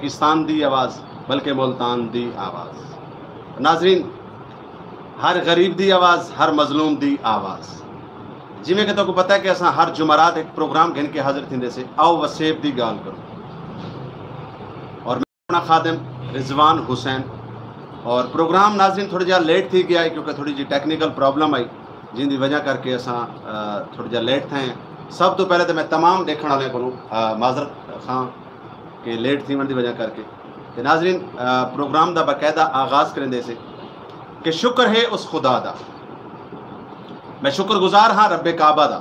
पाकिस्तान दी आवाज़ बल्कि मुल्तान दी आवाज़। नाजरीन, हर गरीब दी आवाज़, हर मजलूम दी आवाज़। जिमें कि तुमको पता है कि असां हर जुमरात एक प्रोग्राम गिन के हाजिर थींदे से आओ वसेब दी गाल करो। और मैं अपना खादिम रिजवान हुसैन और प्रोग्राम नाजरीन थोड़ा जहा लेट थी गया है क्योंकि थोड़ी जी टेक्निकल प्रॉब्लम आई जिंदी वजह करके असां थोड़ा जहा लेट थे। सब तो पहले तो मैं तमाम देखने वाले को माजरत खां के लेट थी की वजह करके। तो नाजरीन प्रोग्राम का बाकायदा आगाज़ करेंदे से कि शुक्र है उस खुदा दा, मैं शुक्रगुजार हाँ रब्बे काबा दा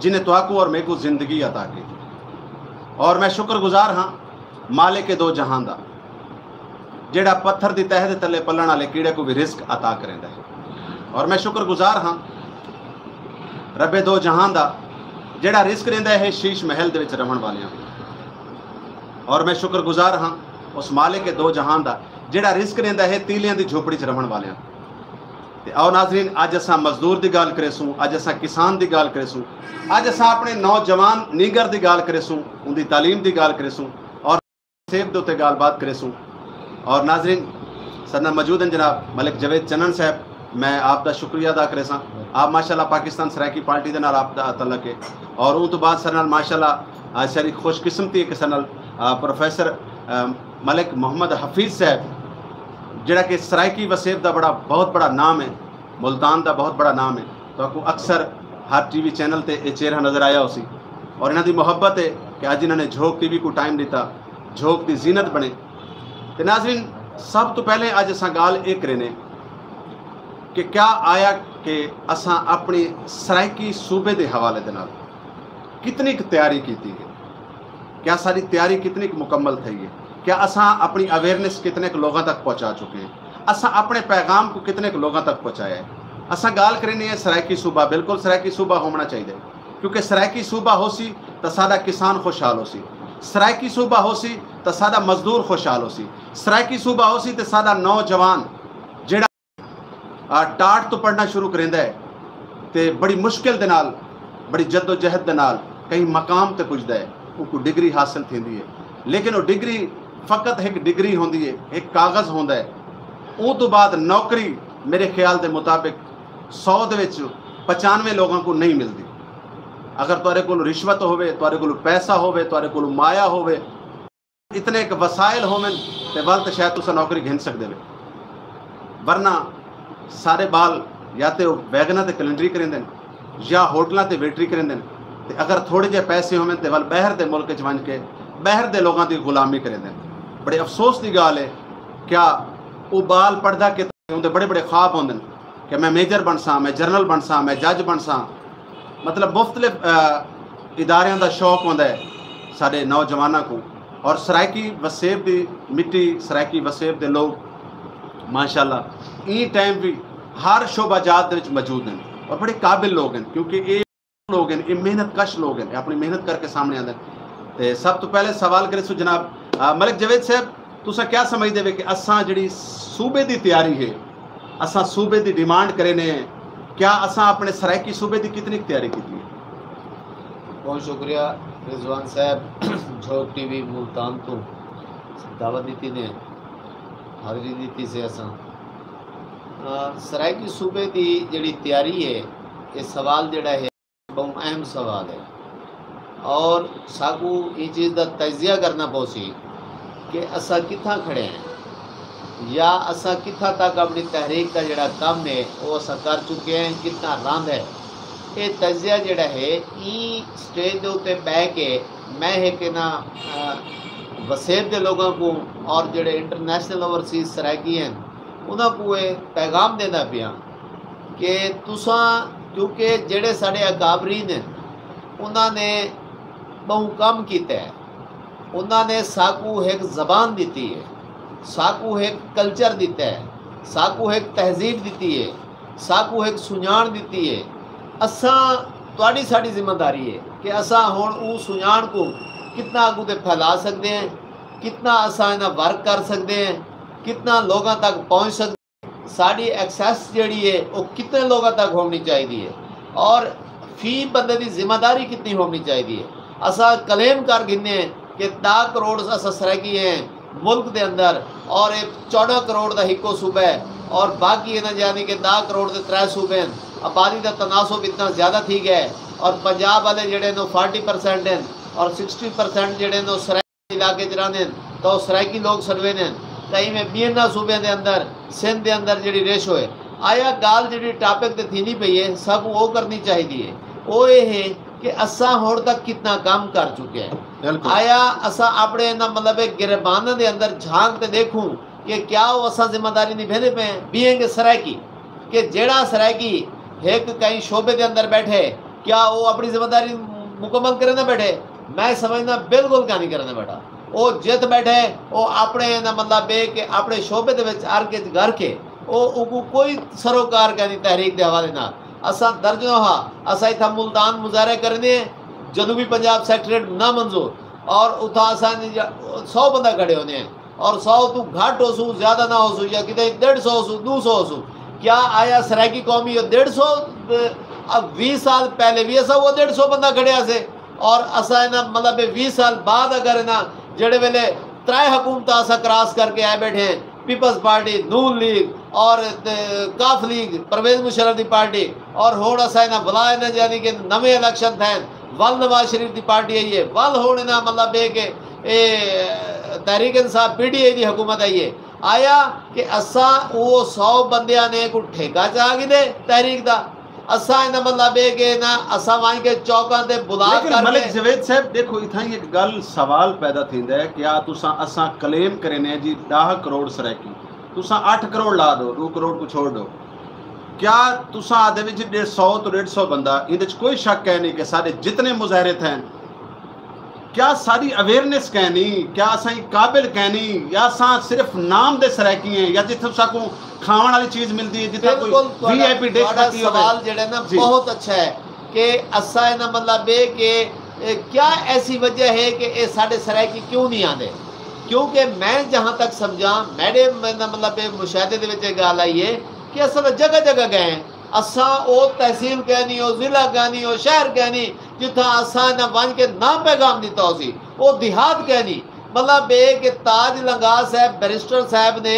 जिन्हें तुआकू और मेकू जिंदगी अता की। और मैं शुक्रगुजार हाँ मालिक के दो जहां दा जेड़ा पत्थर की तह के थले पलन वाले कीड़े को भी रिस्क अता करेंदा है। और मैं शुक्रगुजार हाँ रब्बे दो जहां दा जेड़ा रिस्क देंदा है शीश महल दे विच रहण वालियां। और मैं शुक्रगुजार हाँ उस मालिक के दो जहां दा जेड़ा रिस्क देंदा है तीलियां दी झोपड़ी च रहण वालियां। ते आओ नाजरीन, अज असां मजदूर की गाल करेसूँ, अज असां किसान की गाल करेसूँ, अज असां अपने नौजवान नीगर की गाल करेसूँ, उनकी तालीम की गाल करेसूँ और सेब के उत्ते गाल बात करेसूँ। और नाजरीन सदना मौजूद हैं जनाब मलिक जवेद चन्नन साहब, मैं आपका शुक्रिया अदा करे सा। आप माशाल्लाह पाकिस्तान सराइकी पार्टी के नाल आपका तलक है और उन तो बाद सर नाल माशाल्लाह सारी खुशकिस्मती है कि सर नाल प्रोफेसर मलिक मोहम्मद हफीज़ साहब जिहड़ा कि सराइकी वसेब का बहुत बड़ा नाम है, मुल्तान का बहुत बड़ा नाम है। तो आपको अक्सर हर टीवी चैनल पर यह चेहरा नज़र आया उसी और इन्हों की मुहब्बत है कि अज इन्होंने झोंक टीवी को टाइम दिता, झोंक की जीनत बने। तो नाजरीन सब तो पहले अज असां गाल एक करें कि क्या आया कि असां अपनी सराइकी सूबे के हवाले के नाल कितनी तैयारी की है, क्या सारी तैयारी कितनी मुकम्मल थी है, क्या असां अपनी अवेयरनेस कितने लोगों तक पहुँचा चुके हैं, असां अपने पैगाम को कितने लोगों तक पहुँचाया है। असां गाल करें है सराइकी सूबा, बिल्कुल सराइकी सूबा होना चाहिए क्योंकि सराइकी सूबा हो सी तो साडा किसान खुशहाल हो सी, सराइकी सूबा हो सी तो साडा मजदूर खुशहाल हो सी, सराइकी सूबा हो सी तो साडा नौजवान जेड़ा टाट तो पढ़ना शुरू करेंदा है तो बड़ी मुश्किल दे नाल बड़ी जद्दोजहद दे नाल कहीं मकाम ते पुजदा है, उनको डिग्री हासिल थींदी है। लेकिन वो डिग्री फ़कत एक डिग्री होंदी है, एक कागज़ होंदा है। उस तो बाद नौकरी मेरे ख्याल के मुताबिक 100 दे विच 95 लोगों को नहीं मिलती। अगर तुहाडे कोल रिश्वत होवे, तुहाडे कोल पैसा होवे, तुहाडे कोल माया होवे, इतने एक वसाइल होवन ते वल ते शायद तुसीं नौकरी घिन सकदे हो। वरना सारे बाल या तो वैगना ते कैलेंडरी करेंदे या होटलों ते वेटरी करेंदे। ते अगर थोड़े जे पैसे होवन ते वल बाहर दे मुल्क च वंज के बाहर दे लोगों की गुलामी करेंदे। बड़े अफसोस की गाल है, क्या वो बाल पढ़दा कि उनके बड़े बड़े ख्वाब होंदे कि मैं मेजर बन सा, मैं जनरल बन सा, मैं जज बन सा। मतलब मुख्तलिफ इदारों का शौक होंदा है साढ़े नौजवानों को। और सराइकी वसेब की मिट्टी, सराइकी वसेब के लोग माशाल्लाह ई टाइम भी हर शोबाजात मौजूद हैं और बड़े काबिल लोग हैं क्योंकि ये लोग हैं, ये मेहनत कश लोग हैं, अपनी मेहनत करके सामने आते हैं। तो सब तो पहले सवाल करे सो जनाब मलिक जवेद साहब, तुसा क्या समझते हो कि असां जी सूबे की तैयारी है, असां सूबे की डिमांड करें, क्या असां अपने सराइकी सूबे की कितनी तैयारी की है? बहुत शुक्रिया रिजवान साहब, झोंक टीवी मुल्तान तो दावत दी ने, हाज़री दी से। असां सराइकी सूबे की जी तैयारी है, ये सवाल जोड़ा है बहुत अहम सवाल है और साकू ये चीज़ का तजिया करना पौसी कि असा कितना खड़े हैं या असा कितना तक अपनी तहरीक का जोड़ा काम है वो असा कर चुके हैं, कितना रंद है। ये तजिया जोड़ा है ई स्टेज के उत्ते बह के मैं एक ना वसेब के लोगों को और जोड़े इंटरनेशनल ओवरसीज सराइकी हैं उन्होंने ये पैगाम देना पिया कि तुसा क्योंकि जेड़े साढ़े अकाबरीन हैं उन्होंने बहु कम किया है, उन्होंने साकू एक ज़बान दी है, साकू एक कल्चर दिता है, साकू एक तहजीब दी है, साकू एक सुजान दी है। असा तुहाडी साडी जिम्मेदारी है कि असा हुण उस सुजान को कितना अगू ते फैला सकते हैं, कितना असा इन्हां वर्क कर सकते हैं, कितना लोगों तक पहुँच सकते हैं, साड़ी एक्सैस जी है वो कितने लोगों तक होनी चाहिए है और फी बंदे की जिम्मेदारी कितनी होनी चाहिए है। असा क्लेम कर गिने कि 10 करोड़ असा सराकी हैं मुल्क के अंदर और 14 करोड़ का हिको सूबा है और बाकी है ना यानी कि 10 करोड़ के 3 सूबे हैं। आबादी का तनासब इतना ज़्यादा थी गया है और पंजाब वाले जड़े 40% हैं और 60% जड़े सराइकी इलाके च रहंदे तो सराइकी लोग सर्वे ने कई में बीना सूबे के अंदर सिंध के अंदर जी रेशो है। आया गाल जी टॉपिक तो थी नहीं पई है सब वो करनी चाहिए वो ये है कि असा होड़ तक कितना काम कर चुके हैं। आया असा अपने ना मतलब गिरबान के अंदर झांक तो देखूँ कि क्या वो असा जिम्मेदारी निभाने पे बीएंगे सराइकी कि जेड़ा सराइकी एक कहीं शोबे के अंदर बैठे क्या वो अपनी जिम्मेदारी मुकम्मल करने बैठे। मैं समझना बिल्कुल क्या नहीं करने बैठा वो जित बैठे वो अपने ना मतलब के अपने शोबे के आर के घर के वो कोई सरोकार क्या नहीं तहरीक के हवाले ना असा दर्जनों हाँ असा इतना मुल्तान मुजाहरे करने जनूबी पंजाब सेक्रेटरेट ना मंजूर और उथा असा 100 बंदा खड़े होने हैं और 100 तू घट हो सू ज़्यादा ना हो सू या कि 150 हो सू 200 हो सू। क्या आया सराइकी कौमी 150 अब 20 साल पहले भी ऐसा वो 150 बंदा खड़िया से और असा ना मतलब 20 साल बाद अगर ना जड़े वेले 3 हुकूमत असा क्रॉस करके आए बैठे हैं पीपल्स पार्टी नून लीग और काफ लीग परवेज मुशर्रफ की पार्टी और होड़ असा ना बुलाए ना यानी कि नवे इलेक्शन थे वल नवाज शरीफ की पार्टी आई है वल होड़ ना मतलब के तहरीक इंसाफ PDI की हुकूमत आई है। आया कि असा वो 100 बंदिया ने को ठेका चाह दे तहरीक का असा ना मतलब के ना असा वहीं के चौकां ते बुला कर मलिक जवेद साहब देखो इथा ही एक गल सवाल पैदा थींदा है क्या तुसा असा क्लेम करने जी 10 करोड़ सराइकी तुसा 8 करोड़ ला दो 2 करोड़ को छोड़ दो क्या तुसा आदे विच 100 तो 150 बंदा इहदे च कोई शक है नहीं कि सारे जितने मुजाहरे थे क्या सारी अवेयरनेस कहनी क्या असा काबिल कहनी या असा सिर्फ नाम दे सराइकी हैं या जिथे को खावन वाली चीज मिलती है जिथे कोई VIP डिश बनती है। सवाल जेड़ा ना बहुत अच्छा है कि असा ना मतलब के क्या ऐसी वजह है कि ये साढ़े सराइकी क्यों नहीं आते क्योंकि मैं जहाँ तक समझा मेरे मतलब मुशाहदे के गल आई है कि असल जगह जगह गए असा वो तहसील कहनी हो जिला कहनी हो शहर कहनी जिथा असा ना वन के ना पैगाम दिता हो सी वो देहात कहनी मतलब कि ताज लंगा साहब बैरिस्टर साहब ने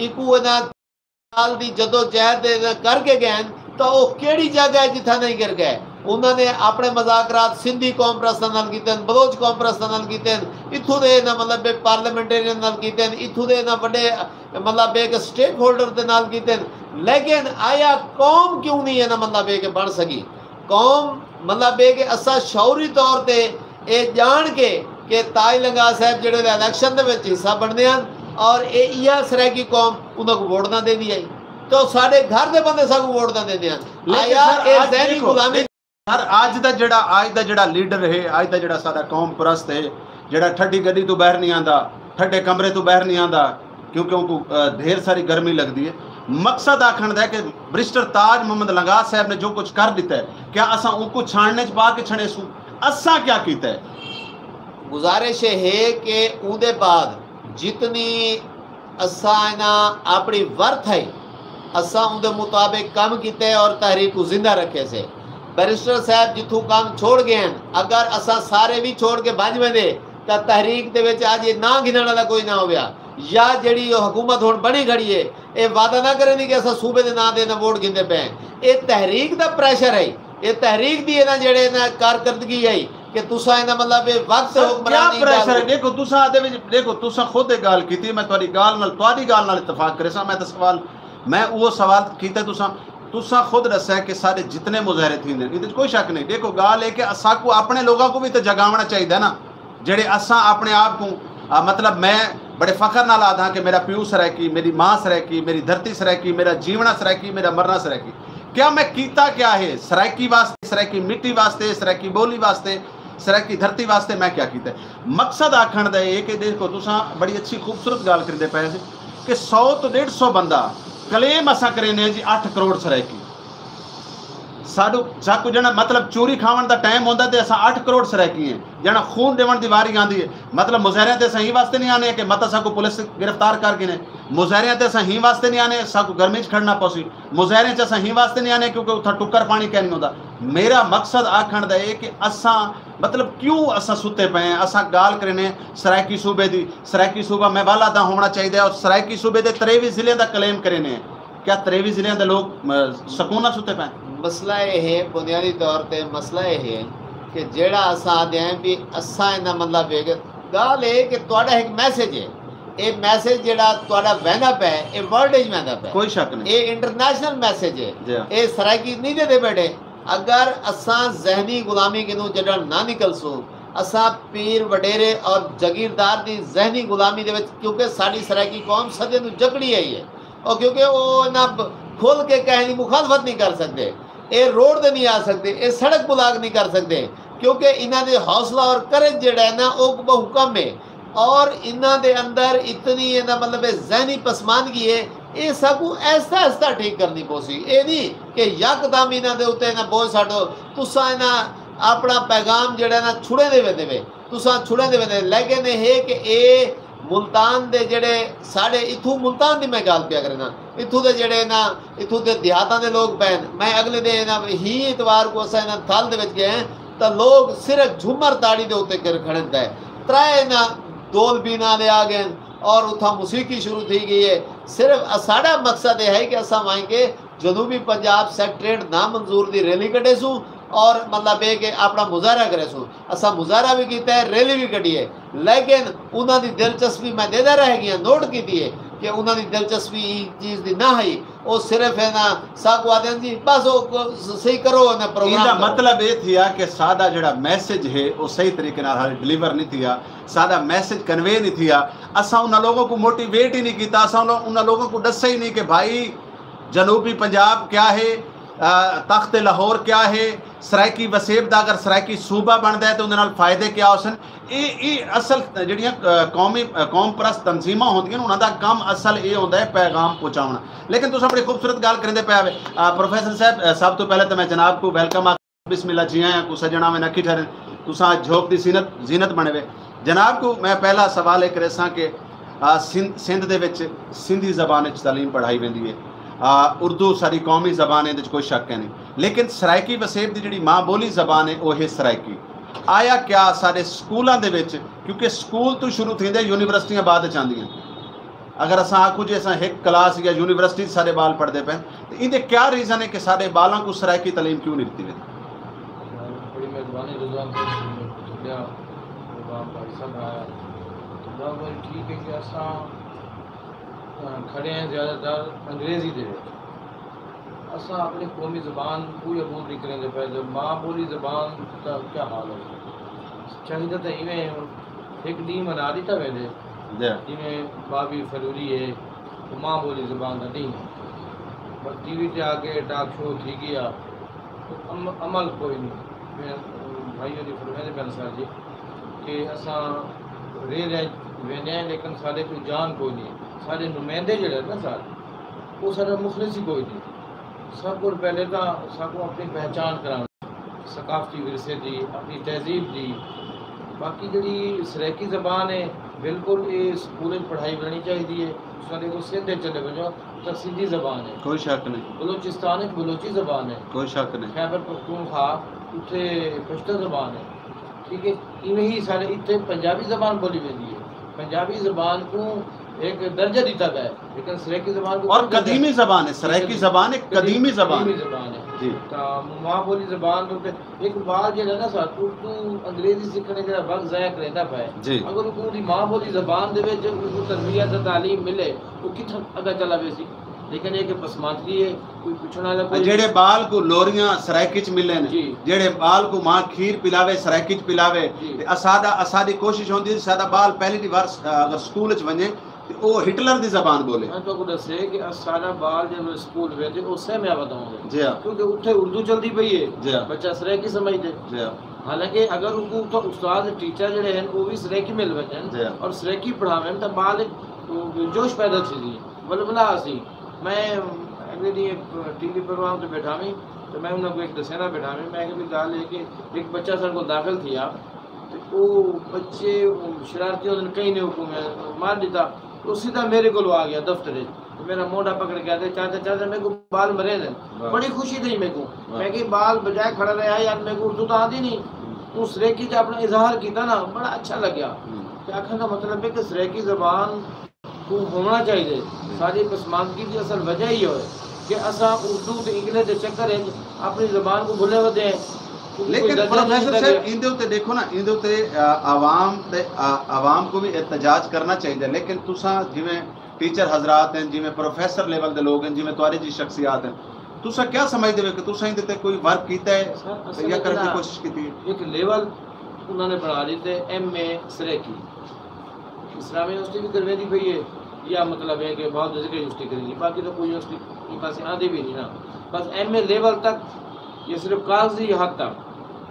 इकू ना साल की जदोजहद करके गए तो वो केड़ी जगह है जिथा नहीं गिर गए उन्होंने अपने मजाकरात सिंधी कौम प्रस्ताव नाल कीते बलोच कौम प्रस्ताव नाल कीते इत्थों दे ना मतलब पार्लियामेंटेरियन नाल कीते इत्थों दे ना बड़े मतलब एक स्टेक होल्डर दे नाल कीते लेकिन आया कौम क्यों नहीं है ना मतलब के बन सकी कौम मतलब कि असा शौरी तौर पे ये जान के ताज लंगा साहब जेडे इलेक्शन दे विच हिस्सा बनते हैं और ये सराइकी कौम उन्होंने वोट ना देनी आई तो साढ़े घर के बंदे सबको वोट ना देते हैं। आया ये ज़हनी गुलामी सर आज दा जड़ा लीडर है आज दा जड़ा सारा कौम परस्त है जड़ा ठड्डी गड्डी तो बाहर नहीं आंदा ठड्डे कमरे तो बाहर नहीं आंदा क्योंकि उनको ढेर सारी गर्मी लगती है। मकसद आखण दा कि बैरिस्टर ताज मोहम्मद लंगा साहब ने जो कुछ कर दिता है क्या असा उनको छानने च पा के छड़े सू असा क्या किया है। गुजारिश है कि उनके बाद जितनी असा ना अपनी वर्थ है असा उनके मुताबिक काम किया और तहरीक को जिंदा रखे से बैरिस्टर साहब जिथों काम छोड़ गए अगर असा सारे भी छोड़ के बज दे तो तहरीक दे विच आज ये ना गिनने वाला कोई ना हो गया या जी हुकूमत हुण बनी खड़ी है ये वादा ना करें कि असा सूबे के ना दे ना वोट गिनते पे ये तहरीक का प्रेशर है ये तहरीक की ना जेड़े ना कारकर्दगी है कि तुसा ना मतलब वक्त क्या प्रेशर है। देखो तुसा आदे विच देखो तुसा खुद एक गाल कीती मैं तुम्हारी गाल नाल इत्तफाक करे सा मैं तो सवाल मैं वो सवाल कीता तुसा खुद दसा कि सारे जितने मुजाहरे थी ये कोई शक नहीं। देखो गाल है कि असा को अपने लोगों को भी तो जगावना चाहिए ना जेड़े असा अपने आप को मतलब मैं बड़े फखर नाल आदा कि मेरा प्यू सराइकी मेरी माँ सराइकी मेरी धरती सराइकी मेरा जीवना सराइकी मेरा मरना सराइकी क्या मैं कीता क्या है सराइकी वास्ते सराइकी मिट्टी वास्ते सराइकी बोली वास्ते सराइकी धरती वास्ते मैं क्या कीता है। मकसद आखण दा ये कि देखो तुसा बड़ी अच्छी खूबसूरत गाल करते पे कि 100 तो 150 बंदा क्लेम असा करें जी 8 करोड़ सराइकी साकू जना मतलब चोरी खावन का टाइम होंदा ते असा 8 करोड़ सराकी हैं जना खून देवन की वारी आती है मतलब मुजाहरियां ते सही वास्ते नहीं आने कि मत साकू पुलिस गिरफ्तार करके ने मुजाहरियां ते सही वास्ते नहीं आने साकू गर्मी च खड़ना पौसी मुजाहरे च सही वास्ते नहीं आने क्योंकि उत्था टुक्कर पानी कह नहीं होता। मेरा मकसद आखण दा है कि असा मतलब क्यों असा सुते पे हैं असा गाल करने सराइकी सूबे की सराइकी सूबा मैं वाला दा होना चाहिए और सराइकी सूबे के 23 जिले का क्लेम करेने क्या 23 जिले के लोग सकून सुते पे? मसला यह है बुनियादी तौर पर मसला यह है कि जेड़ा असा आदे हैं भी असा इन्ना मतलब है गाल है कि तुहाडा एक मैसेज है ये मैसेज जेड़ा तुहाडा वहदा पे ये वर्ल्ड इज वहदा पे कोई शक नहीं ये इंटरनेशनल मैसेज है ये सराइकी नहीं देते बैठे अगर असा जहनी गुलामी किनू जड़ा ना निकल सो असा पीर वडेरे और जगीरदार की जहनी गुलामी दे विच क्योंकि साड़ी सराइकी कौम सदे नू जकड़ी आई है और क्योंकि वो ना खोल के कहनी मुखालफत नहीं कर सकते ये रोड ते नहीं आ सकते ये सड़क बुलाग नहीं कर सकते क्योंकि इन्हों के हौसला और करज जड़ा है ना वो बहु कम है और इन्हों के अंदर इतनी इन्ना मतलब जहनी पसमानदगी है ये सबको ऐसा ऐसा ठीक करनी पौसी ये नहीं कि यकदम इन्हों के उत्ते ना बोझ छड्डो तुसा इन्ना अपना पैगाम जड़ा ना छुड़े देवे तुसा छुड़े देवे लेकिन ये कि ये मुल्तान दे जड़े साढ़े इथू मुल्तान की मैं गल पिया करना इथू दे जड़े ना इथू के देहातां दे लोग पैन मैं अगले दिन ही इतवार को असा इन्हां थल दे विच गए तो लोग सिर्फ झूमर ताड़ी दे उत्ते खड़न है त्रै ना दोल बीना ले आ गए और उथा मौसीकी शुरू थी गई है। सिर्फ साड़ा मकसद यह है कि असा वहीं के जनूबी पंजाब सेक्रेटरेट ना मंजूर की रैली कटे सूँ और मतलब ये कि अपना मुजाहरा करे सो असा मुजाहरा भी किया है रैली भी कटी है लेकिन उन्होंने दिलचस्पी मैं देता रह गया नोट की है कि उन्होंने दिलचस्पी चीज़ की ना है वो सिर्फ है ना साकू आदि जी बस वो सही करो ना प्रोग्राम मतलब ये थिया कि सादा जड़ा मैसेज है वो सही तरीके नाल डिलीवर नहीं थिया सादा मैसेज कन्वे नहीं थिया असा उन लोगों को मोटिवेट ही नहीं किया असा उन लोगों को दसा ही नहीं कि भाई जनूबी पंजाब क्या है तख्त लाहौर क्या है सराइकी वसेब का अगर सराइकी सूबा बनता है तो उन्हें फायदे क्या हो सन ये असल जड़ियाँ कौम परस्त तंजीमां होंदियां उन्होंने काम असल ये होता है पैगाम पहुँचाना। लेकिन तुम बड़ी खूबसूरत गल करेंदे पे प्रोफेसर साहब सब तो पहले तो मैं जनाब को वेलकम आ बिस्मिल्लाह जी आया को सजना में नखी ठहरे तुसा झोंक की जीनत बने हुए जनाब को मैं पहला सवाल एक करेसा कि सिंध दे विच सिंधी जबान तालीम पढ़ाई वेंदी है उर्दू सारी कौमी जबान है कोई शक है नहीं लेकिन सराइकी वसेब की जी माँ बोली जबान है वह है सराइकी आया क्या सारे स्कूलों के विच क्योंकि स्कूल तो शुरू थी यूनिवर्सिटियां बाद आंदियां अगर अस आखू जी असा एक क्लास या यूनिवर्सिटी सारे बाल पढ़ते पे तो इनके क्या रीज़न है कि सारे बालों को सराइकी तालीम क्यों नहीं दी ठीक है कि असा खड़े हैं ज़्यादातर अंग्रेज़ी दे असा अपनी कौमी ज़बान को अबूल नहीं करेंगे पहले माँ बोली ज़बान का क्या हाल है चाहिए तो इवें एक डी मना दी था वेंदे जिमें बाबी फरवरी है तो माँ बोली ज़बान का नहीं है बस टीवी पे आके टॉक शो थी गया तो अमल कोई नहीं मैं भाइयों की फरमाइश में सर जी कि असा रेल वेंदे लेकिन साढ़े कोई जान कोई नहीं सारे नुमाइंदे जड़े ना सारे वो सारा मुखलिस ही कोई नहीं सब को पहले तो सबको अपनी पहचान कराना सकाफती विरसे की अपनी तहजीब की बाकी जी सराइकी ज़बान है बिल्कुल ये स्कूल पढ़ाई बननी चाहिए सारे को सीधे चले वजो तो सीधी ज़बान है कोई शक नहीं बलोचिस्तान बलोची ज़बान है कोई शक नहीं खैबर पख्तूनख्वा उत्थे पश्तो ज़बान है ठीक है इवें ही सारे इतने पंजाबी ज़बान बोली वेंदी है पंजाबी ज़बान को एक दर्जा दिता गया है लेकिन सराइकी ज़बान को और कदीमी ज़बान है सराइकी ज़बान एक कदीमी ज़बान है जी तो माँ बोली ज़बान तो एक बात जो है ना सर तू अंग्रेजी सीखने का वक्त ज़ाया करेंदा पाए अगर उनको माँ बोली ज़बान दे जब उनको तरबियत तालीम मिले वो कितना अगर चला वैसी लेकिन एक पसमानदगी है कोई पूछना वाला जेड़े बाल को लोरियां सराइकी च मिले ने जेड़े बाल को मां खीर पिलावे सराइकी च पिलावे ते असादी कोशिश होंदी है सादा बाल पहली बार अगर स्कूल च वने ते ओ हिटलर दी ज़बान बोले मैं तो को दसे कि सादा बाल जब स्कूल वेंदे उससे मैं बताऊंगा जी क्योंकि उठे उर्दू चलती पई है बच्चा सराइकी समझदे जी हालांकि अगर उनको तो उस्ताद टीचर जड़े हैं वो भी सराइकी मिल वजन और सराइकी पढ़ावे तो बाल जोश पैदा थी बलबला सी मैं अगले दिन टीवी प्रोग्राम से बैठा हुई तो मैं उन्होंने एक दसेना बैठा मैं भी गल है कि एक बच्चा सर को दाखिल थी आप तो वो बच्चे शरारती उन्होंने कहीं ने हुक्म मार दिता तो सीधा मेरे को आ गया दफ्तर तो मेरा मोढ़ा पकड़ के आते चाचा चाचा मेरे को बाल मरे थे बड़ी खुशी थी मेरे को मैं कि बाल बजाय खड़ा रहा यार मेरे को उर्दू तो आती नहीं तू सरेकी जो अपना इजहार किया ना बड़ा अच्छा लग्या तो आखने का मतलब है कि सरेकी जबान को होना चाहिए सारी पसमानदगी की असल वजह ही हो कि असा उर्दू तो इंग्लिश के चक्कर है अपनी जबान को भुले वधे लेकिन प्रोफेसर साहब इंदे उत्ते देखो ना इंदे उत्ते आवाम को भी एहतजाज करना चाहिए लेकिन तुसा जिवें टीचर हजरात हैं जिवें प्रोफेसर लेवल के लोग हैं जिवें तुहारी जी शख्सियात हैं तुसा क्या समझते हो कि तुसा इंदे ते कोई वर्क कीता है या करने की कोशिश की थी एक लेवल उन्होंने बना ली थे MA सरेकी इस्लामी यूनिवर्सिटी भी करवे दी पई है या मतलब है कि बहुत जगह यूनिवर्सिटी करेगी बाकी तो कोई यूनिवर्सिटी पास आती भी नहीं ना बस MA लेवल तक ये सिर्फ कागजी हद तक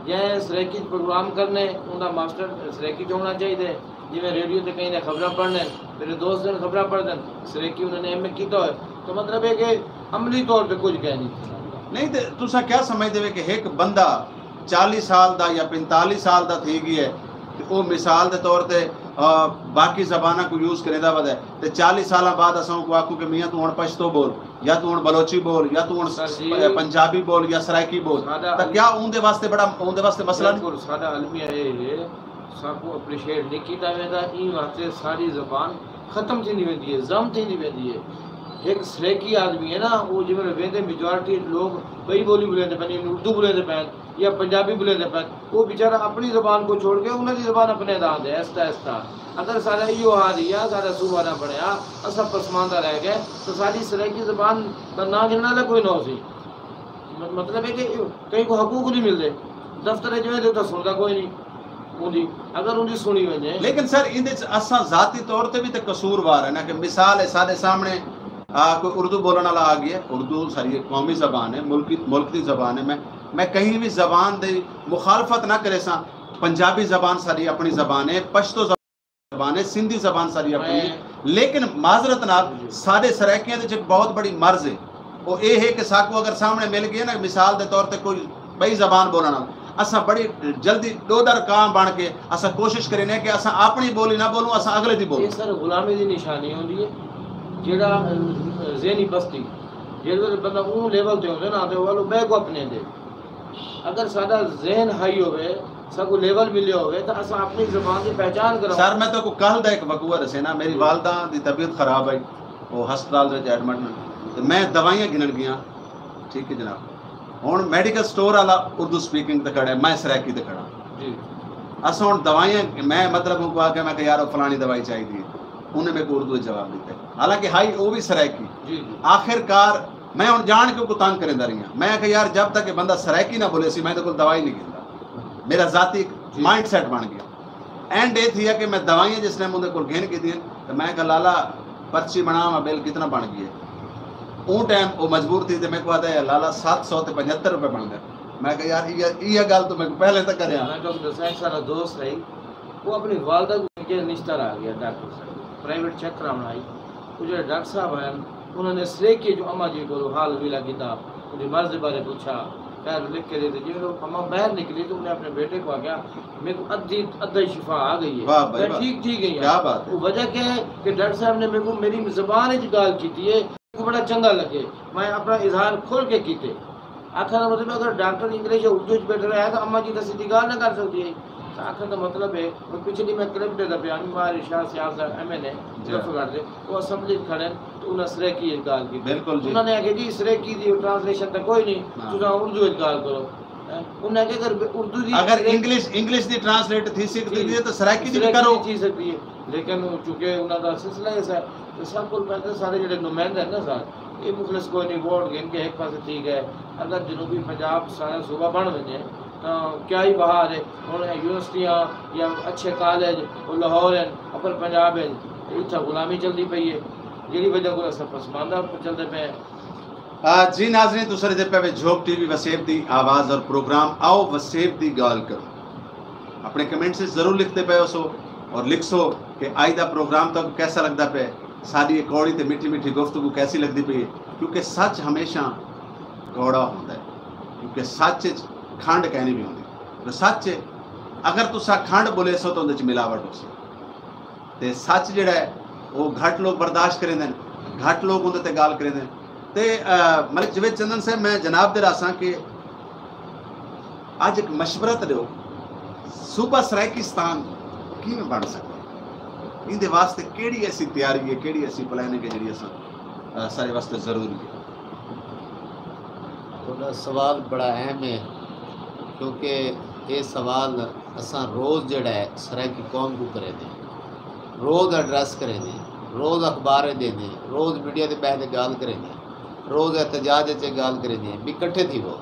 जै सरेकी प्रोग्राम करने उनका मास्टर सरेकी च होना चाहिए जिमें रेडियो से कहीं खबर पढ़ने मेरे दोस्त ने खबर पढ़ सरेकी उन्होंने MA किया है तो मतलब है कि अमली तौर पर कुछ कह नहीं तो तुसा क्या समझते हो कि एक बंदा 40 साल का या 45 साल का थी गई है तो वो मिसाल के तौर पर बाकी जबाना को यूज़ करेंदा वधे तो 40 साल बाद असां को आखूँ कि मियाँ तू हुण पश्तो बोल या तू हुण बलोची बोल या तू हुण पंजाबी बोल या सराइकी बोल तो क्या उनके वास्ते बड़ा उनके वास्ते मसला नहीं साडा अलमिया है सबको अप्रिशिएट नहीं किया वेंदा ई वास्ते सारी ज़बान ख़त्म थी वेंदी है जम थी वेंदी है एक सरेकी आदमी है ना वो जिमें वेंदे मेजॉरिटी लोग बई बोली बुलेंदे पे उर्दू बुलेंदे पे या पंजाबी बुलेंदे पे वो बेचारा अपनी ज़बान को छोड़ के उन्होंने ज़बान अपने दांद है ऐसा ऐसा अगर सारा यो हाल या सारा सूबा ना बनया असा पसमानदा रह गए तो सारी सरेकी ज़बान का ना गिनने वाला कोई ना सी मतलब है कि कहीं को हकूक नहीं मिलते दफ्तर जो तो सुनता कोई नहीं उनकी अगर उनकी सुनी वजे लेकिन सर इनदे असा जाती तौर पे भी तो कसूरवार है ना कि मिसाल है सारे सामने कोई उर्दू बोलने वाला आ गया उर्दू सारी कौमी ज़बान है मुल्क की ज़बान है मैं कहीं भी ज़बान दे मुखालफत ना करे सा पंजाबी ज़बान सारी अपनी ज़बान है पश्तो ज़बान है सिंधी ज़बान सारी अपनी लेकिन माजरत नाल सारे सराइकियां दे बहुत बड़ी मर्ज है वो ये है कि साकू अगर सामने मिल गया ना मिसाल के तौर पर कोई बई ज़बान बोलना असा बड़ी जल्दी डोडर काम बन के असा कोशिश करें कि असा अपनी बोली ना बोलूं असा अगले दी बोलूं सर गुलामी की निशानी होती है जेड़ा ज़हनी बस्ती जेड़े बंदा वो लेवल ते होंदे ना तो वालो बैग अपने दे अगर साडा ज़हन हाई होवे सबको लेवल मिले होवे तो असा अपनी ज़बान की पहचान करो सर मैं तो को कल दा एक वकूआ दसे ना मेरी वालदा दी तबीयत खराब है वो हस्पताल में एडमिट में तो मैं दवाइयां गिनन गया ठीक है जनाब हुण मेडिकल स्टोर वाला उर्दू स्पीकिंग ते खड़ा मैं सराइकी ते खड़ा जी असा हुण दवाइयां मैं मतलब उनको आके मैं यार फलानी दवाई चाहिए उन्हें मेरे को उर्दू जवाब दिता हालांकि हाई वो भी सराइकी आखिरकार मैं हुण जान के तंग करेंदा रही मैं यार जब तक बंदा सराइकी ना बोले सी मैं तो कोई दवाई नहीं गिनदा मेरा जाती माइंड सेट बन गया एंड ये थी कि मैं दवाइयां जिस टाइम उन्हें को गिन की दी तो मैं कहा लाला पर्ची बनावा बिल कितना बन गई है वो टाइम वो मजबूर थी तो मेरे को आता है लाला 775 रुपये बन गए मैं कहा यार ये गल तो मैं पहले तक कर सारा दोस्त है वो अपनी वालदा को निश्तर आ गया डॉक्टर साहब प्राइवेट चेक कराना आई वो जो डॉक्टर साहब हैं उन्होंने सरेकी जो अम्मा जी को हाल भी लगी था उनकी मर्ज बारे पूछा खैर लिख के देते जी लोग अम्मा बाहर निकली तो उन्हें अपने बेटे को आ गया मेरे को अद्धा शिफा आ गई है मैं ठीक गई वो वजह क्या है कि डॉक्टर साहब ने मेरे को मेरी ज़बान गाल की थी को बड़ा चंगा लगे मैं अपना इजहार खोल के कीते आखिर मतलब अगर डॉक्टर इंग्लिश या उर्दू बैठ रहा है तो अम्मा जी तो सीधी गाल ना कर सकती है आखिर का मतलब है वो पिछली मैं क्लिप दे बयान मारी शाह सियासत MNA करते वो असेंबली खड़े तो उन्हें सरेकी गाल की बिल्कुल उन्होंने आगे जी सरेकी दी ट्रांसलेशन तो कोई नहीं तुम उर्दू गाल करो उन्हें अगर उर्दू दी अगर इंग्लिश दी ट्रांसलेट थी सकती है तो सराइकी दी करो थी सकती है लेकिन चूंकि उनका सिलसिला ऐसा है तो सब कुछ पहले सारे जो नुमाइंदे हैं ना सर ये मुखलिस कोई नहीं वोट गिन के एक पास ठीक है अगर जनूबी पंजाब सारा सूबा बन वजे तो क्या ही बहार है और यूनिवर्सिटियाँ या अच्छे कॉलेज वो लाहौर हैं अपर पंजाब है इतना गुलामी चलती पई है जी वजह को सब पसमानदा चलते पे जी नाज़रीन दूसरे दे पे झोंक TV वसेब दी आवाज़ और प्रोग्राम आओ वसेब दी गाल करो अपने कमेंट से ज़रूर लिखते पे सो और लिख सो कि आज का प्रोग्राम तो कैसा लगता पे साड़ी ये कौड़ी ते मीठी मीठी गुफ्तगू कैसी लगती पई क्योंकि सच हमेशा कौड़ा होता है क्योंकि सच खंड कहनी भी होंगी, तो सच अगर तुसा खंड बोले सो तो उहदे मिलावट हो सी, ते सच जिहड़ा है वो घट लोग बर्दाश्त करेंदे, घट लोग उहदे ते गाल करेंदे। ते मलिक जवेद चंदन साहब, मैं जनाब दे रासां कि अज एक मशवरा तो दो, सूबा सराइकिस्तान किवें बन सकदा, इहदे वास्ते केड़ी ऐसी तैयारी है, केड़ी ऐसी प्लानिंग है जिहड़ी असां सारे वास्ते जरूरी है? थोड़ा सवाल बड़ा अहम है, क्योंकि ये सवाल असां रोज़ जड़ा है सराइकी कौम को करे दें, रोज़ एड्रैस करें दें, रोज़ अखबार दे दें, रोज़ मीडिया के बहते गाल करें दें, रोज़ एहतजाज से गाल करें दें भी कट्ठे थी वो।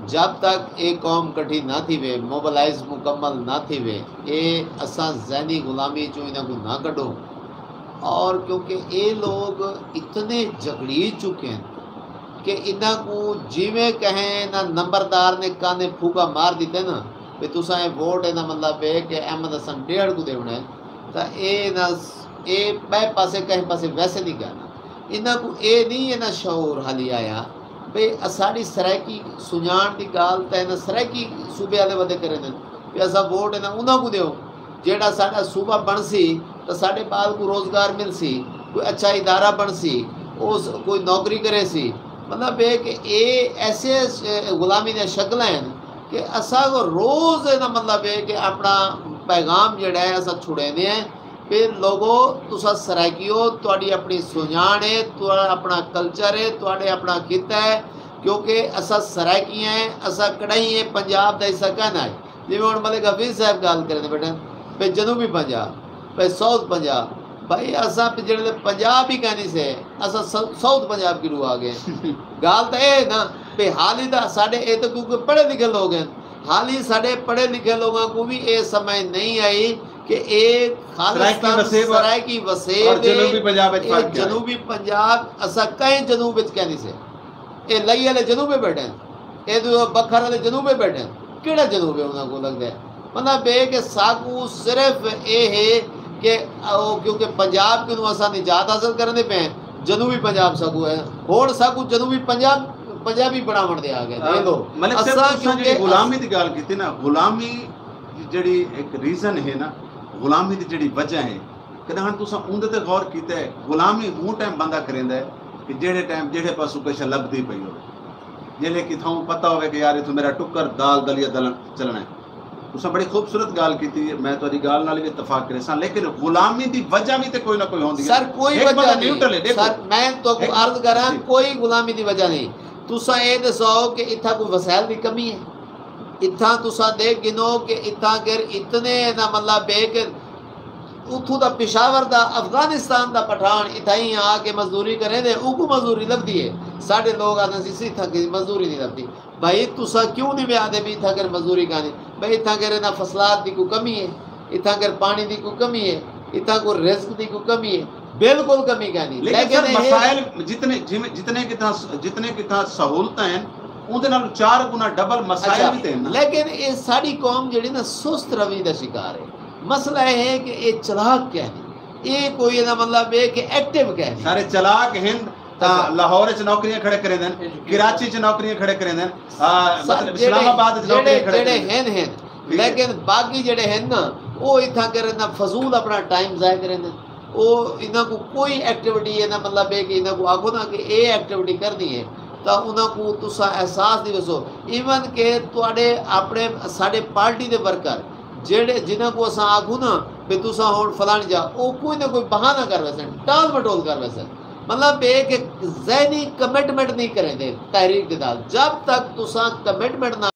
जब तक ये कौम कट्ठी ना थी वे, मोबलाइज मुकम्मल ना थी वे, ये असां ज़हनी गुलामी चो इन्हों को ना कढो। और क्योंकि ये लोग इतने झगड़ी चुके हैं कि इन्हों को जिमें कहें ना नंबरदार ने काने फूका मार दिते ना भी तुसा वोट है ना मतलब है कि अहमद हसन 1.5 को देना है, तो ये ना ये बे पासे कहीं पासे वैसे नहीं कहना, इन्हों को ये नहीं है ना शौर हाली आया भाई साड़ी सराइकी सुजान की गाल तो ना सराइकी सूबे वाले वादे करें भी असा वोट है ना उन्होंने को दो, जेड़ा साडा सूबा बन सी तो साढ़े बाल को रोज़गार मिल सी, कोई अच्छा इदारा बन सी, उस कोई नौकरी करे सी। मतलब है कि ये ऐसे गुलामी दी शक्ल हैं कि असा को रोज़ ना मतलब है कि अपना पैगाम जड़ा है असा छुड़ेने हैं भी लोगों तुसा सराइकियो, तुहाडी अपनी सुजान है, तुहाडा अपना कल्चर है, तुहाडे अपना खिता है, क्योंकि असा सराइकी हैं, असा कड़ाई है पंजाब का हिस्सा कहना है। जिवें हुण मलिक हफीज़ साहब गल करें बेटा भाई जनूबी पंजाब, भाई साउथ पंजाब, भाई असा जो पंजाब ही कहनी से असा साउथ पंजाब की रू आ गए। गाल तो यह ना भाई हाल ही साढ़े ये तो क्योंकि पढ़े लिखे लोग हैं, हाल ही साढ़े पढ़े लिखे लोगों को भी ये समझ नहीं आई कि एक खालिस्तान सराइकी वसेब जनूबी पंजाब असा कहीं जनूब कहनी से ये लई वाले जनूबे बैठे हैं, ये तो बखर वाले जनूबे बैठे हैं, किहड़ा जनूब है उन्होंने को लगता है। मतलब ये कि साकू सिर्फ ये है कि क्योंकि पंजाब की असा निजात हासिल करने पे जनूबी पंजाब साकू है, होड़ साकू जनूबी पंजाबी बनावन दे आ गए। गुलामी की गल की ना, गुलामी जी एक रीजन है ना, गुलामी की जी वजह है कदा हाँ तुसा उंदे ते गौर किया है? गुलामी हूँ टाइम बंदा करेंदा है कि जेड़े टाइम जेड़े पासों कुछ लभदी पई हो, जेले किथों पता हो कि यार इथों मेरा टुक्कर दाल दलिया दलन चलना है। तुसा बड़ी खूबसूरत गाल की थी, मैं तुहाडी गाल नाल भी इत्तफाक करे सा, लेकिन गुलामी दी वजह भी तो कोई ना कोई होंदी है सर, कोई वजह नहीं सर, मैं तो अर्ज करा कोई गुलामी दी वजह नहीं। तुसा ये दसो कि इत्था कोई वसाइल की कमी है? इत्था तुसा देख गिनो कि इत्था कर इतने ना मतलब बेक उथू दा पेशावर दा अफगानिस्तान दा पठान इत्था ही आके मजदूरी करें दे, उनको मजदूरी लभदी है। साढ़े लोग आते सी इत्था की मजदूरी नहीं लभदी। भाई तुसा क्यों नहीं आते भी इत्था कर मजदूरी करनी? भाई इत्था कर ना फसलात की कोई कमी है, इत्था कर पानी की कोई कमी है, इत्था को रिस्क की कोई कमी है, बिल्कुल कमी का नहीं। लेकिन मसाइल जितने कितना सहूलतां हैं उनके नाल 4 गुना डबल मसाइल भी हैं। लेकिन ये साड़ी कौम जिहड़ी ना सुस्त रवि का शिकार है। मसला है कि ये चलाक क्या है, ये कोई ना मतलब ये कि एक्टिव क्या है। सारे चलाक हिंद लाहौर च नौकरियां खड़े करे देन, कराची च नौकरियां खड़े करे देन, मतलब इस्लामाबाद च नौकरियां खड़े हैं, लेकिन बाकी जेड़े हैं ना वो इत्था करे ना फजूल अपना टाइम जाया करे ना, वो इन्हों को कोई एक्टिविटी है ना मतलब है कि इन्हों को आखो ना कि ये एक्टिविटी करनी है तो उन्होंने तुसा एहसास नहीं दसो। इवन के तुहाडे अपने साडे पार्टी के वर्कर जेड़े जिन्हों को असा आखू ना भी तुसा हुण फलानी जा, वो कोई ना कोई बहाना कर वैसन, टाल मटोल कर वैसन, मतलब एक ज़हनी कमिटमेंट नहीं करें दे तहरीक के नाल। जब तक तुसा कमिटमेंट ना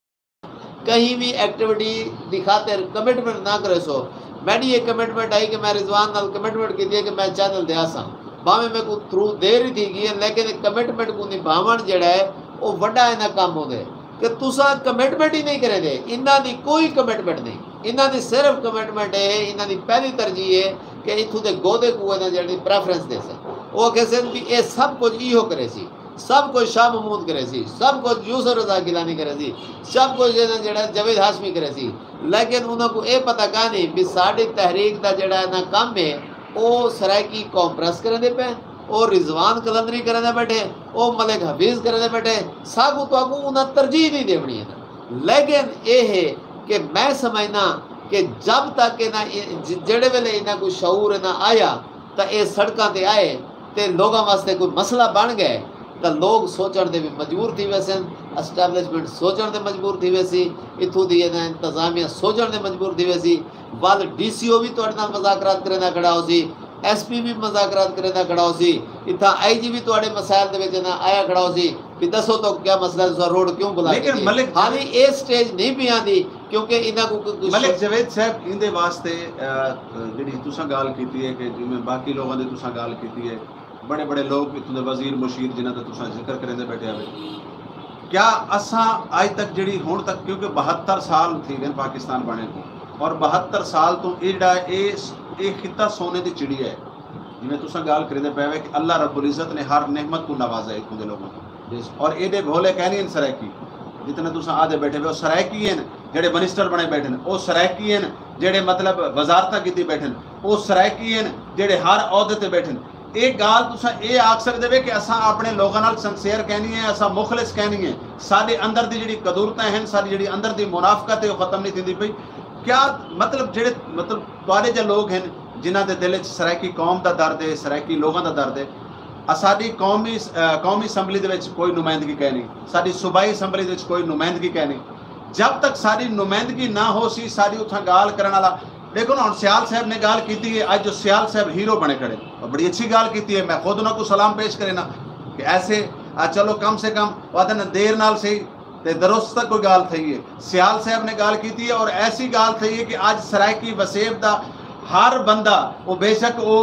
कहीं भी एक्टिविटी दिखाते कमिटमेंट ना करे सो, मैंने ये कमिटमेंट आई कि मैं रिजवान नाल कमिटमेंट की कि मैं चैनल दया सा भावें मैं को थ्रू देर ही थी गई, लेकिन कमिटमेंट को निभावन जड़ा है वो वड्डा इन्ना काम होंदे कि तुसा कमिटमेंट ही नहीं करे दे। इन्हां दी कोई कमिटमेंट नहीं, इन्हां दी सिर्फ कमिटमेंट है, इन्हां दी पहली तरजीह है कि इथों दे गोदे को जड़ी प्रेफरेंस दे सन। वो कहते भी ये सब कुछ इहो करे सी, सब कुछ शाह महमूद करे सी, सब कुछ यूसुफ रजा गिलानी करे सी, सब कुछ जड़ा जवेद हाशमी करे सी, लेकिन उन्होंने ये पता कहा नहीं भी साड़ी तहरीक का जड़ा ना काम है वो सराइकी कौम प्रेस करने पे वो रिजवान कलंदरी करने बैठे, वो मलिक हफीज़ करने बैठे, सागू तो आगू उन्हें तरजीह नहीं देनी है ना। लेकिन ये है कि मैं समझना कि जब तक इन्हें जेड़े वेले इन्हें कोई शऊर इन्हें आया तो ये सड़कों पर आए तो लोगों वास्ते कोई मसला बन गए तो लोग सोचण दे भी मजबूर थी वैसे, एस्टैबलिशमेंट सोचण दे मजबूर थी वैसी, इत्थों दी इंतजामिया सोचण दे मजबूर थी वैसी, वाल DCO भी तुहाडे नाल मज़ाकरात करे ना खड़ा हो सी, SP भी मज़ाकरात करे ना खड़ा हो सी, इत्था IG भी तुहाडे मसाइल दे विच ना आया खड़ा हो सी भी दसो तो क्या मसला है, रोड क्यों बुला लेकिन मलिक हाली ये स्टेज नहीं भी आंदी क्योंकि इन्हां को मलिक जवेद साहब इंदे वास्ते जिहड़ी तुसां गाल कीती है कि जिवें बाकी लोगों दी तुसां गाल कीती है, बड़े बड़े लोग इत्थों दे वजीर मुशीर जिन्हां दा तुसां जिक्र करेंदे बैठे आवे, क्या असां अज तक जिहड़ी हुण तक क्योंकि 72 साल थी गए पाकिस्तान बने को और 72 साल तो ये खिता सोने की चिड़िया है, जिवें तुसां गाल करेंदे पे कि अल्लाह रब्बुल इज़्ज़त ने हर नेमत को नवाजा इत्थों दे लोगों को, और एडे भोले कहनी हैं सरायकी जितने तुसां आदे बैठे हुए सरायकी हैं, जेडे मिनिस्टर बने बैठे हैं वो सरायकी हैं, जेडे मतलब वजारतां कीती बैठे हैं वो सरायकी हैं, जेडे हर अहदे ते बैठे हैं। एक गाल तुसां ये आख सकदे वे कि असां अपने लोगों नाल सिंसियर कहनी है, असां मुखलिस कहनी है, साडे अंदर दी जिहड़ी कदूरतां हैं, साडी जिहड़ी अंदर दी मुनाफकत है वो खत्म नहीं थींदी पई। क्या मतलब जेडे मतलब तुहाडे जे लोग हैं जिन्हां दे दिल च सरायकी कौम दा दर्द है, सरायकी लोगों दा दर्द है, साडी कौमी असैंबली दे विच कोई नुमाइंदगी कह नहीं, साडी सूबाई असैंबली दे विच कोई नुमाइंदगी कह नहीं, जब तक साडी नुमाइंदगी ना हो सी साडी उत्थां गाल करन वाला। देखो ना हुण सियाल साहब ने गाल की है, अज जो सियाल साहब हीरो बने खड़े और बड़ी अच्छी गाल की है, मैं खुद उन्होंने को सलाम पेश करे ना कि ऐसे चलो कम से कम वादन देर नाल सही ते दुरुस्त तक कोई गाल थी है। सियाल साहब ने गाल की है और ऐसी गाल थी है कि अज सरायकी वसेब का हर बंदा वो बेशक वो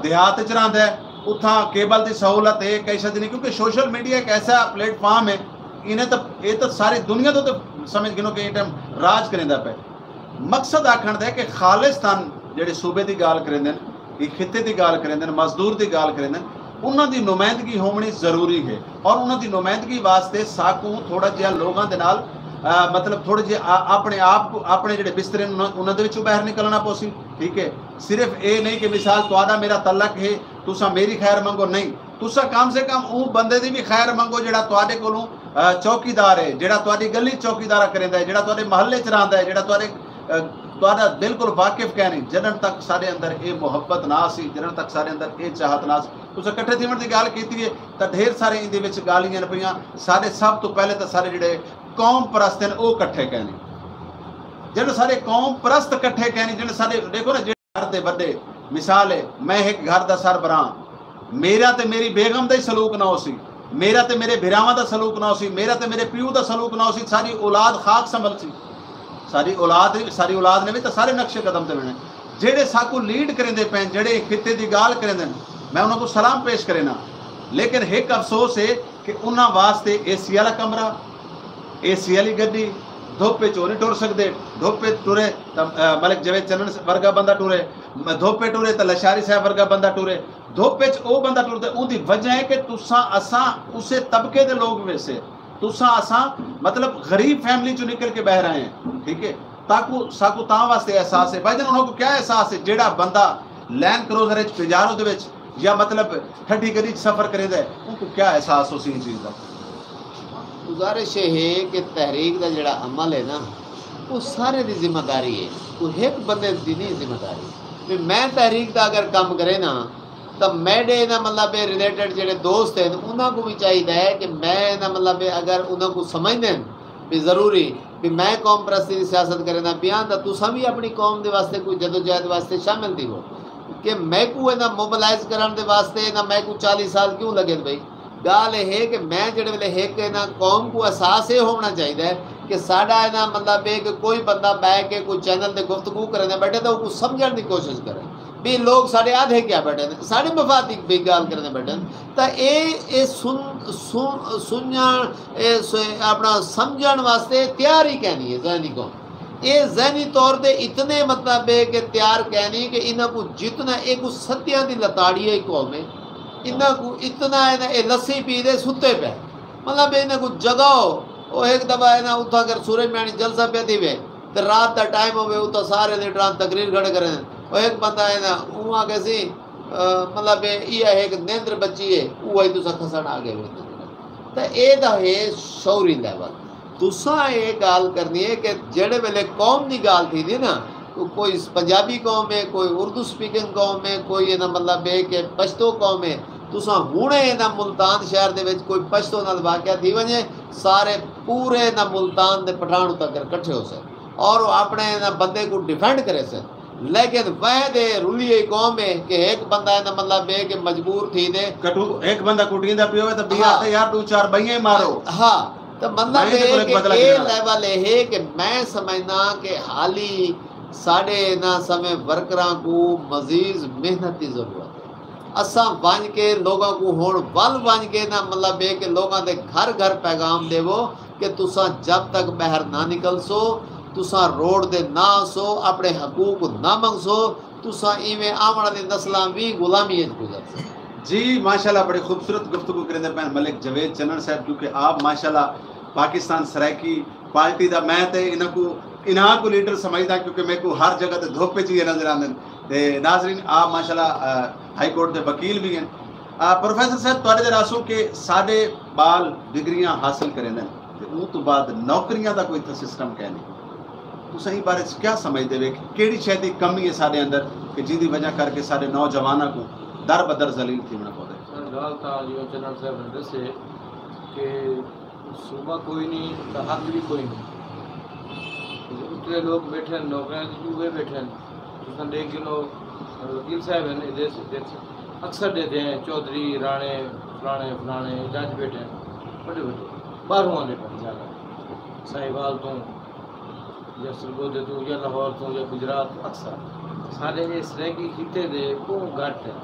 देहात च रहिंदा है, उत्थां केबल की सहूलत है कई शद नहीं, क्योंकि सोशल मीडिया एक ऐसा प्लेटफॉर्म है इन्हें तो ये तो सारी दुनिया तो समझ गिनो कि टाइम राज करेंदा पे। मकसद आखण दा कि खालिस्तान जेडे सूबे की गाल करेंदे ने, खिते की गाल करेंदे ने, मजदूर की गाल करेंदे ने, उन्हां दी नुमाइंदगी होनी जरूरी है और उन्हां दी नुमाइंदगी वास्ते साकू थोड़ा जिहा लोगों के नाल मतलब थोड़े जे अपने आप को अपने जेडे बिस्तरे उन्हां दे विचों बाहर निकलना पोसी। ठीक है, सिर्फ ये नहीं कि मिसाल तुहाडा मेरा तलक है तुसा मेरी खैर मंगो, नहीं, तुसा कम से कम वो बंदे दी भी खैर मंगो जेड़ा तुहाडे कोलों चौकीदार है, जेड़ा तुहाडी गली चौकीदारा करेंदा है, जेड़ा तुहाडे महल्ले च रहिंदा है, जेड़ा तुहाडा बिल्कुल वाकिफ कह नहीं, जदन तक सारे अंदर ये मुहब्बत ना सी, जदन तक सारे अंदर ये चाहत ना सी, तुसा कट्ठे थीवण की गाल की है तो ढेर सारे इहदे विच गालियां न पईयां। सारे सब तो पहले तो सारे जिहड़े कौम परस्त हैं वो कट्ठे कहने, जिहड़े सारे कौम परस्त कट्ठे कहने, जिहड़े सारे देखो ना जिहड़े घर दे बड़े मिसाल है, मैं एक घर दा सरबराह, मेरा ते मेरी बेगम दा ही सलूक ना हो सी, मेरा ते मेरे भिरावां दा सलूक ना हो सी, मेरा ते मेरे प्यू दा सलूक ना हो सी, सारी औलाद खाक संभल सी, सारी औलाद ने भी तो सारे नक्शे कदम ते बने जेडे साकू लीड करेंदे पे, जेडे खिते की गाल करेंदे, मैं उन्होंने को सलाम पेश करे ना। लेकिन एक अफसोस है कि उन्होंने वास्ते AC वाला कमरा, AC वाली गड्डी, धोपे चो नहीं टुर सकते, धोपे टुरे तो मलिक जवेद चन्नन वर्गा बंदा टुरे, धोपे टुरे तो लशारी साहब वर्गा बंदा टुरे, धोपे च वो बंदा टुरदा। उहदी वजह है कि तुसा असां उसे तबके के लोग वैसे तुसा असां मतलब गरीब फैमिली चो निकल के बह रहे हैं। ठीक है, ताकू साकू ता वास्ते एहसास है भाईजान, उन्होंने को क्या एहसास है जेड़ा बंदा लैंड क्रूजर पिजारो दे विच या मतलब ठड्डी गड्डी सफर करेंदा है, उनको क्या एहसास हो सी इन चीज़ का। गुजारिश है कि तहरीक का जोड़ा अमल है ना वो सारे की जिम्मेदारी है, कोई एक बंदे की नहीं जिम्मेदारी भी मैं तहरीक का अगर काम करे ना तो मेरे ना मतलब रिलेटेड जोड़े दोस्त हैं उन्होंने को भी चाहिए है कि मैं ना मतलब अगर उन्होंने को समझते हैं भी ज़रूरी भी मैं कौम परस्ती की सियासत करे ना बयान तो तुसा भी अपनी कौम के वास्ते कोई जदोजहद वास्ते शामिल थी हो कि मैं को ना मोबलाइज करने वास्ते ना मैं को 40 साल क्यों लगे भाई। गाल है कि मैं जेड़े वेले एक ना कौम को एहसास ये होना चाहिए कि साडा ना मतलब कि कोई बंदा बह के कोई चैनल पर गुफ्तगू करने बैठे तो उसको समझने की कोशिश करे भी लोग साढ़े आधे क्या बैठे साढ़े मफाद की गाल करने बैठे तो ये अपना समझण वास्ते तैयार ही कहनी है जहनी कौम, ये जहनी तौर पर इतने मतलब है कि तैयार कहनी कि इन्हों को जितना एक सत्या की लताड़ी है कौम है, इन्हों को इतना है ये लस्सी पी दे सुते पे मतलब इन्हों को जगाओ वो एक दफा है ना उठा कर सूरज मैनी जलसा पे थी वे तो रात का टाइम हो उतो सारे लीडर तकरीर खड़े करें वो एक बंदा है ना वहाँ कैसी मतलब ये है कि नेंद्र बची है वो ही तुसा खसन आ गए तो ये दा है शौरी लेवल तुसा ये गाल करनी है कि जेड़े वेले कौम की गाल थी ना तो कोई पंजाबी कौम है कोई उर्दू स्पीकिंग कौम है कोई ना मतलब है कि पश्तो कौम है तुसा हुणे ना मुल्तान शहर दे विच कोई पश्तो नाल वाक़या थी वने सारे पूरे ना मुल्तान दे पठान तक इकट्ठे हो से और अपने ना बंदे को डिफेंड करे से लेकिन वह दे रुली कौम है कि एक बंदा है ना मतलब है कि मजबूर थी दे कटू एक बंदा कुटींदा पियो तो बिया हाँ, ते यार दो चार बइये मारो हाँ तो मतलब नहीं तो कोई बदला ये गिरना। लेवल है कि मैं समझना कि हाली साढ़े ना समय वर्करां को मजीद मेहनत की जरूरत है असा बन के लोगों को हुण वल बन के ना मतलब है कि लोगों के घर घर पैगाम देवो कि तुसा जब तक बाहर ना निकल सो तुसा रोड दे ना सो अपने हकूक ना मंगसो तुसा इवें आने वाली नस्लां भी गुलामी गुजर सो जी माशाल्लाह बड़ी खूबसूरत गुफ्तगू करेंदे पैन मलिक जवेद चन्नन साहब क्योंकि आप माशाल्लाह पाकिस्तान सराइकी पार्टी दा मैं ते इन्हां को लीडर समझदा क्योंकि मेरे को हर जगह ते धोपे च नजर आंदे ते नाजरीन आप माशाल्लाह हाई कोर्ट के वकील भी हैं प्रोफेसर साहब तुहाडे दे रासो के साडे बाल डिग्रियां हासिल करेंदे ते उस तो बाद नौकरियां दा कोई सिस्टम कह नहीं तुसां ई बारे क्या समझदे वे केड़ी शै दी कमी है साडे अंदर कि जिहदी वजह करके साडे नौजवानां को दर बदर जलील थीवना पौंदा गाल था जो चन्नन साहब ने दसे कि सूबा कोई नहीं तो हक भी कोई नहीं उतरे लोग बैठे नौकरियां हुए बैठे तुम देख लो वकील साहब हैं देश अक्सर देते हैं चौधरी राणे फलाने फलाने जज बैठे बड़े बड़े बाहरों आने पर ज़्यादा साहिवाल तो या सरगोदे तो या लाहौर तो या गुजरात अक्सर सारे इस तरह की खिते दे को घट है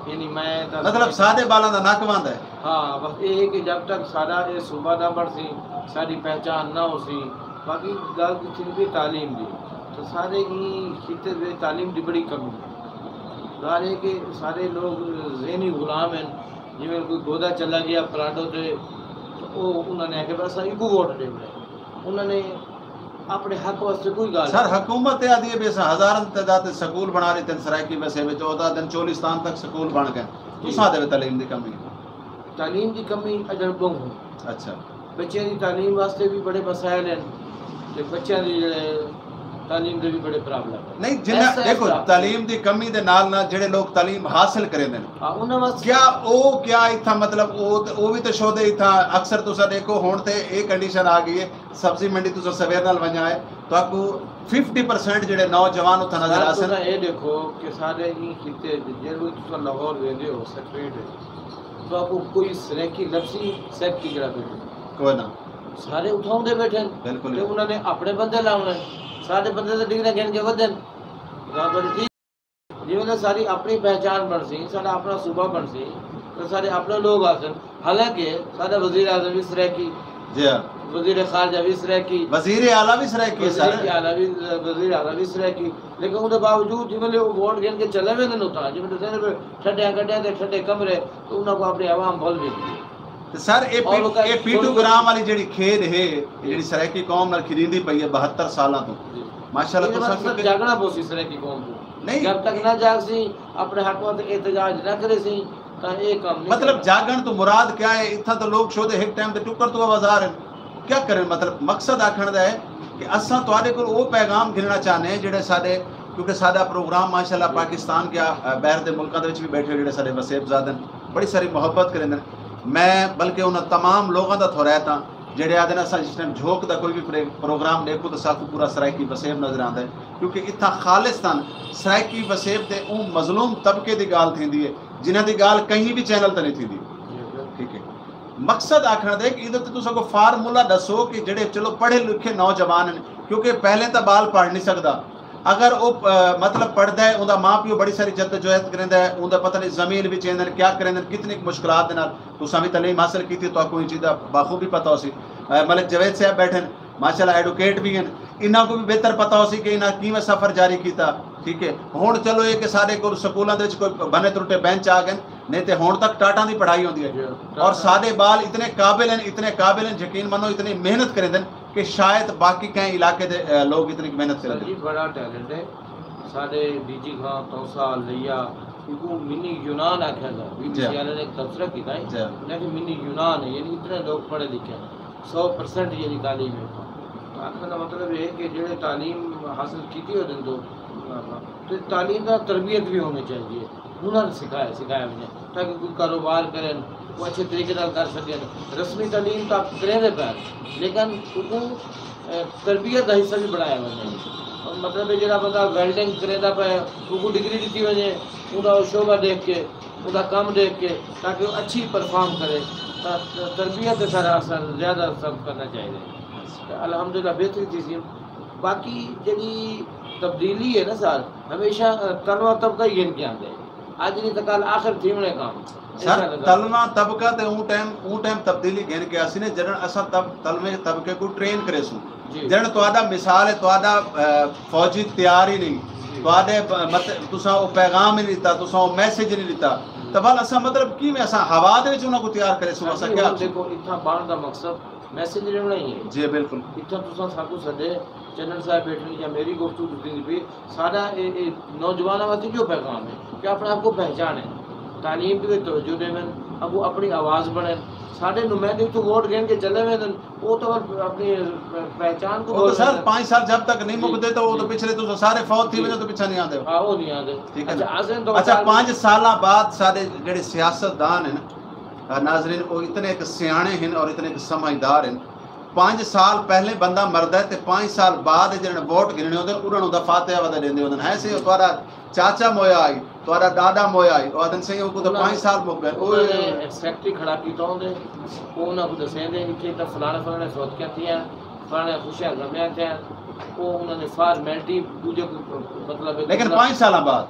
यानी मैं मतलब सादे बालों का नक बंद है हाँ बस ये है कि जब तक सारा ये सूबा ना बढ़ सी सारी पहचान ना हो सी बाकी गल की भी तालीम दी तो सारे की खिते दे तालीम की बड़ी कमी गल है कि सारे लोग जहनी गुलाम हैं जिमें कोई गोदा चला गया पराडो से तो वो उन्होंने आके बस इको वोट दे उन्होंने अपने हक वास्ते कोई गाल सर हुकूमत आदि है बेसा हजारन तादाद स्कूल बना रही थी सराइकी वैसे में 14 दिन चोलिस्तान तक स्कूल बन गए तुसा दे तालीम दी कमी तालीम की कमी अजर बहु अच्छा बच्चे की तालीम वास्ते भी बड़े मसाइल हैं ते बच्चों की तालीम दे भी बड़े प्रॉब्लम है नहीं जिन्ना देखो तालीम दी कमी दे नाल ना जेड़े लोग तालीम हासिल करे ने हां उन्हां वास्ते क्या ओ क्या इथा मतलब ओ भी तो शोदे इथा अक्सर तुसा देखो हुण ते एक कंडीशन आ गई है सब्जी मंडी तुसा सवेर नाल वणा है तो आपको 50% जेड़े नौजवान उथा नजर आसन तुसा ये देखो कि सारे ही खिते जेड़ो तुसा लाहौर वेंदे हो सेक्रेटरी तो आपको कोई सरेकी लफ्सी सेक की जरा बैठे कोई ना सारे उठाउंदे बैठे बिल्कुल ते उन्होंने अपने बंदे लाउणे सारे बंदे तो डिग्री गिन के वधन जिवें सारी अपनी पहचान बन सी साडा अपना सूबा बन सी तो सारे अपने लोग आसन हालांकि साडा वजीर आज़म भी सराइकी जी हां वजीर खारजा भी सराइकी वजीर आला भी सराइकी सर वजीर आला भी सराइकी लेकिन उनके बावजूद जिवें वो वोट गिन के चले वेंदे न उतां जिवें दे ठड्डे गड्डे ते ठड्डे कमरे तो उन्हां को अपनी आवाम भुल वेंदी सर ये पीटू ग्राम वाली जेडी खेद है जेडी सराइकी कौम नाल खिरींदी पई है 72 सालां तो माशाल्लाह तो सब जागना पोसी सराइकी कौम को नहीं जब तक ना जाग सी अपने हक में एहतजाज ना करे सी ता ये काम नहीं मतलब जागण तो मुराद क्या है इथा तो लोग शोदे एक टाइम ते टुकर तो बाजार क्या करें मतलब मकसद आखण दा है कि असा तुहाडे कोल वो पैगाम गिनना चाहने हैं जेडे साडे क्योंकि साडा प्रोग्राम माशाल्लाह पाकिस्तान के बाहर दे मुल्कां दे विच भी बैठे जेडे साडे वसेबजादन बड़ी सारी मोहब्बत करेंदे मैं बल्कि उन तमाम लोगों का थोड़ा था जेडे आदि अस जिस टाइम झोंक का कोई भी प्रोग्राम देखो तो साकू पूरा सराइकी वसेब नजर आता है क्योंकि इतना खालिस्तान सराइकी वसेब के उन मजलूम तबके की गाल थी है जिन्हों की गाल कहीं भी चैनल तो नहीं थी ठीक है मकसद आखना दे कि इधर तुम फार्मूला दसो कि जेडे चलो पढ़े लिखे नौजवान हैं क्योंकि पहले तो बाल पढ़ नहीं सकता अगर वो मतलब पढ़ता है उनका माँ प्यो बड़ी सारी जद्दोजहद करेंदा है उनका पता नहीं जमीन भी चेंदे क्या करेंदे कितनी मुश्किलात दे नाल तुसां भी तालीम हासिल की तो कोई चीज़ बाखूबी पता हो सी मलिक जवेद साहब बैठे माशाल्लाह एडवोकेट भी हैं इन्हों को भी बेहतर पता हो सी कि इन्हें किवें सफ़र जारी किया ठीक है हुण चलो ये कि सारे को स्कूलों के कोई बने त्रुटे बेंच आ गए नहीं तो हुण तक टाटा की पढ़ाई होती है और सादे बाल इतने काबिल हैं यकीन मनो इतनी मेहनत करेंदे कि शायद बाकी कहीं इलाके दे लोग इतनी मेहनत करें बड़ा टैलेंट है साडे डीजी खां तौसा लिया इनको मिनी यूनान आख्या था, BBC वाले ने एक तबसरा किया है, उन्हें कि मिनी यूनान है, यानी इतने लोग पढ़े लिखे हैं, 100% यानी तालीम है। आखिर का मतलब ये है कि जो तालीम हासिल की थी तो तालीम का तरबियत भी होनी चाहिए, हुनर सिखाया उन्हें, ताकि कोई कारोबार करें वो अच्छे तरीके से कर सकें। रस्मी तालीम तो आप करें पैर, लेकिन उनको तरबियत का हिस्सा भी बढ़ाया वञे। और मतलब है जो बंदा वेल्डिंग करेंदा पे उनको डिग्री दी वञे, उनका शोबा देख के, उनका काम देख के, ताकि वो अच्छी परफॉर्म करे। तरबियत सारा असर ज़्यादा सब करना चाहिए। अल्हम्दुलिल्लाह बेहतरी थी। बाकी जी तब्दीली है ना सर, हमेशा तलवा तबका ही इनके आते आज नहीं तो कल आखिर थी मैंने काम सर तलवा तबका ते ऊ टाइम तब्दीली घेन के आसी ने जरण असा तलवे तबके को ट्रेन करे सु जरण तोदा मिसाल है तोदा फौजी तैयार ही नहीं तोदे मत तुसा ओ पैगाम ही नहीं दिता तुसा ओ मैसेज नहीं दिता तबल असा मतलब की में असा हवा दे विच उना को तैयार करे सु असा क्या देखो इतना बाण दा मकसद मैसेज लेना ही है जी बिल्कुल इतना तुसा साकू सदे चैनल साहब बैठने या मेरी गुफ्तगू सुननी भी सारा नौजवानों वास्ते जो पैगाम है कि अपने आप को पहचाने तालीम की तवज्जो देवें अब वो अपनी आवाज़ बने साढ़े नुमाइंदे तो वोट गिन के चले हुए वो तो अपनी पहचान को तो सर 5 साल जब तक नहीं मुकते तो वो तो पिछले तो सारे फौत थी वजह तो पीछे नहीं आते हां वो नहीं आते ठीक है अच्छा 5 साल बाद सारे जेडे सियासतदान हैं ना नाज़रीन वो इतने एक सियाणे हैं और इतने एक समझदार हैं 5 साल पहले बंदा मरदा है ते 5 साल बाद जिन्हें वोट गिनने होते उन्होंने दा फातिहा वदा देंदे होते हैं ऐसे तुम्हारा चाचा मोया आई तुम्हारा दादा मोया आई और सही को तो 5 साल मुक गए ओए एक्सेप्ट खड़ा कीता होंदे वो ना को दसेंदे इथे तो फलाने सोच के थिया फलाने खुशियां गमियां थे वो उन्होंने फॉर्मेलिटी दूजे को मतलब लेकिन 5 साल बाद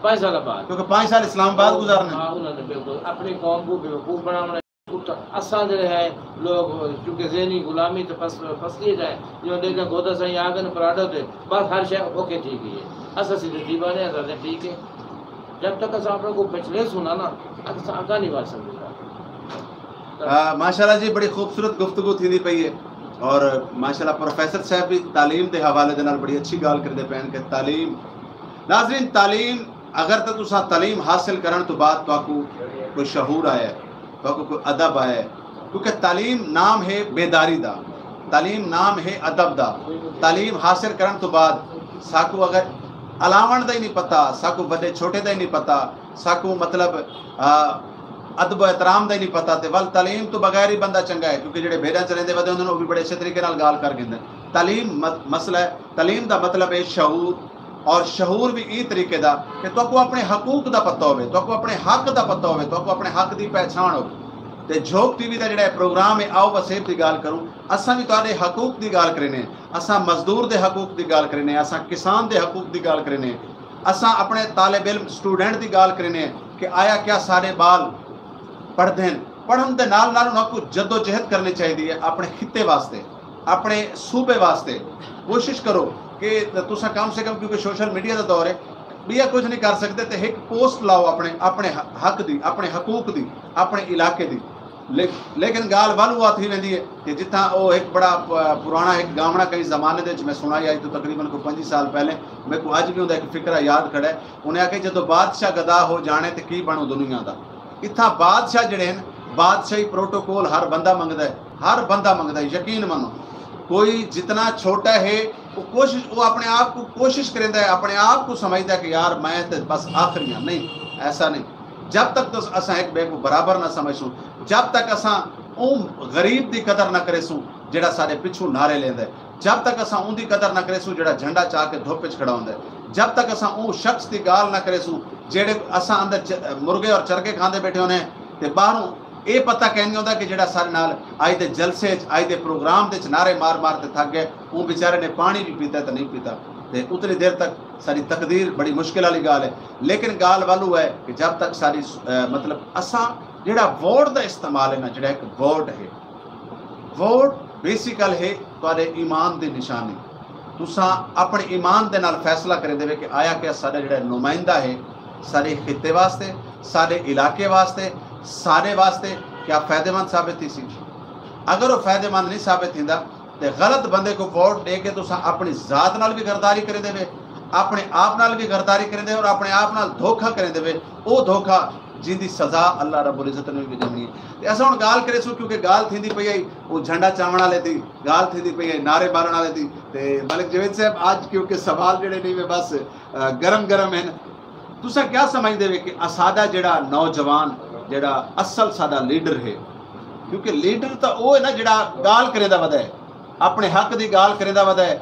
क्योंकि 5 साल इस्लामाबाद गुजारने हां उन्होंने बिल्कुल अपनी कौम को बेवकूफ बनाना असा जो है लोग चूंकि ज़हनी गुलामी तो फसली जाए जो देखा गोदा सही आगन पराठो थे बस हर शय ओके ठीक है असा सीधे दीवाने असा ठीक है जब तक असा अपने को पिछले सुना ना असा आगा नहीं बढ़ सकता माशाल्लाह जी बड़ी खूबसूरत गुफ्तगू थी पई है और माशाल्लाह प्रोफेसर साहब भी तालीम के हवाले दे नाल बड़ी अच्छी गाल करते पैन के तालीम नाज़रीन तालीम अगर तो तुसा तालीम हासिल करन तो बाद तो कोई शहूर आया तो कोई अदब आया क्योंकि तालीम नाम है बेदारी दा तालीम नाम है अदब दा तालीम हासिल करन तो बाद साकू अगर अलावण दा ही नहीं पता साकू बड़े छोटे दा ही नहीं पता साकू मतलब अदब एहतराम दा ही नहीं पता ते वल तालीम तो बगैर ही बंदा चंगा है क्योंकि जेडे भेड़ा चलेंदे वदे उन्होंने भी बड़े अच्छे तरीके नाल गाल कर गिंदे तालीम मसला है तालीम दा मतलब है शऊर और शहूर भी ई तरीके दा कि तो को अपने हकूक दा पता होवे तो को अपने हक दा पता होवे तो को अपने हक दी पहचान होवे ते जोक टीवी दा जेड़ा प्रोग्राम है आओ वसेब दी गाल करूं असा भी तुहाडे हकूक दी गाल करने असा मजदूर दे हकूक दी गाल करने असा किसान दे हकूक दी गाल करने असा अपने तालिब इल्म स्टूडेंट दी गाल करने कि आया क्या सारे बाल पढ़ते हैं पढ़न दे नाल नाल उन्हां को जद्दोजहद करनी चाहिए अपने खिते वास्ते अपने सूबे वास्ते कोशिश करो कि तुसा कम से कम क्योंकि सोशल मीडिया का दौर है बिया कुछ नहीं कर सकते तो एक पोस्ट लाओ अपने हक दी अपने हकूक दी अपने इलाके दी लेकिन गाल वल हुआ थी वेंदी है कि जितना वो एक बड़ा पुराना एक गावना कई जमाने दे मैं सुनाई आई तो तकरीबन को 25 साल पहले मेरे को अज भी उनका एक फिक्रा याद खड़ा है उन्हें आखे जो बादशाह गदा हो जाने तो की बनू दुनिया का इतना बादशाह जड़े हैं बादशाही प्रोटोकॉल हर बंदा मंगता है यकीन मानो कोई जितना छोटा है वो अपने आप को कोशिश करेंदा है अपने आप को समझता है कि यार मैं तो बस आखिरी हाँ नहीं ऐसा नहीं जब तक तो असा एक बे को बराबर ना समझूं जब तक असा गरीब की कदर ना करेसूं जेड़ा सारे पिछू नारे लेंदा जब तक असा उनकी कदर ना करेसूं जेड़ा झंडा चाह के धुप च खड़ा होंदा जब तक असा शख्स की गाल ना करेसूं जेड़े असा अंदर मुर्गे और चरके खाते बैठे होने ते बाहरों ये पता कहनी होता कि जेड़ा सारे नाल अज दे जलसे अज दे प्रोग्राम दे नारे मार मार के थक गए वो बेचारे ने पानी भी पीता तो नहीं पीता तो उतनी देर तक सारी तकदीर बड़ी मुश्किल वाली गाल है लेकिन गाल वालू है कि जब तक सारी मतलब असा जेड़ा वोट का इस्तेमाल है ना जेड़ा एक वोट है वोट बेसिकल है तुहाडे ईमान की निशानी तुसा अपने ईमान के नाल फैसला करे देवे कि आया क्या साडा जेड़ा नुमाइंदा है सारे खिते वास्ते सारे इलाके वास्ते सारे वास्ते क्या फायदेमंद साबित थी सी अगर वो फायदेमंद नहीं साबित थींदा तो गलत बंदे को वोट दे के तुसा अपनी जात नाल भी गरदारी करे देवे अपने आप नाल भी गरदारी करेंदे और अपने आप नाल धोखा करेंदे वे वो धोखा जिंदी सज़ा अल्लाह रब्बुल इज़्ज़त ने भी देनी है। ते असां हुण गाल करे सो क्योंकि गाल थींदी पई आई वो झंडा चावण वाले दी गाल थींदी पई आई नारे मारण वाले दी। ते मलिक जवेद साहब आज क्योंकि सवाल जेड़े नहीं वे बस गरम गरम हैं, तुसां क्या समझदे वे कि सादा जेड़ा नौजवान जेड़ा असल सादा लीडर है, क्योंकि लीडर तो वो है ना जेड़ा गाल करेंदा वदा है, अपने हक दी गाल करेंदा वदा है।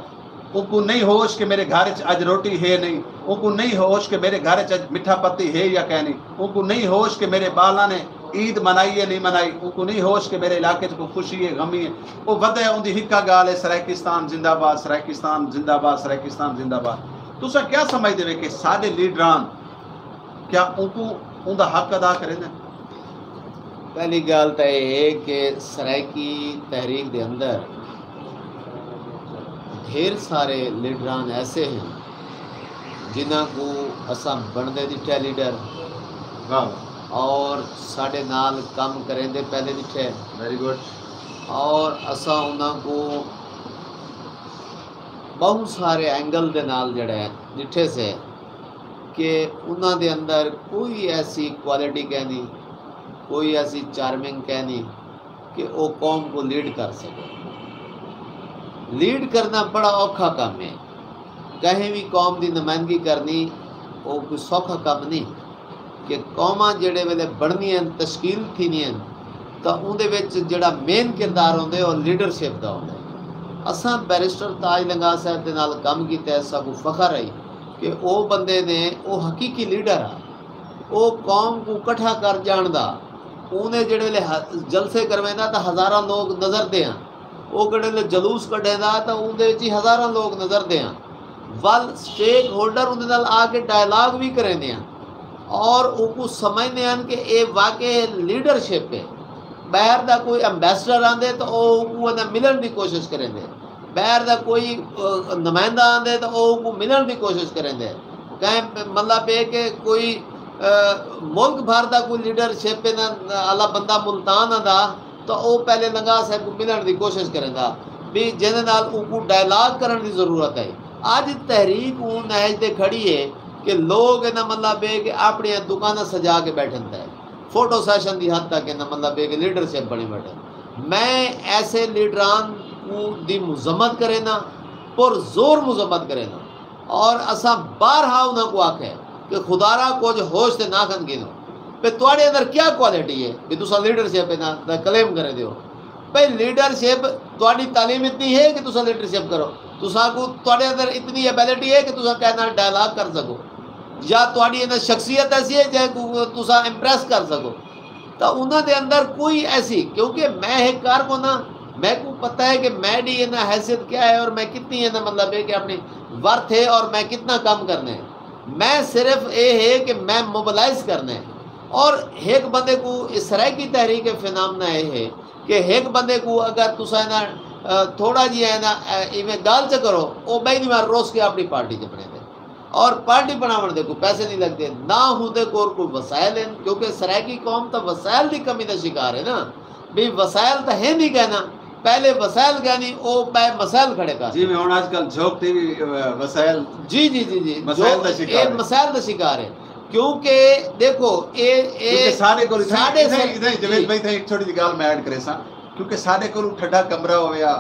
उनको नहीं होश कि मेरे घर च अज रोटी है नहीं, उनको नहीं होश कि मेरे घर च अज मिठा पत्ती है या क्या नहीं, उनको नहीं होश कि मेरे बाला ने ईद मनाई है नहीं मनाई, उनको नहीं होश कि मेरे इलाके च कोई खुशी है गमी है। वो वदा है उनकी हिक्का गाल है सराइकिस्तान जिंदाबाद सराइकिस्तान जिंदाबाद सराइकिस्तान जिंदाबाद। तुसा क्या समझदे वे कि साडे लीडरान क्या उनको उनका हक अदा करेंदे? पहली गल तो यह है कि सराइकी तहरीक के अंदर ढेर सारे लीडरान ऐसे हैं जिन्हों को असा बनते दिठे लीडर और साढ़े नाल काम करेंदे पहले दिठे। Very good. और असा उन्होंने बहुत सारे एंगल के नाल जड़ा दिठे से कि उन्होंने अंदर कोई ऐसी क्वालिटी कहनी, कोई ऐसी चार्मिंग कहनी कि वो कौम को लीड कर सके। लीड करना बड़ा औखा काम है, कहीं भी कौम की नुमाइंदगी करनी वो कोई सौखा काम नहीं कि कौमां जेड़े वेले बननियां तश्कील थीनियां तो उहदे विच जेड़ा मेन किरदार होंदे वो लीडरशिप दा होंदा है। असां बैरिस्टर ताज लंगा साहब दे नाल काम कीता, सानू फखर है कि वो बंदे ने वो हकीकी लीडर आ, वो कौम को इकट्ठा कर जानदा। उन्हें जेड़े वेले जलसे करवेंदा तो हज़ारां लोग नज़र दे आ, वो कड़े जलूस कढ़ेदा तो उन्हें हज़ारां लोग नज़र दे वल स्टेक होल्डर उन्हें नाल आके डायलॉग भी करेंदे और उनको समझते हैं कि ये वाकई लीडरशिप है। बाहर का कोई अंबैसडर आंदे तो वो मिलन की कोशिश करेंदे, बाहर का कोई नुमाइंदा आंदे तो वो मिलन की कोशिश करेंदे। कहीं मतलब है कि कोई मुल्क भर का कोई लीडरशिप आला बंदा मुल्तान आंदा तो वो पहले लंगा साहब को मिलने की कोशिश करेगा भी जिन्हें नाल उनको डायलॉग करने की ज़रूरत है। अज तहरीक नहज से खड़ी है कि लोग इन्हें मतलब है कि अपनी दुकानें सजा के बैठन है, फोटो सेशन की हद तक इन्हें मतलब है कि लीडरशिप बनी बैठे। मैं ऐसे लीडरान की मजम्मत करे ना पर जोर मजम्मत करे ना, और असा बारहा उन्होंने को आखे कि खुदारा कुछ होश से ना खन गिनो भाई तुहाड़े अंदर क्या क्वालिटी है भी तुसा लीडरशिप ना क्लेम करे दियो। भाई लीडरशिप तुहाड़ी तालीम इतनी है कि तुसा लीडरशिप करो, तुसा को तुहाड़े अंदर इतनी एबिलिटी है कि तुसा कहना डायलॉग कर सको, या तुहाड़ी अंदर शख्सियत ऐसी है जो तुसा इंप्रेस कर सको। तो उन्होंने अंदर कोई ऐसी, क्योंकि मैं एक कार को ना मैं को पता है कि मेरी ना हैसियत क्या है और मैं कितनी है ना मतलब है कि अपनी वर्थ है और मैं कितना काम करना है। मैं सिर्फ ये है कि मैं मोबिलाइज करना है। और एक बंदे को इस तरह की तहरीक फिनामना ये है कि एक बंदे को अगर तुसा ना थोड़ा जी है ना इवें गाल च करो वो बहनी बार रोस के अपनी पार्टी च बने दे, और पार्टी बनाने दे को पैसे नहीं लगते ना होंदे कोई वसायल हैं, क्योंकि सरायकी कौम तो वसायल की कमी का शिकार है ना। भी वसायल तो है नहीं कहना, पहले वसायल कहनी वो मसाइल खड़े कर जी। मैं हुण आजकल झोंक टीवी वसायल जी जी जी जी मसाइल का शिकार है, मसाइल का शिकार है। क्योंकि देखो ये सारे को इधर जवेद भाई थे एक छोटी सी गाल मैं ऐड करे सा, क्योंकि सारे को ठंडा कमरा हो गया,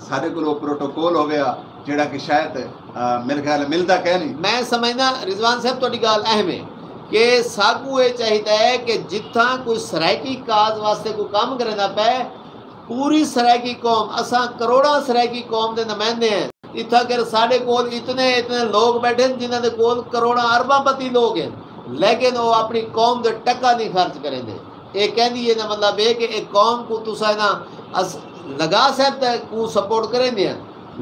सारे को प्रोटोकॉल हो गया जेड़ा कि शायद मेरे ख्याल मिलता कह नहीं। मैं समझना रिजवान साहब थोड़ी गाल अहम है कि साकू ये चाहिए कि जिथा कोई सरायकी काज वास्ते कोई काम करना पे पूरी सरायकी कौम, असा करोड़ा सरायकी कौम के नुमाइंदे हैं इतना कर साढ़े कोल इतने इतने लोग बैठे जिन्होंने कोल करोड़ा अरबापति लोग हैं, लेकिन वो अपनी कौम के टका नहीं खर्च करेंगे। ये कहती है ना मतलब है कि एक कौम को तुसा ना लगा साहब को सपोर्ट करेंगे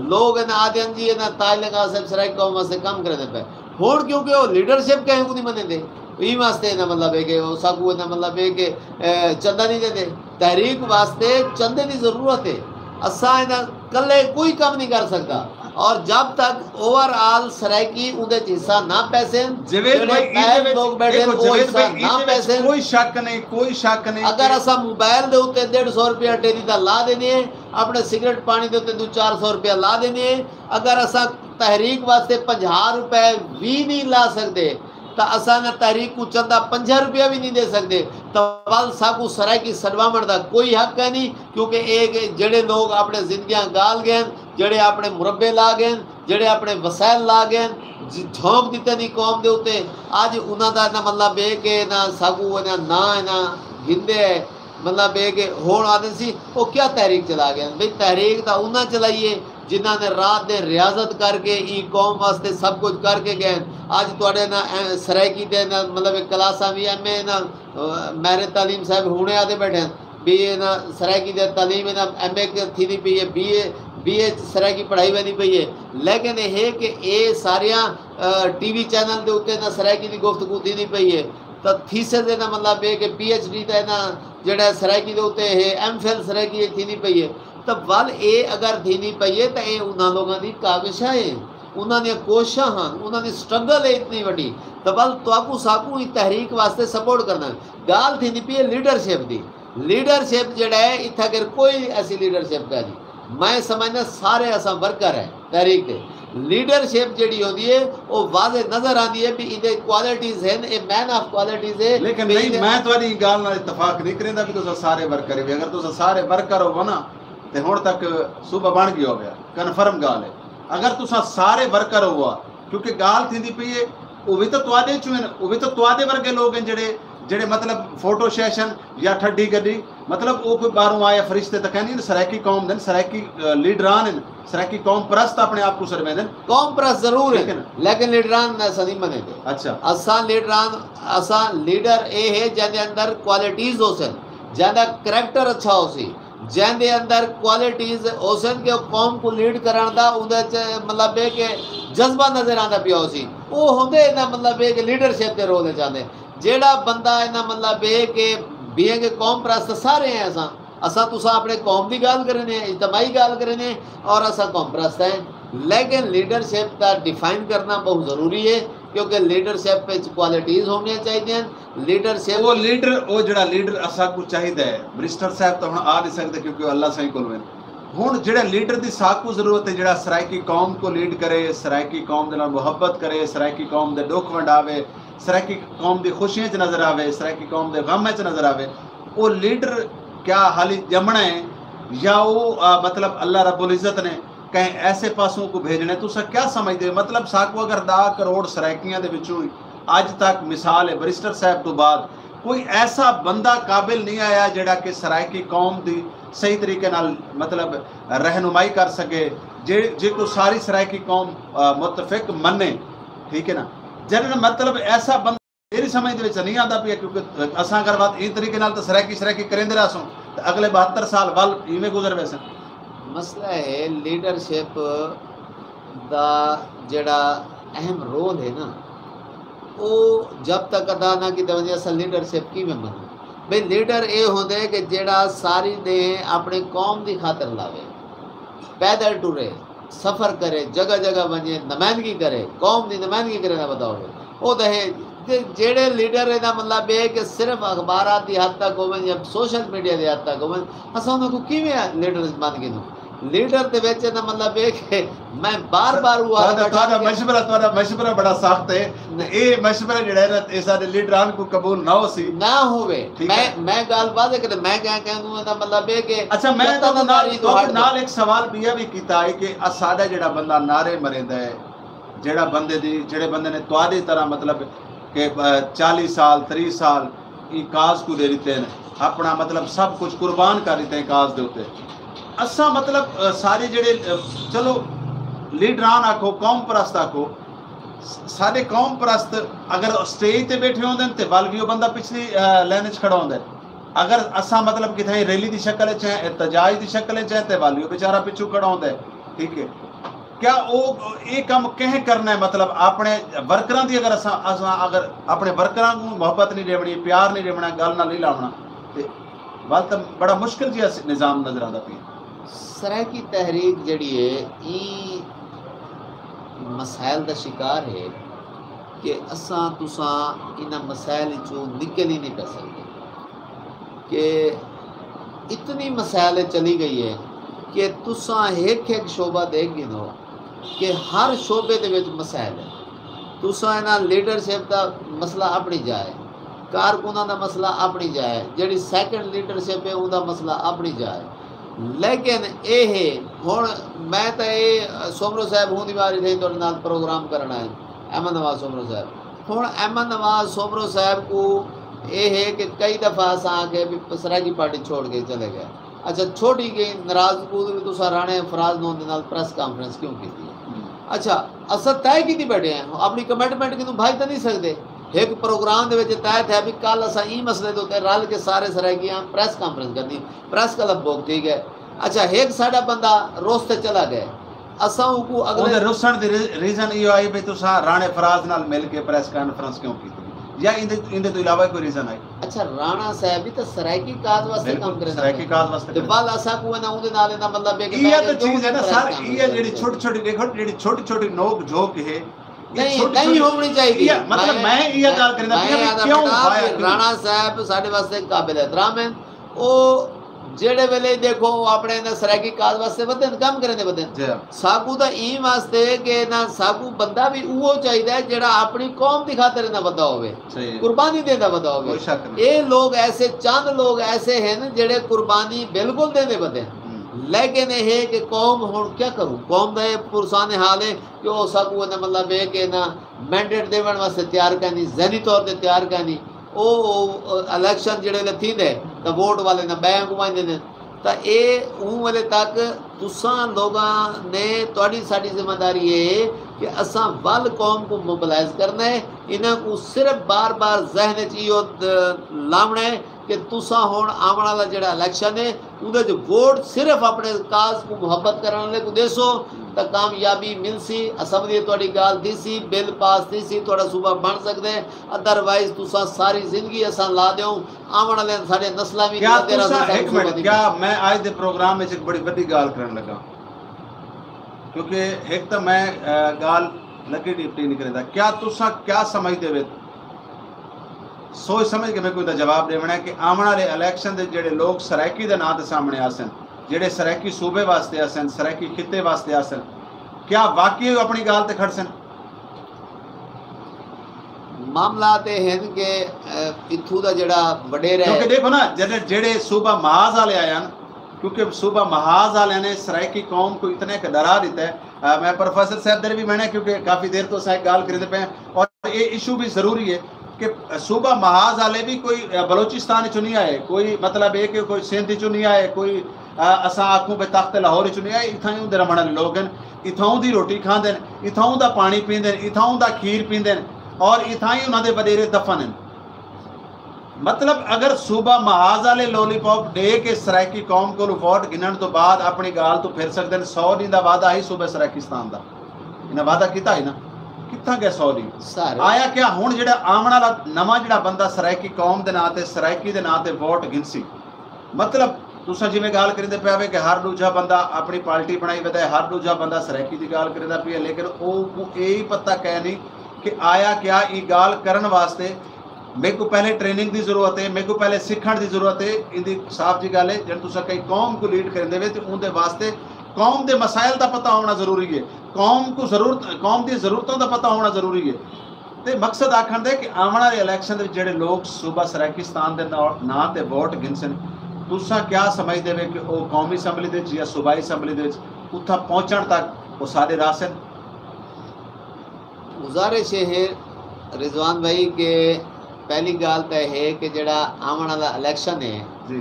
लोग ना आदि जी ना ताज लगा साहब सराय कौम वास्ते काम करेंगे पे हूँ, क्योंकि वो लीडरशिप कहीं को नहीं मनेंगे ई वास्ते ना मतलब है कि वो साकू ना मतलब है कि चंदा नहीं देते। तहरीक वास्ते चंदे की जरूरत है, असा कले कोई काम नहीं कर सकता। और जब तक ओवरऑल सरायकी उनके हिस्सा ना पैसे लोग बैठे वो हिस्सा ना पैसे कोई शक नहीं, कोई शक नहीं। अगर असा मोबाइल के उत्ते 150 रुपया डेली का ला देने, अपने सिगरेट पानी के उत्ते 200-400 रुपया ला देने, अगर असा तहरीक वास्ते 50 रुपए भी नहीं ला सकते तो असा ने तहरीक को चंदा 5 रुपया भी नहीं दे सकते तो वल साकू सरायकी सड़वावण का कोई हक है नहीं, क्योंकि एक जड़े लोग अपने जिंदगियां गाल गए, जड़े अपने मुरब्बे ला गए, जड़े अपने वसैल ला गए, झोंक दिते नहीं कौम के उत्ते, अज उन्होंने ना मतलब है कि ना साकू ना ना गिंदे मतलब है कि होण आदे सी वो क्या तहरीक चला गया भाई। तहरीक तो उन्हें चलाइए जिन्होंने रात दिन रियाजत करके ई कौम वास्ते सब कुछ करके गए। अज थोड़े ना सरायकी दे ना मतलब क्लासा भी MA ना मेरे तालीम साहब हुणे आते बैठे भी ना सरायकी दे तालीम ना MA थी नहीं पई है, BA सरायकी पढ़ाई वी नहीं पई है, लेकिन यह है कि ये सारिया TV चैनल के उत्ते ना सरायकी की गुफ्तगू दी नहीं पई है तो थीसिस ना मतलब है कि PhD का ना जड़ा सरायकी के उत्ते है MPhil सरायकी थी नहीं पई है तो वल ये अगर थी नहीं पई है तो ये उन्होंने लोगों की काविशा है, उन्होंने कोशिशा हैं, उन्होंने स्ट्रगल है इतनी वड्डी तो वल तो साकू तहरीक वास्ते सपोर्ट करना। गाल थी नहीं पई है लीडरशिप की, लीडरशिप जड़ा है इतना अगर कोई ऐसी लीडरशिप का नहीं, मैं समझना सारे असा वर्कर है तहरीक के। लीडरशिप जी होती है वो वाजे नजर आती है भी इधे क्वालिटीज है ए मैन ऑफ क्वालिटीज है। लेकिन नहीं मैं तुम्हारी गाल नाल इत्तफाक नहीं करेंदा भी तुस सारे वर्कर भी, अगर तुस सारे वर्कर हो ना ते हुण तक सूबा बन गया हो गया कन्फर्म गाल है। अगर तुस सारे वर्कर हुआ क्योंकि गाल थी पई है वो भी तो तुहाडे चों हैं, वो भी तो तुहाडे वर्गे लोग हैं जड़े जड़े मतलब फोटो सेशन या ठड्डी गड्डी मतलब वो कोई बाहरों आया फरिश्ते तो कहनी सरायकी कौम दिन सरायकी लीडरान हैं, सरायकी कौम परस्त अपने आप को सरवे दिन कौम परस्त जरूर है लेकिन लीडरान ऐसा नहीं बने थे। अच्छा असा लीडरान असा लीडर ये है जिंदे अंदर क्वालिटीज हो सन, जिंदा करैक्टर अच्छा हो सी, जिंदे अंदर क्वालिटीज हो सन कि कौम को लीड कराने दा उदे च मतलब है कि जज्बा नजर आंदा पिया हो सी वो होंदे ना मतलब है कि लीडरशिप के रोल चाहते जेड़ा बंदा इना मतलब है कि बीए के कौम परस्त सारे हैं असा असा तुसा अपने कौम की गाल करें इज्तमाही गाल करें और असा कौम परस्त हैं, लेकिन लीडरशिप का डिफाइन करना बहुत ज़रूरी है क्योंकि लीडरशिप पे क्वालिटीज़ होनी चाहिए। लीडरशिप वो लीडर वो जड़ा लीडर असा को चाहिए है मिनिस्टर साहब तो हम आ नहीं सकते क्योंकि अल्लाह सही को हुण जेड़ा लीडर की साकू जरूरत है जड़ा सरायकी कौम को लीड करे, सरायकी कौम के नाल मुहब्बत करे, सरायकी कौम के दुख वंडावे, सरायकी कौम की खुशियों च नजर आवे, सरायकी कौम के गम च नजर आवे। वो लीडर क्या हाली जमना है या वो मतलब अल्लाह रब्बुल इज़्ज़त ने कहीं ऐसे पासों को भेजना है? तुसा क्या समझते हो मतलब साकू अगर 10 करोड़ सरायकियां दे विचों अज तक मिसाल है बरिस्टर साहब तो बाद कोई ऐसा बंदा काबिल नहीं आया जड़ा कि सरायकी कौम की सही तरीके नाल मतलब रहनुमाई कर सके जे को सारी सरायकी कौम मुतफिक मने, ठीक है ना, जन मतलब ऐसा बंदा मेरी समझ नहीं आता पिया क्योंकि असा अगर बात इस तरीके नाल तो सरायकी करेंदे रहो तो अगले 72 साल वल इवें गुजर वैसे। मसला है लीडरशिप का जड़ा अहम रोल है ना वो जब तक अदा ना की वजह अस लीडरशिप की में मनो भाई लीडर ये होंगे कि जेड़ा सारी दे अपने कौम की खातर लावे, पैदल टुरे, सफ़र करे, जगह जगह वजे, नुमाइंदगी करे, कौम की नुमाइंदगी करे ना बताओ वो तो है जेड़े लीडर है ना मतलब ये कि सिर्फ अखबार की हद तक हो या सोशल मीडिया की हद तक हो अस उनको किवें लीडर मान गिनो लीडर दे विच ना मतलब ये कि मैं बार बार मशवरा बड़ा सख्त है ये मशवरा जेड़ा है ना ये सारे लीडरान को कबूल ना हो सी ना होवे। मैं गाल बात है कि मैं क्या कहूं ना मतलब ये कि अच्छा मैं तो नाल एक सवाल भी कीता है कि साडा जेड़ा बंदा नारे मरेंदा है जेड़ा बंदे दी जेड़े बंदे ने तुहाडी तरह मतलब कि 40 साल 30 साल ई काज को दे दिते हैं अपना मतलब सब कुछ कुर्बान कर दिते हैं काज दे उत्ते असा मतलब सारे जेड़े चलो लीडरान आखो कौम परस्त आखो सारे कौम परस्त अगर स्टेज ते बैठे होंदे ते वल भी वो बंदा पिछली लाइन च खड़ा होंदा अगर असा मतलब किथे रैली की शक्ल च है एहतजाज की शक्ल च है ते वल भी बेचारा पिछू खड़ा होंदा है, ठीक है। क्या वो ये काम कह करना है मतलब अपने वर्करां की अगर असा अगर अपने वर्करां को मुहब्बत नहीं देवनी प्यार नहीं देवना गल ना नहीं लावना ते वल तो बड़ा मुश्किल जी निज़ाम नजर आता पिया। सरायकी तहरीक जड़ी है ई मसाइल का शिकार है कि असा तुसा इन मसाइल चो निकल ही नहीं पै सकते कि इतनी मसाइल चली गई है कि तुसा एक शोबा देख गिनो कि हर शोबे दे विच मसाइल है। तुसां इन्हां लीडरशिप दा मसला अपनी जाए, कारकुनां दा मसला अपनी जाए, जिहड़ी सैकंड लीडरशिप है उहदा मसला अपनी जाए। लेकिन यह हुण मैं तो ये सोमरो साहब हूँ दी वारी थी तुहाडे नाल प्रोग्राम करना है अहमद नवाज सोमरो साहब। हुण अहमद नवाज सोमरो साहब को ये है कि कई दफ़ा असां आके भी सराकी पार्टी छोड़ के चले गए। अच्छा छोड़ी गई नाराज को तुसां राणे फराज नून दे नाल प्रेस कॉन्फ्रेंस क्यों की? अच्छा असां तय की बैठे हैं, अपनी कमिटमेंट किनू भाई तो नहीं सकते। एक प्रोग्राम दे विच तय थे भी कल असां ई मसले के उत्ते रल के सारे सराकियां प्रेस कॉन्फ्रेंस करनी, प्रेस क्लब बुक ठीक है। अच्छा एक साडा बंदा रोस ते चला गया, असां उनको अगले रुसण दी रीजन इहो आई भी तुसां राणे फराज नाल मिल के प्रेस कॉन्फ्रेंस क्यों की, या इंदे तो इलावा कोई रीजन आई? अच्छा राणा साहब भी तो सराकी काज वास्ते काम करे, सराकी काज वास्ते ते बाल असा को ना उदे नाल ना मतलब है कि ये तो चीज है ना सर, ये जेडी छोटी-छोटी देखो जेडी छोटी-छोटी नोक झोंक है नहीं होनी चाहिए। मतलब मैं ये गल करना क्यों राणा साहब साडे वास्ते काबिल एहतराम है। ओ जेड़े वेले देखो अपने ना सराकी काज वास्ते बदन काम करे बदन साकू दा ई वास्ते कि ना साकू बंदा भी वो चाहिए जेड़ा अपनी कौम दी खातिर ना बंदा होवे, कुर्बानी देंदा बंदा होवे। ये लोग ऐसे चंद लोग ऐसे हैं जेड़े कुर्बानी बिल्कुल देंदे बंदे, लेकिन ये कि कौम हुण क्या करूं, कौम दा पुरसान हाल है कि वो साकू ना मतलब है कि ना मैंडेट देवन वास्ते तैयार करनी, ज़हनी तौर पे तैयार करनी। ओ इलेक्शन जेड़े थींदे तो वोट वाले ना बैंक घुमाइंदे ने, तो ये उन वाले तक तुसां लोगां ने तुहाडी साडी जिम्मेदारी है कि असां वल कौम को मोबिलाइज करना है। इन्हां को सिर्फ बार बार जहन च इहो लावना है कि तुसां हुण आने वाला जेड़ा इलेक्शन है उहदे च वोट सिर्फ अपने काज को मुहब्बत करने वाले को देसो तो कामयाबी मिलसी। असम्बली तुहाडी गाल थीसी, बिल पास थीसी, तुहाडा सूबा बन सकदा है। अदरवाइज तुसां सारी जिंदगी असां ला देओ आने वाले साडे नस्लां भी क्या तुसां एक मिनट क्या मैं आज दे प्रोग्राम में एक बड़ी बड़ी गाल करन लगा, क्योंकि एक तो मैं गाल लगी डिप्टी नहीं करदा, क्या तुसां क्या समझदे वे सोच समझ के मैं कोई जवाब देवना है कि आने वाले इलेक्शन दे जेड़े लोग सराकी दे नां दे सामने आसन, जेड़े सराकी सूबे वास्ते आसन, सराकी खिते वास्ते आसन, क्या वाकई अपनी गाल ते खड़सन? मामला ते हैं कि इत्थू दा जेड़ा वडेरा है, क्योंकि देखो ना जेड़े सूबा महाज वाले आए हैं, क्योंकि सूबा महाज वाले ने सराकी कौम को इतने डरा दिता है। मैं प्रोफेसर साहब दर भी मैंने क्योंकि काफ़ी देर तो साहब गाल करते पे और ये इशू भी ज़रूरी है कि सूबा महाज वाले भी कोई बलोचिस्तान चो नहीं आए, कोई मतलब है कि कोई सिंध चो नहीं आए, कोई असा आखूँ भाई तख्त लाहौर चो नहीं आए। इत्थों दे रमण लोग हैं, इत्थों दी रोटी खाते हैं, इत्थों दा पानी पींदे, इत्थों दा खीर पींदे और इत्थां ही उन्होंने वडेरे दफन हैं। मतलब अगर सूबा महाज वाले लॉलीपॉप दे के सराकी कौम को वोट गिनण तो बाद अपनी गाल तो फिर सकते हैं। 100 दिन का वादा ही सूबे सराकिस्तान का इन्हें वादा किया है ना, कितना गया 100 दिन आया क्या? हुण जिहड़ा आने वाला नवा जिहड़ा बंदा सराकी कौम के नां ते सराकी के नां ते वोट गिनसी, मतलब तुसां जिवें गाल करिंदे पिया वे कि हर दूजा बंदा अपनी पार्टी बनाई वैदा है, हर दूजा बंदा सराकी की गाल करिंदा पिया, लेकिन वो यही पता कै नहीं कि आया क्या ये गाल करन वास्ते मेरे को पहले ट्रेनिंग की जरूरत है, मेरे को पहले सीखण की जरूरत है। इनकी साफ जी गल है जब तुम कई कौम को लीड करेंदे वे तो उनके वास्ते कौम के मसाइल का पता होना जरूरी है, कौम को कौम की जरूरतों का पता होना जरूरी है। तो मकसद आखण दे कि आने वाले इलेक्शन के जोड़े लोग सूबा सराकिस्तान के नां ते वोट गिनसन, तुसा क्या समझते वे कि वो कौमी असैंबली दे या सूबाई असैंबली दे उत्थे पहुँचण तक वो सारे रासन? गुजारिश है रिजवान भाई के पहली गाल तो है कि जड़ा आने वाला इलेक्शन है जी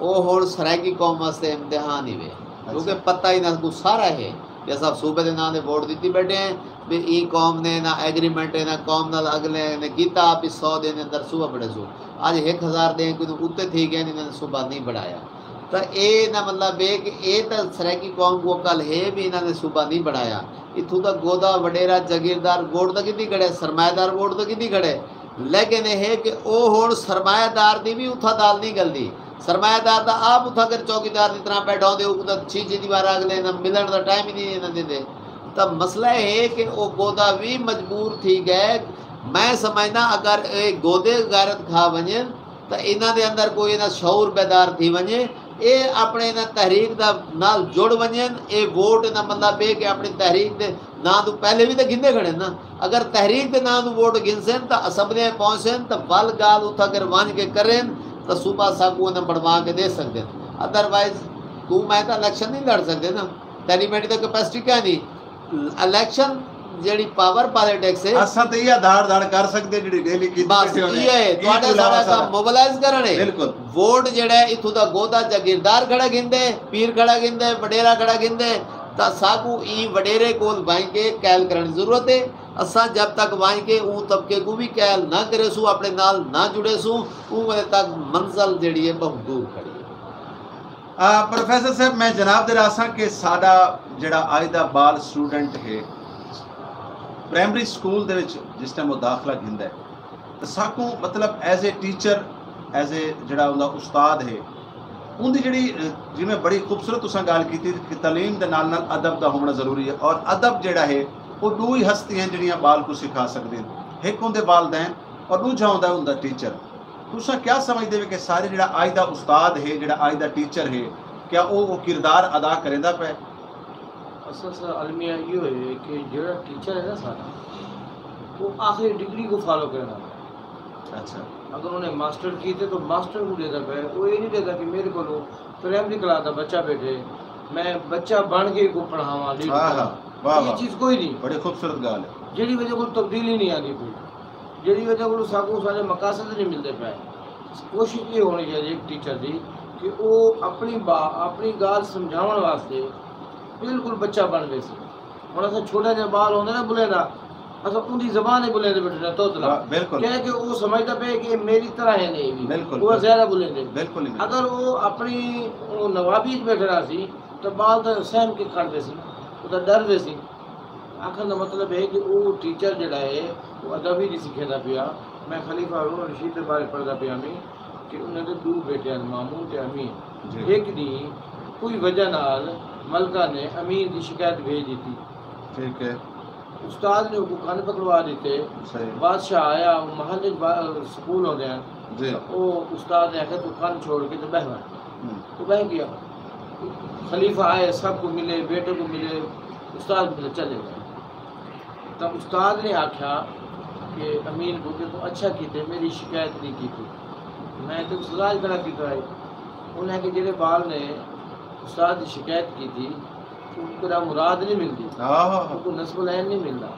वो हुण सराकी कौम वास्ते इम्तिहान ही वे, क्योंकि पता ही ना को सारा है जैसा सूबे के नाम वोट दी बैठे हैं भी ई कौम ने ना एग्रीमेंट है ना कौम नाल अगले ने कीता भी 100 दिन अंदर सूबा बढ़े सो आज 1000 दिन कोई उत्ते थी गए इन्होंने सूबा नहीं बढ़ाया। तो ये ना मतलब है कि ये तो सराकी कौम को कल है भी इन्होंने सूबा नहीं बढ़ाया। इतों तक गोदा वडेरा जागीरदार वोट तो कितनी खड़े, सरमायादार वोट तो कितनी खड़े, लेकिन यह है कि वह हुण सरमायादार की भी उथा दाल नहीं गलती। सरमायादार का आप उथा कर चौकीदार की तरह बैठा होंगे छीची दीवार अगले मिलने का टाइम ही नहीं देते। तो मसला है कि वो गोदा भी मजबूर थी गए। मैं समझना अगर गोदे गैरत खा वने तो इन्हों के अंदर कोई ना शौर बेदार थी वने ये अपने ना तहरीक दा नाल जुड़ वजन। ये वोट ना मतलब है कि अपनी तहरीक दे ना तो पहले भी तो गिनते खड़े ना। अगर तहरीक के ना तो वोट गिनसन तो असम्बली पहुँचन तो वल गाल उठा कर वन के करें तो सूबा साकू ने बढ़वा के दे सकते। अदरवाइज तू मैं तो इलेक्शन नहीं लड़ सकते ना। तेरी मेरी तो कैपेसिटी क्या नहीं। इलेक्शन ਜਿਹੜੀ ਪਾਵਰ ਪੋਲਿਟਿਕਸ ਹੈ ਅਸਾਂ ਤੇ ਇਹ ਧਾੜ ਕਰ ਸਕਦੇ ਜਿਹੜੀ ਡੇਲੀ ਕੀਤੀ ਬਸ ਇਹ ਹੈ ਤੁਹਾਡੇ ਸਾਰਾ ਕੰਮ ਮੋਬਿਲਾਈਜ਼ ਕਰਨੇ। ਬਿਲਕੁਲ ਵੋਟ ਜਿਹੜਾ ਇਥੋਂ ਦਾ ਗੋਦਾ ਜਾਗੀਰਦਾਰ ਖੜਾ ਗਿੰਦੇ, ਪੀਰ ਖੜਾ ਗਿੰਦੇ, ਵਡੇਰਾ ਖੜਾ ਗਿੰਦੇ ਤਾਂ ਸਾਕੂ ई वडेरे कोल वाई के कैल करने की जरूरत है। असा जब तक वाई के ऊ तबके को भी कैल ना करे सू, अपने नाल ना जुड़े सू, ऊ वले तक मंजिल ਜਿਹੜੀ है बहुत दूर खड़ी है। प्रोफेसर साहब मैं जनाब दे रासा कि साडा ਜਿਹੜਾ ਅੱਜ ਦਾ ਬਾਲ ਸਟੂਡੈਂਟ ਹੈ ਪ੍ਰਾਇਮਰੀ ਸਕੂਲ ਦੇ ਵਿੱਚ ਜਿਸ ਟਾਈਮ ਉਹ ਦਾਖਲਾ ਗਿੰਦਾ ਹੈ ਤਾਂ ਸਾਕੂ ਮਤਲਬ as a teacher as a ਜਿਹੜਾ ਉਹਦਾ ਉਸਤਾਦ ਹੈ ਉਹਦੀ ਜਿਹੜੀ ਜਿਵੇਂ ਬੜੀ ਖੂਬਸੂਰਤ ਤੁਸੀਂ ਗੱਲ ਕੀਤੀ ਕਿ ਤਾਲੀਮ ਦੇ ਨਾਲ ਨਾਲ ਅਦਬ ਦਾ ਹੋਣਾ ਜ਼ਰੂਰੀ ਹੈ। ਔਰ ਅਦਬ ਜਿਹੜਾ ਹੈ ਉਹ ਦੋ ਹੀ ਹਸਤੀਆਂ ਜਿਹੜੀਆਂ ਬਾਲ ਨੂੰ ਸਿਖਾ ਸਕਦੇ ਨੇ, ਇੱਕ ਹੁੰਦੇ ਵਾਲਿदैन ਔਰ ਦੂਜਾ ਹੁੰਦਾ ਟੀਚਰ। ਤੁਸੀਂ ਕੀ ਸਮਝਦੇ ਹੋ ਕਿ ਸਾਰੇ ਜਿਹੜਾ ਅੱਜ ਦਾ ਉਸਤਾਦ ਹੈ ਜਿਹੜਾ ਅੱਜ ਦਾ ਟੀਚਰ ਹੈ क्या वो किरदार अदा करेंदा पे? असल अलमिया ये है कि जो टीचर है ना सारा वो आखिरी डिग्री को फॉलो करना। अच्छा, अगर उन्हें मास्टर की थे तो मास्टर को देता पे। वो ये नहीं देता कि मेरे को प्राइमरी क्लास का बच्चा बैठे मैं बच्चा बन के को पढ़ावा। ये चीज़ कोई नहीं, बड़ी खूबसूरत गाल है जी वजह को तब्दीली नहीं आती कोई, जी वजह को साकू सारे मकासद नहीं मिलते पे। कोशिश ये होनी चाहिए एक टीचर की कि वो अपनी गाल समझाने वास्ते बिल्कुल बच्चा बन गए सी। हम अस छोटा जहा बाल होंगे ना बुलेंदा अस उनकी जबान ही बुलेंदे बैठे तोतला क्या कि वो समझता पे कि मेरी तरह है नहीं, वो ज्यादा बुलेंदे। अगर वो अपनी नवाबी बैठे रहा सी तो बाल तो सहम के खड़ते सी, वो तो डर वे सी। आखिर का मतलब है कि वो टीचर जड़ा है वो अदब ही नहीं सीखेंदा पिया। मैं खलीफा हारून रशीद के बारे पढ़ता पिया मैं कि उन्हें तो दो बेटे मामून ते अमीन। एक दिन कोई वजह नाल मलका ने अमीन की शिकायत भेज दी थी। ठीक है, उस्ताद ने उसको कान पकड़वा देते। बादशाह आया, महल स्कूल होते हैं, वो उस्ताद ने आखिर तो कान छोड़ के तो बह तो बह गया। खलीफा आए, सबको मिले, बेटे को मिले, उस्ताद को मिले, चले गए। तब उस्ताद ने आख्या कि अमीन को कि तो अच्छा की थे, मेरी शिकायत नहीं की थी, मैं तो सलाह करा की तो आई। उन्हें कि जेडे बाल ने उस्ताद की शिकायत की थी उनको ना मुराद नहीं मिलती, उनको नस्ब लैन नहीं मिलता।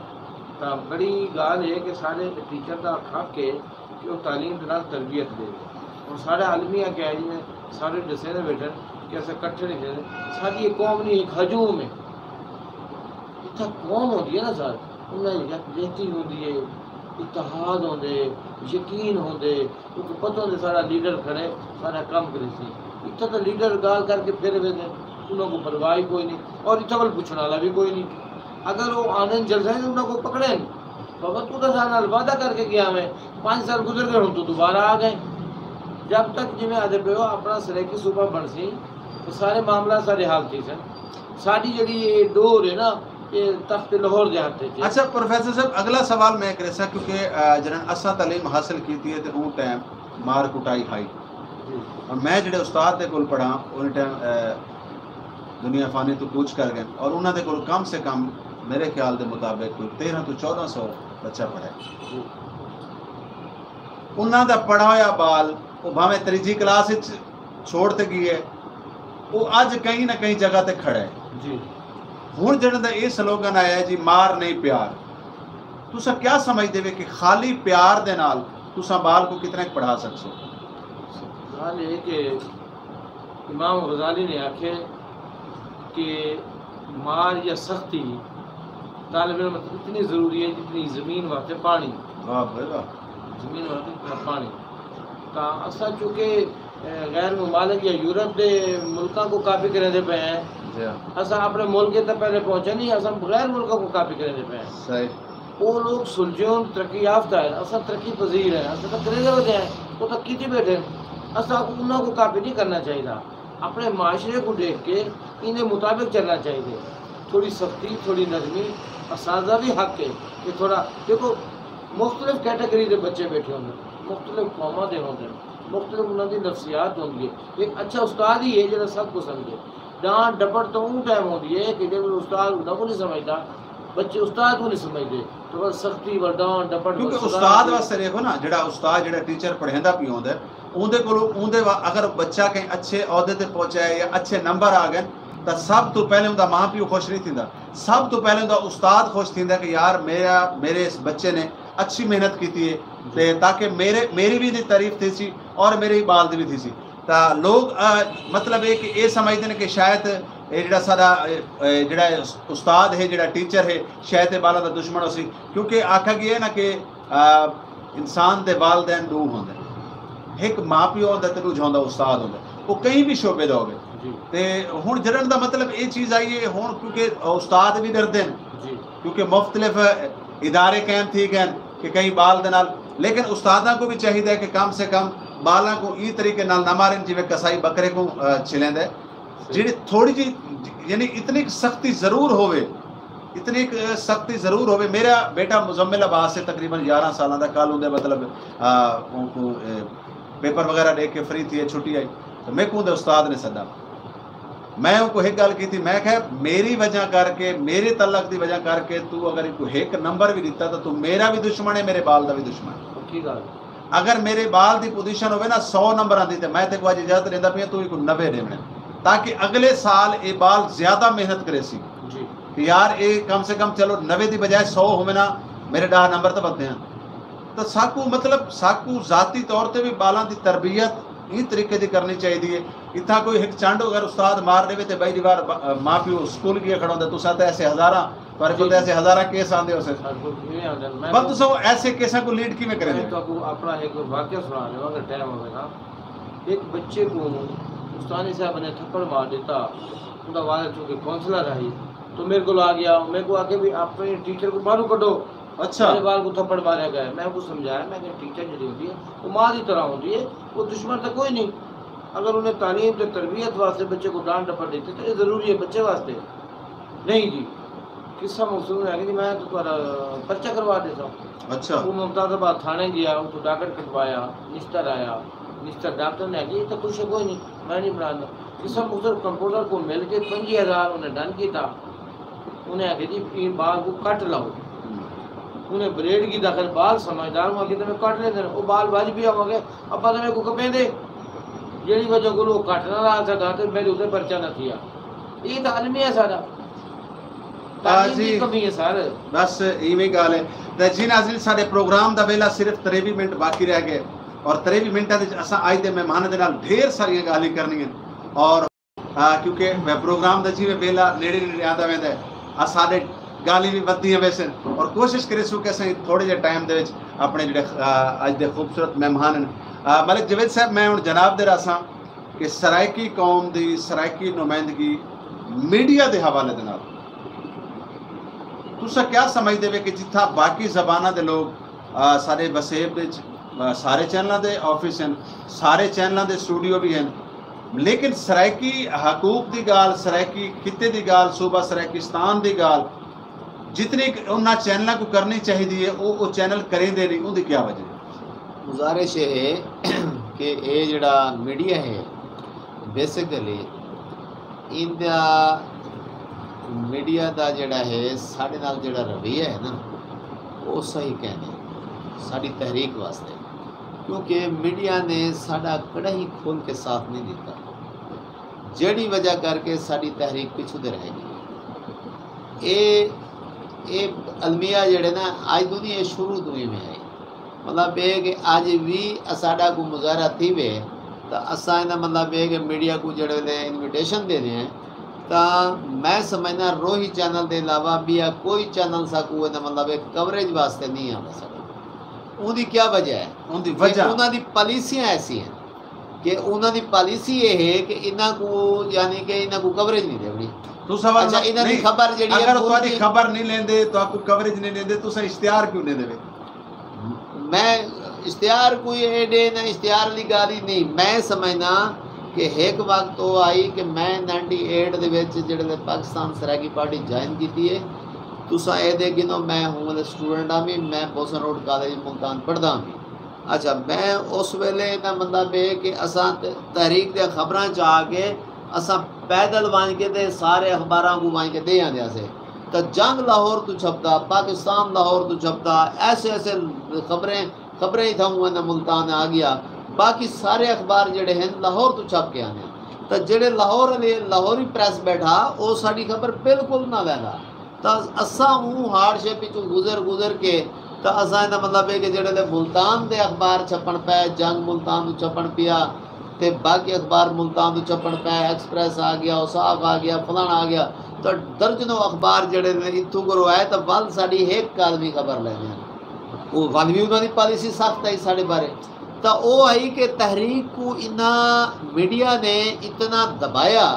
तो बड़ी गाल है कि सारे टीचर का हक है कि वो तालीम के नाल तरबियत दे। और सारे आलमिया क्या है जिन्हें सारे दसे ने बैठे कि अस कट्ठे नहीं खेलते। सारी कौम नहीं एक हजूम है, इतना कौम होती है ना सर, उन्हें यकजहती होती है, इतिहाद होंदे, यकीन होंदे, उनको पता होंदे सारा लीडर खड़े सारा काम करे सी। इतना तो लीडर गाल करके फिर वे उन्होंने को परवाह कोई नहीं और इतना वाल पूछने वाला भी कोई नहीं। अगर वो आनंद जल रहे उन्होंने को पकड़े बाबा तू तो सारा वादा करके गया मैं 5 साल गुजर गए हूँ तो दोबारा आ गए। जब तक जिम्मे आदे पे अपना सरेकी सूबा बन सी तो सारे मामला सारे हाल थी सन। साड़ी जी ये डोर है ना ये तख्त लाहौर के हाथ थे। अच्छा प्रोफेसर साहब अगला सवाल मैं करे सा क्योंकि जन असा तालीम हासिल की थी तो वो टाइम मार कुटाई खाई और मैं जो उस्ताद के कोल पढ़ा उन टाइम दुनिया फानी तो कूच कर गए और उन्होंने कोल कम से कम मेरे ख्याल के मुताबिक कोई 1300 तो 1400 बच्चा पढ़े। उन्होंने पढ़ा होया बाल वो भावें तीजी क्लास छोड़ते गए वो अज कहीं ना कहीं जगह ते खड़ा है जी। हुण जिहड़ा ये स्लोगन आया जी मार नहीं प्यार, तुसा क्या समझते हो कि खाली प्यार दे नाल तुसा बाल को कितना पढ़ा सकते हो? हाल ये कि इमाम गजाली ने आखे कि मार या सख्ती तालिब इल्म इतनी ज़रूरी है जितनी ज़मीन वास्ते पानी। वाह भाई वाह, ज़मीन वास्ते पानी। तो असा चूँकि गैर मुमालिक या यूरोप के मुल्कों को काफ़ी करेंदे पे हैं, असा अपने मुल्क के तक पहले पहुँचे नहीं, असा गैर मुल्कों को काफ़ी करेंदे पे हैं। सही, वो लोग सुलझोन तरक्की याफ्ता है, असा तरक्की पजीर है, असा तो करेंगे होते हैं वो तो कितने बैठे असा उन्होंने को काफ़ी नहीं करना चाहिए। अपने माशरे को देख के इन्हें मुताबिक चलना चाहिए। थोड़ी सख्ती थोड़ी नरमी असाजा भी हक है कि थोड़ा देखो मुख्तलिफ कैटेगरी के बच्चे बैठे होंगे, मुख्तलिफ कौमा के होंगे, मुख्तलिफ उन्होंने नफ्सियात होंगी है। एक अच्छा उस्ताद ही है जो सब कुछ समझे। डांट डपट तो उन टाइम होती है कि जब उस्ताद को नहीं समझता, बच्चे उस्ताद को नहीं समझते, तो बस सख्ती व डांट डपट। क्योंकि उस्ताद वास्ते देखो ना, जो उस्ताद जो टीचर पढ़ांदा भी होंदा उनके को अगर बच्चा कहीं अच्छे अहदे ते पहुंचा है या अच्छे नंबर आ गए तो सब तो पहले उनका माँ प्यो खुश नहीं थींदा, सब तो पहले उनका उस्ताद खुश थींदा कि यार मेरे इस बच्चे ने अच्छी मेहनत की है, ताकि मेरी भी तारीफ थी सी और मेरे बाल दी भी थी सी। तो लोग मतलब है कि ये समझते हैं कि शायद ये जो सारा जोड़ा उस्ताद है, जो टीचर है, शायद ये बालों का दुश्मन हो सी, क्योंकि आखा गया है ना कि इंसान के वालदैन दो होंगे, एक माँ प्यो होंदा ते दूजा होंदा उस्ताद होंदा, वो कहीं भी शोबे दा होवे। ते हुण जरन दा मतलब ये चीज़ आई है हुण, क्योंकि उस्ताद भी डरदे हैं, क्योंकि मुख्तलिफ इदारे कैम थी गए कि कहीं बाल दे नाल, लेकिन उस्तादा को भी चाहिए कि कम से कम बालों को ई तरीके नाल ना मारें जिवें कसाई बकरे को छिलेंदा है, जी थोड़ी जी यानी इतनी सख्ती ज़रूर होवे, इतनी सख्ती ज़रूर होवे। मेरा बेटा मुजम्मिल अब्बास से तकरीबन 11 साल का, कल उनके मतलब पेपर वगैरह दे के फ्री थी, छुट्टी आई तो मैं को उस्ताद ने सदा, मैं उनको एक गल की थी, मैं कहा मेरी वजह करके, मेरे तलक की वजह करके तू अगर इनको एक नंबर भी दिता तो तू मेरा भी दुश्मन है, मेरे बाल का भी दुश्मन है। अगर मेरे बाल की पोजीशन हो ना 100 नंबर आती तो मैं तेको अज इजाजत देता पिया तू एक 90 देने, ताकि अगले साल ये बाल ज्यादा मेहनत करे सी कि यार ये कम से कम चलो 90 की बजाय 100 हो ना, मेरे 10 नंबर तो बनते हैं। तो साकू मतलब साकू जाती तौर पर भी बालों की तरबियत इस तरीके की करनी चाहिए। इतना कोई एक चंड अगर उस्ताद मार दे तो बई दीवार माँ प्यो स्कूल की खड़ा होता, तुसा तो ऐसे हज़ारा पर को ऐसे हज़ारा केस आते हो पर तुसा ऐसे केसा को लीड किवें करेंगे? तो अपना एक वाकया सुना रहा अगर टाइम होगा। एक बच्चे को उस्ताद साहब ने थप्पड़ मार देता, उनका वाले चूँकि काउंसलर आई तो मेरे को आ गया, मेरे को आके भी अपने टीचर को बाहर कटो। अच्छा, मेरे बाल को थप्पड़ मारा गया, मैं उनको समझाया, मैं टीचर जी होती है वो माँ की तरह होती है, वो दुश्मन तो कोई नहीं। अगर उन्हें तालीम तो तरबियत वास्ते बच्चे को डांट डपट देते तो ये ज़रूरी है बच्चे वास्ते नहीं जी। किस्सा मौसूल है कि मैं तो तुम्हारा पर्चा करवा देता हूँ। अच्छा, वो मुमताज़ाबाद थाने गया, उनको डॉक्टर कटवाया, निस्तर आया, निस्तर डॉक्टर ने आगे तो कुछ कोई नहीं, मैं नहीं बनाना। किस्सा मौसूल कंप्यूटर को मिल के 50,000 उन्हें डन किया, उन्हें आगे जी बाल को कट लाओ, उन्हें ब्लेड की दखल बाल समझदार हुआ कि तुम्हें काट लेते वो बाल बाज भी आओगे अब पता मेरे को कपे दे जी वजह को लोग काटना रहा था तो मेरे उसे पर्चा न किया। ये तो आलमी है सारा कमी है सर, बस इवें गल है। तो जी नाज़रीन साडे प्रोग्राम का वेला सिर्फ 23 मिनट बाकी रह गए और 23 मिनटा असां अज के मेहमान के नाल ढेर सारिया गाली करनियां और क्योंकि प्रोग्राम का जिवें वेला नेड़े नेड़े आता वैंदा है साडे गाली भी बदती है वैसे और कोशिश करें कि असें थोड़े जे टाइम दे अपने जो अज के खूबसूरत मेहमान मलिक जवेद साहब मैं हूँ जनाब दे रहा कि सराइकी कौम की सराइकी नुमाइंदगी मीडिया के हवाले दे नाल तुसा क्या समझते हो कि जिथा बाकी जबाना के लोग सारे वसेब सारे चैनलों के ऑफिस हैं, सारे चैनलों के स्टूडियो भी हैं, लेकिन सराइकी हकूक की गाल, सराइकी खिते की गाल, सूबा सराइकिस्तान की गाल जितनी उन्होंने चैनलों को करनी चाहिए वो चैनल करेंगे नहीं, उनकी क्या वजह? गुजारिश है कि ये जड़ा मीडिया है बेसिकली इंदा मीडिया का जड़ा है साढ़े नाल जड़ा रवैया है ना वो सही कहने साड़ी तहरीक वास्ते, क्योंकि मीडिया ने साड़ा कड़ा ही खोल के साथ नहीं दिता, जड़ी वजह करके साड़ी तहरीक पिछुदे रहेगी। ये अलमिया जड़े ना आज दुनिया शुरू दुनिया में है, मतलब ये कि आज भी साड़ा को मुजाहरा थी वे तो असा मतलब ये कि मीडिया को जड़े ने इन्विटेशन देने हैं तो मैं समझना रोही चैनल के अलावा भी या कोई चैनल सा को मतलब एक कवरेज वास्ते नहीं आता सकता। उनकी क्या वजह है? उनकी वजह उन्होंने पॉलिसियाँ ऐसी हैं कि उन्होंने पॉलिसी ये है कि इन्हों को यानी कि इन्हों को कवरेज नहीं देनी। तो सवाल अच्छा इन्हों की खबर जी अगर तुम्हारी खबर नहीं लेंदे तो आपको कवरेज नहीं लेंदे तो इश्तिहार क्यों नहीं देवे? मैं इश्तिहार कोई एडे ना इश्तिहार वाली गाली नहीं, मैं समझना कि एक वक्त तो आई कि मैं 98 दे विच जिहड़े पाकिस्तान सराइकी पार्टी ज्वाइन की है तुसा ये गिनो मैं हूँ स्टूडेंट हाँ भी मैं बोसन रोड कॉलेज मुल्तान पढ़दा भी अच्छा मैं उस वेले ना मतलब है कि असां तहरीक दे खबरां च आके असां पैदल वंज के ते सारे अखबारां को वंज के दे आंदे से। तो जंग लाहौर तो छपता, पाकिस्तान लाहौर तो छपता, ऐसे ऐसे खबरें ही था ना मुल्तान आ गया। बाकी सारे अखबार जड़े हैं लाहौर तो छप के आने। तो जेड़े लाहौरी प्रेस बैठा वो साड़ी खबर बिल्कुल ना लैंदा। तो असा हार्डशिप गुजर के तो असा मतलब है कि जेड़े मुल्तान के अखबार छपन पे, जंग मुल्तान छपन पिया, तो बाकी अखबार मुल्तान छपन पे, एक्सप्रैस आ गया, उसाफ आ गया, फलाना आ गया। तो दर्जनों अखबार जड़े ने इतों करो आए तो वल साड़ी एक आदमी खबर लेने वो वल भी उन्होंने पॉलिसी सख्त आई साढ़े बारे। तो वो आई कि तहरीक को इना मीडिया ने इतना दबाया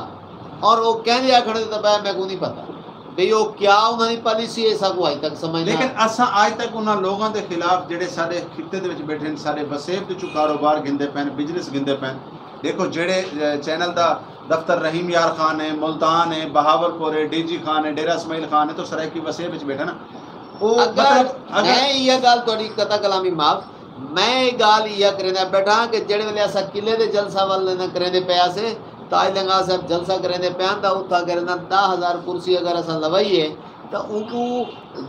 और वो कहने आखड़े दबाया मैं को नहीं पता भाई वो क्या उन्होंने पॉलिसी है सब आज तक समझ। लेकिन असा आज तक उन्होंने लोगों के खिलाफ जेडे सारे खिते दे विच बैठे सारे वसेब के चू कारोबार गिनते पैन, बिजनेस गिनते पैन। देखो जेडे चैनल का दफ्तर रहीम यार खान है, मुल्तान है, बहावलपुर है, डीजी खान है, डेरा इसमाइल खान है, तो सरायकी वसेब विच बैठा ना वो अगर मैं ये गल थोड़ी कथा कलामी माफ मैं गाल यह करेंदा बैठा कि जेड़े वेले असा किले दे जलसा वाल करेंदे पिया से ताज लंगा साहब जलसा करेंदे पिया तो उथा करेंदा 10,000 कुर्सी अगर असा लवाइए तो उनको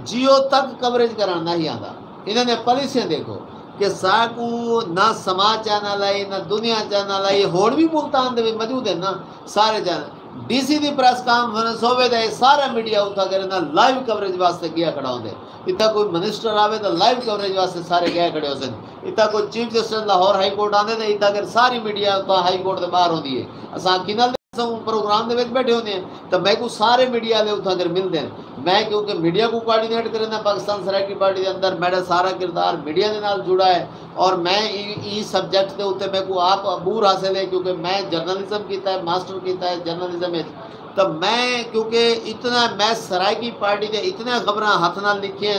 जियो तक कवरेज कराना ही आंदा। इन्होंने पॉलिसियां देखो कि साकू ना समाज चैनल आई ना दुनिया चैनल आई, होड़ भी मुल्तान दे मौजूद है ना सारे चैनल। डीसी की प्रेस कॉन्फ्रेंस होवे तो सारा मीडिया उठा कर लाइव कवरेज वास्ते गया खड़ा होंगे। इतना कोई मिनिस्टर आवे तो लाइव कवरेज वास्ते सारे गए खड़े होते हैं। इतना कोई chief justice Lahore high court आते तो इतना कर सारी मीडिया तो हाई कोर्ट के बाहर होती है। असा किनल प्रोग्राम के बैठे होते हैं तो मैं को सारे मीडिया वाले उठा कर मिलते हैं। मैं क्योंकि मीडिया को कोऑर्डिनेट करना पाकिस्तान सरायकी पार्टी के अंदर मेरा सारा किरदार मीडिया के नाल जुड़ा है और मैं ई सब्जेक्ट के उत्ते मैं को आप अबूर हासिल है क्योंकि मैं जर्नलिज्म किया है, मास्टर किया है जर्नलिज्म में। तो मैं क्योंकि इतना मैं सरायकी पार्टी के इतने खबर हाथ नाल लिखे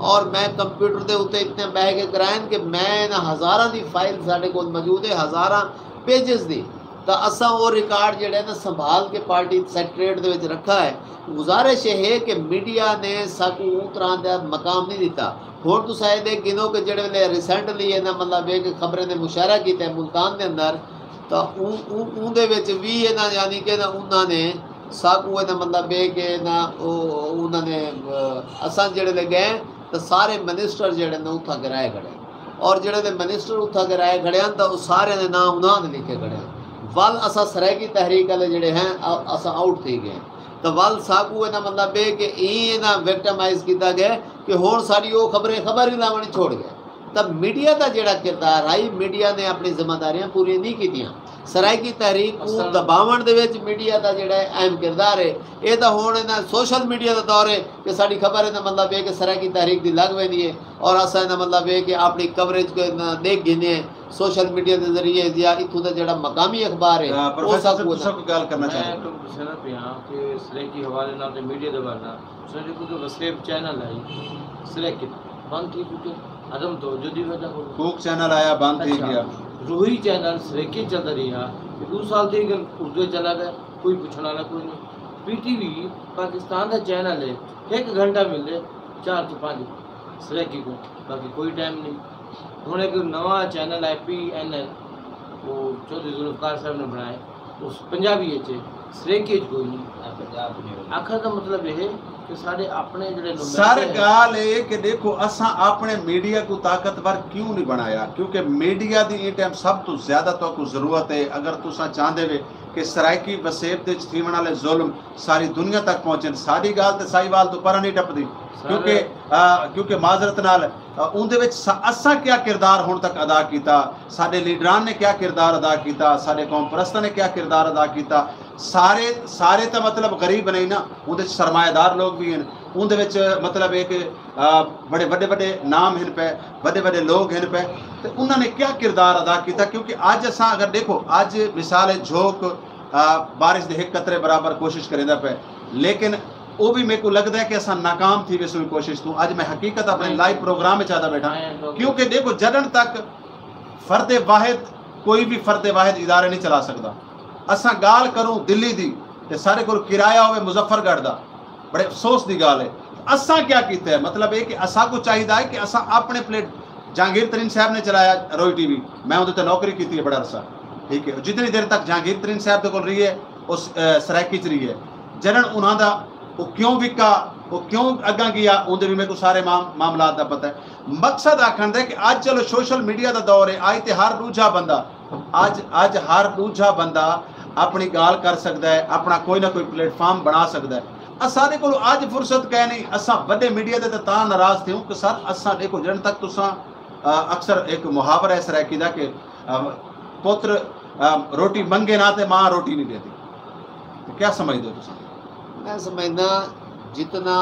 और मैं कंप्यूटर के उत्ते इतने बह के कराए कि मैं हज़ारां की फाइल साढ़े को मौजूद है, हज़ारां पेजेस की। तो असा वो रिकॉर्ड जोड़ा ना संभाल के पार्टी सैक्रेटरेट के विच रखा है। गुजारिश है कि मीडिया ने साकू तरह का मकाम नहीं दिता। होर तुस दे गिनो कि जेड़े वेले रिसेंटली है ना मतलब एक खबरें ने मुशायरा किया मुल्तान के अंदर तो उहदे विच भी है ना यानी कि ना उन्होंने साकू है ना मतलब कि ना उन्होंने असा जेड़े गए तो सारे मिनिस्टर जेड़े ने उठा कराए खड़े और जेड़े मिनिस्टर उठा कराए खड़े हैं तो सारे ने नाम उन्होंने लिखे खड़े वल असा सरायकी तहरीक वाले जेड़े हैं असा आउट थी गए। तो वल साकू है ना मतलब कि ई ना विक्टिमाइज किया गया कि होर सारी वो खबर ही लावनी छोड़ गए। तब मीडिया का जेड़ा किरदार आई मीडिया ने अपनी जिम्मेदारियां पूरी नहीं कीतियां। सरायकी तहरीक को दबावन दे विच मीडिया का जेड़ा अहम किरदार है। ये तो हुण ना सोशल मीडिया का दौर है कि साड़ी खबर है ना मतलब कि सरायकी तहरीक की लग पैंदी है और असा ना मतलब कि अपनी कवरेज देख गिने सोशल मीडिया के जरिए या इत्थों का जेड़ा मकामी अखबार है वो सब गल करना मैं तो कहना पिया कि सरायकी हवाले नाल ते मीडिया दे बारे सो जो तो वसेब चैनल आई सरायकी बंद थी चुके अदम तो जदी वजह को कूक चैनल आया बंद थी गया, रूही चैनल सरायकी चलता रहा 2 साल थी गए उर्दू चला गया कोई पूछने वाला कोई नहीं। पीटीवी पाकिस्तान का चैनल है 1 घंटा मिले 4 से 5 सरायकी को बाकी कोई टाइम नहीं। हूँ एक नवा चैनल है PNL वो चौधरी जुल्फकार साहब ने बनाया उस पंजाबी सरायकी कोई नहीं। आखिर का मतलब यह है कि सारे अपने जड़े सर गाल है कि देखो असा अपने मीडिया को ताकतवर क्यों नहीं बनाया क्योंकि मीडिया की ये टाइम सब तो ज्यादा तो को जरूरत है। अगर तुसा चाहते वे कि सरायकी वसेब के थीवन वाले जुल्म सारी दुनिया तक पहुंचे सारी गाल तो साहीवाल तो पर नहीं टपदी क्योंकि माजरत नाल उनदे विच असा क्या किरदार हुण तक अदा किया, साडे लीडरान ने क्या किरदार अदा किया, साडे कौम परस्तां ने क्या किरदार अदा किया। सारे तो मतलब गरीब नहीं ना, उहदे सरमायादार लोग भी हैं, उहदे विच मतलब एक बड़े बड़े नाम हैं पे, बड़े लोग हैं पे, तो उन्होंने क्या किरदार अदा किया। क्योंकि अज असा अगर देखो अज मिसाल है झोंक बारिश के 1 कतरे बराबर कोशिश करेंदा पे लेकिन वो भी मेरे को लगता है कि असा नाकाम थी वैसे कोशिश तू अज मैं हकीकत अपने लाइव प्रोग्राम में चाहता बैठा क्योंकि देखो जडन तक फर्दे वाहिद कोई भी फर्दे वाहिद इदारे नहीं चला सकता। असा गाल करूँ दिल्ली दी ते सारे को किराया होवे मुजफ्फरगढ़ दा बड़े अफसोस की गाल है। असा क्या किया है मतलब ये कि असा को चाहिए है कि असा अपने प्लेट जहांगीर तरीन साहब ने चलाया रोई टीवी, मैं उहदे ते नौकरी की है बड़ा अरसा, ठीक है। जितनी देर तक जहांगीर तरीन साहब दे कोल रही है उस सराइकी च रही है, जनन उन्हों का वो क्यों विका, वो क्यों अग्गा गया, उनके भी मेरे को सारे मामला का पता है। मकसद आखन दे कि अज चलो सोशल मीडिया का दौर है, अज तो हर दूजा बंदा अज हर दूजा बंदा अपनी गाल कर सकता है, अपना कोई ना कोई प्लेटफॉर्म बना सकता है। सारे को अज फुर्सत कह नहीं, असा बड़े मीडिया के ता नाराज थे कि सर असा देखो जन तक तुसा अक्सर एक मुहावरा है सराइकी का कि पुत्र रोटी मंगे ना तो माँ रोटी नहीं देती, तो क्या समझते हो तुम? मैं समझना जितना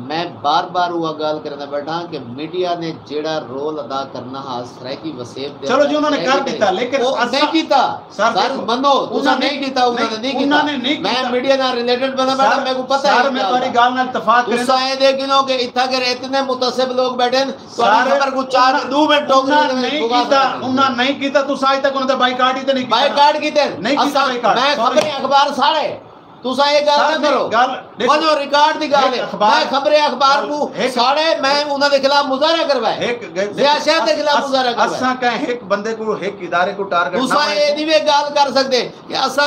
मैं बार बार वह गल करना बैठा कि मीडिया ने जेड़ा रोल अदा करना है सराइकी वसेब दे, चलो जी उन्होंने कर दिता, लेकिन नहीं कीता सर मनो तुसा नहीं कीता, उन्होंने नहीं कीता। मैं मीडिया ना रिलेटेड बना बैठा, मेरे को पता है सर मैं तुम्हारी गाल नाल इत्तेफाक करें तुसा ये देख लो कि इत्था कर इतने मुतसिब लोग बैठे हैं, तुम्हारी खबर को 2 मिनट टोक नहीं कीता, उन्होंने नहीं कीता, तुसा आज तक उन्होंने बाइकाट ही तो नहीं कीता, बाइकाट कीते नहीं कीता बाइकाट। मैं खबरें अखबार सारे तुसा ये गल ना करो, वो जो रिकॉर्ड दी गल है, मैं खबरें अखबार को सारे मैं उन्हां दे खिलाफ मुजाहरा करवाए, सियासत के खिलाफ मुजाहरा करवाए। असा कह एक बंदे को एक इदारे को टारगेट तुसा ये नहीं वे गल कर सकते कि असा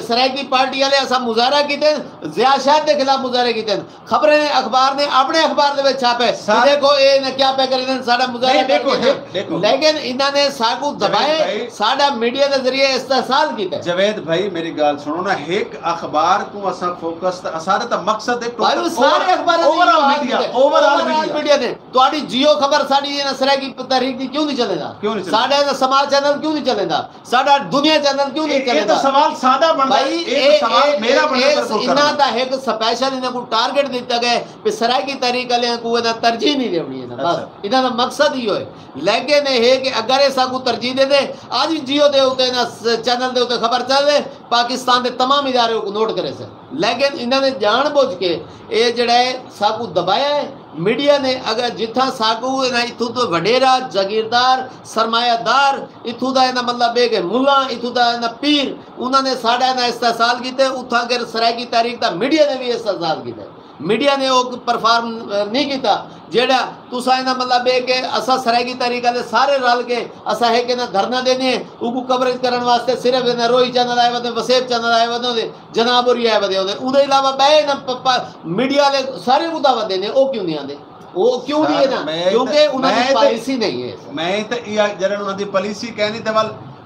सराइकी पार्टी वाले असा मुजाहरा कीते, सियासत के खिलाफ मुजाहरा कीते। खबरें अखबार ने अपने अखबार दे विच छापे, देखो ये ने क्या पे करे साडा मुजाहरा, देखो लेकिन इन्हां ने साकू दबाए, साडा मीडिया दे जरिए इस्तेहसाल कीते। जवेद भाई मेरी गल सुनो ना, एक अखबार को असा फोकस सारे दा मकसद है टोटल सारे अखबार ओवरऑल मीडिया ने तोड़ी जियो खबर साडी ना सराइकी तहरीक दी क्यों नहीं चलेगा, साडे दा समाज चैनल क्यों नहीं चलेगा, साडा दुनिया चैनल क्यों नहीं चलेगा? ये तो सवाल सादा बनदा है, एक सवाल मेरा बनदा इना दा एक स्पेशल इना को टारगेट दिता गया कि सराइकी तहरीक वाले को ना तरजीह नहीं देनी है, बस इना दा मकसद ही है। लेकिन ये कि अगर ऐसा को तरजीह दे दे, आज जियो दे उते ना चैनल दे उते खबर चले पाकिस्तान के तमाम इदारे को नोट करे से, लेकिन इन्होंने जानबूझ के ये जड़ा है साकू दबाया है मीडिया ने। अगर जिथा साकू इथों तो वडेरा जागीरदार सरमायादार इथों का इना मतलब बेगे मुला इथों का इना पीर उन्होंने साढ़ा इना इस्तेसाल किए, उथा कर सराइकी तारीख का मीडिया ने भी इस्तेसाल किया। मीडिया ने वो परफॉर्म नहीं किया जेड़ा तुसा इना मतलब है कि असा सराइकी तारीख वाले सारे रल के असा है कि ना धरना देने उनको कवरेज करने वास्ते सिर्फ ना रोई चैनल आए वे, वसेब चैनल आए वे, जनाबुरी आए वे, उहदे अलावा बे ना मीडिया वाले सारे को दावा देने, वो क्यों नहीं आते? वो क्यों नहीं है ना, क्योंकि उन्होंने पॉलिसी नहीं है। मैं तो जरा उन्होंने पॉलिसी कहनी तो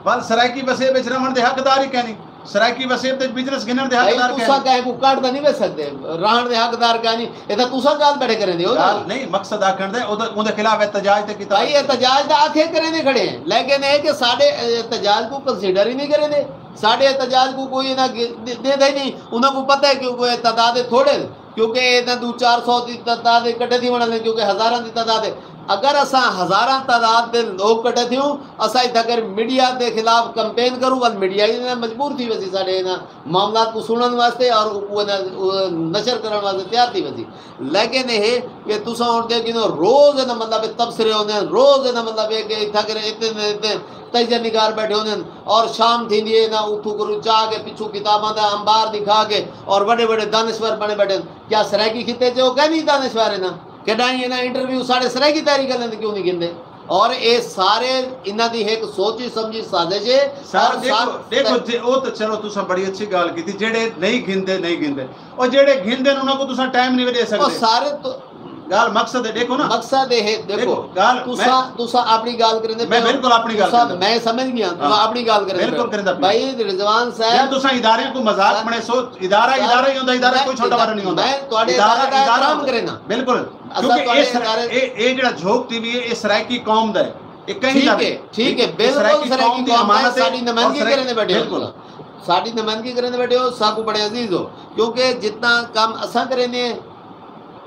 वल सराइकी वसेब विच रहण दे हकदार ही कहनी, सराइकी वसेब ते बिजनेस गिनण दे हकदार कहनी। तुसा कहे को काट नहीं वे सकते रहण दे हकदार कहनी, ए ता तुसा गाल बैठे करे दे हो नहीं मकसद आखण दे ओदे खिलाफ एहतजाज ते कीता भाई, एहतजाज दा आखे करे ने खड़े हैं, लेकिन है कि साडे एहतजाज को कंसीडर ही नहीं करे दे, साडे एहतजाज को कोई ना दे नहीं, उन्हें को पता है क्योंकि तादाद थोड़े, क्योंकि इतना 200-400 की तादाद इकट्ठे थी बनने, क्योंकि हज़ारां की तादाद है। अगर असा हज़ारां तादाद के लोग कट्ठे थियूं असा अगर मीडिया के खिलाफ कंपेन करूँ वल मीडिया ही मजबूर थी वैसी साढ़े इन्ह मामला को सुनने वास्ते और नशर करने वास्ते तैयार थी वैसी। लेकिन ये कि तुसा कि रोज़ इन्हें मतलब तबसरे होंगे, रोज़ इन्हें मतलब कि इतना कर इतने तजिया निगार बैठे होंगे और शाम थी ना उठू करूँ चाह के पिछू किताबों का अंबार दिखा के और बड़े बड़े दानश्वर बने बैठे। क्या सराइकी खिते जो कह नहीं दानश्वर है ना कडाई ना इंटरव्यू साढ़े सराइकी तैयारी कर लेंगे क्यों नहीं गिनते? और ये सारे इन्हां दी एक सोची समझी साजिश है। सर देखो वो तो चलो तुसा बड़ी अच्छी गाल की थी, जेड़े नहीं गिनते और जेड़े गिनते उन्हां को तुसा टाइम नहीं दे सकते। सारे तो गाल मकसद है, देखो ना मकसद है, देखो गाल तुसा अपनी गाल करेंगे, मैं बिल्कुल अपनी गाल मैं समझ गया तुसा अपनी गाल करेंगे बिल्कुल करेंगे भाई रिजवान साहब। तुसा इदारे को मजाक बने सो इदारा ही होंदा, इदारा कोई छोटा बड़ा नहीं होंदा। मैं तुम्हारे इदारा का एहतराम करे ना बिल्कुल, क्योंकि ये जेड़ा झोंक टीवी है ये सराइकी कौम दा है, ये कहीं दा ठीक है बिल्कुल सराइकी कौम है। साडी नमाज़ी करने बैठे हो, साडी नमाज़ी करने बैठे हो, साकू बड़े अजीज हो, क्योंकि जितना काम असा करेने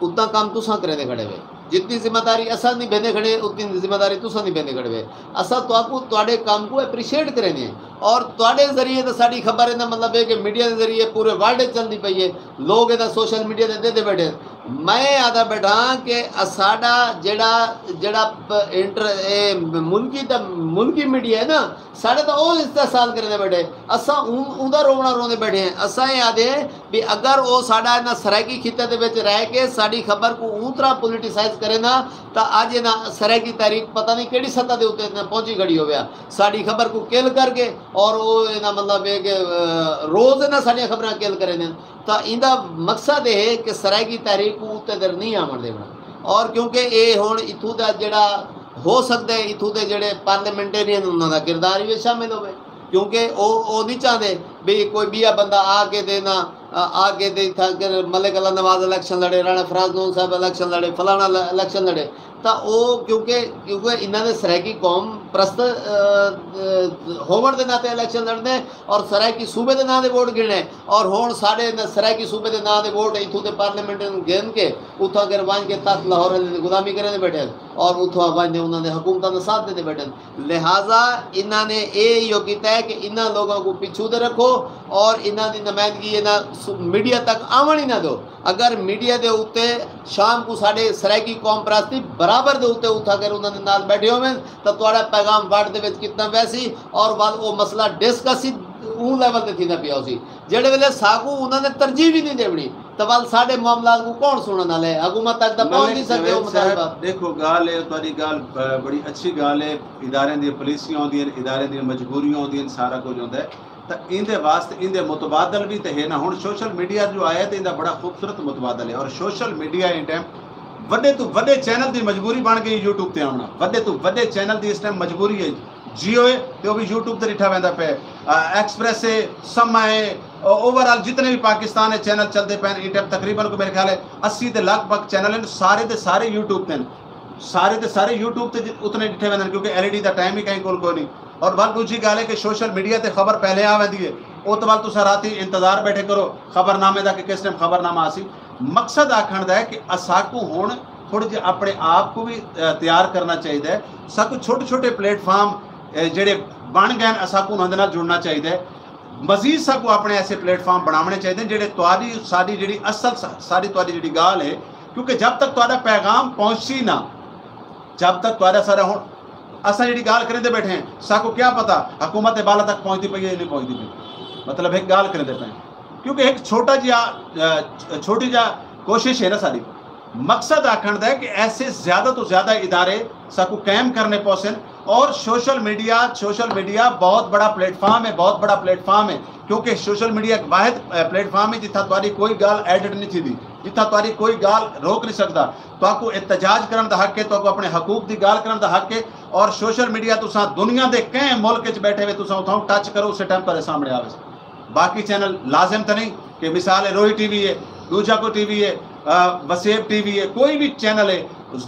उतना काम तुसा करेंगे खड़े हुए, जितनी जिम्मेदारी असा नहीं बहने खड़े उतनी जिम्मेदारी तुसा नहीं बहने खड़े हुए। असा तुहाडे काम को अप्रीशिएट करेंगे और तुहाडे जरिए तो साड़ी खबर है ना मतलब है कि मीडिया के जरिए पूरे वर्ल्ड चलती पई है, लोग इधर सोशल मीडिया से दे बैठे। मैं आदा बैठा कि साडा जेड़ा इंटर मुल्की मीडिया है ना साढ़े तो वो इस्तेसाल करने बैठे, असा उनका रोना रोने बैठे हैं। असा ये आदे भी अगर वो साडा ना सराइकी खिते दे विच रह के साड़ी खबर को तरह पोलिटिसाइज करे ना तो अज ना सराइकी तहरीक पता नहीं केड़ी सतह के उत्ते पहुंची खड़ी हो गया साड़ी खबर को किल करके और वो ना मतलब है कि रोज़ ना साड़ियाँ खबर किल करे ने तो इंदा मकसद ये है कि सराइकी तहरीक को उत्ते दर नहीं आवन देना और क्योंकि ये हुण इत्थों दा जिहड़ा हो सकता है इत्थों के जिहड़े पार्लीमेंटेरियन उन्होंने किरदार भी शामिल हो क्योंकि वो नहीं चाहते भी कोई बिया बंदा आके देना आके दे मलिक अला नवाज इलेक्शन लड़े राणा फराज नून साहब इलेक्शन लड़े फलाना इलेक्शन लड़े तो वो क्योंकि इन्होंने सराइकी कौम प्रस्त होवन के नाते इलेक्शन लड़ने और सराइकी सूबे के नाम से वोट गिने और हुण साढ़े सराइकी सूबे के नाम से वोट इतों के पार्लीमेंट गिन के उतों अगर वंज के तक लाहौर गुलामी करने बैठे और उतों वंज उन्होंने हुकूमत का साथ देने बैठे लिहाजा इन्होंने ये किया है कि इन्होंने लोगों को पिछू दे रखो और इन्हों की नुमाइंदगी इन्हों मीडिया तक आवन ही ना दो अगर मीडिया के उत्ते शाम को साढ़े सराइकी कौम परस्ती बराबर के उत्ते उठा कर उन्होंने नाल बैठे हो तो तुहाड़ा पैगाम वार्ड के कितना वैसी और वाल वो मसला डिस्कस ही ऊ लैवल से थी पिया उसी जेड़े वेले साकू उन्होंने तरजीह भी नहीं देवनी तो वाल साढ़े मामला को कौन सुनने वाले हुकूमत तक तो पहुंच नहीं सकते वो मुतालबा देखो गाल है तुहाडी गाल बड़ी अच्छी गाल है इदारे दी पॉलिसियां होंदियां इदारे दी मजबूरियां होंदियां सारा कुछ होंदा है तो इंदे वास्ते इंदे मुतबादल भी तो है ना हुण सोशल मीडिया जो आया तो इंदा बड़ा खूबसूरत मुतबादल है और सोशल मीडिया इन टाइम वड्डे तो वड्डे चैनल की मजबूरी बन गई यूट्यूब से आना वड्डे तो वड्डे चैनल की इस टाइम मजबूरी है जियो है तो भी यूट्यूब से डिठा वह पे एक्सप्रेस है समा है ओवरऑल जितने भी पाकिस्तान है चैनल चलते पे इन टाइम तकरीबन को मेरे ख्याल है 80 के लगभग चैनल हैं सारे के सारे यूट्यूब पे सारे के सारे यूट्यूब से उतने डिठे वह क्योंकि एलईडी का टाइम ही कहीं कोई नहीं और बल दूसरी गल है कि सोशल मीडिया से खबर पहले आ वही है वो तो तुम रात इंतजार बैठे करो खबरनामे का कि किस टाइम खबरनामा आसी मकसद आखण का है कि असाकू हुण थोड़ी जी अपने आप को भी तैयार करना चाहिए साकू छोटे छोटे प्लेटफॉर्म जेडे बन गए असाकू उन्होंने नाल जुड़ना चाहिए मजीद साकू अपने ऐसे प्लेटफॉर्म बनाने चाहिए जेडे तुहाडी साडी जिहड़ी असल साडी तुहाडी जिहड़ी गाल है क्योंकि जब तक तुहाडा पैगाम पहुंची ना जब तक तुहाडा सारा हुण असा जी गाल करेंदे बैठे हैं साकू क्या पता हुकूमत बाला तक पहुँचती पई है नहीं पहुँचती पई मतलब एक गाल करेंदे पे क्योंकि एक छोटी जा कोशिश है ना सारी मकसद आखण है कि ऐसे ज़्यादा तो ज़्यादा इदारे साकू कायम करने पहुँचन और सोशल मीडिया बहुत बड़ा प्लेटफॉर्म है बहुत बड़ा प्लेटफॉर्म है क्योंकि सोशल मीडिया एक वाहिद प्लेटफॉर्म है जिथा तुहाडी कोई गाल एडिट नहीं थी जिथा तुहाडी कोई गाल रोक नहीं सकता तो एहतजाज करने का हक है तो अपने हकूक की गाल करने का हक है और सोशल मीडिया तुसा दुनिया के कई मुल्क बैठे हुए तुसा उठाओ टच करो उस टाइम पर सामने आवे बाकी चैनल लाजिम तो नहीं कि मिसाल है रोही टीवी है दूजा को टीवी है वसेब टीवी है कोई भी चैनल है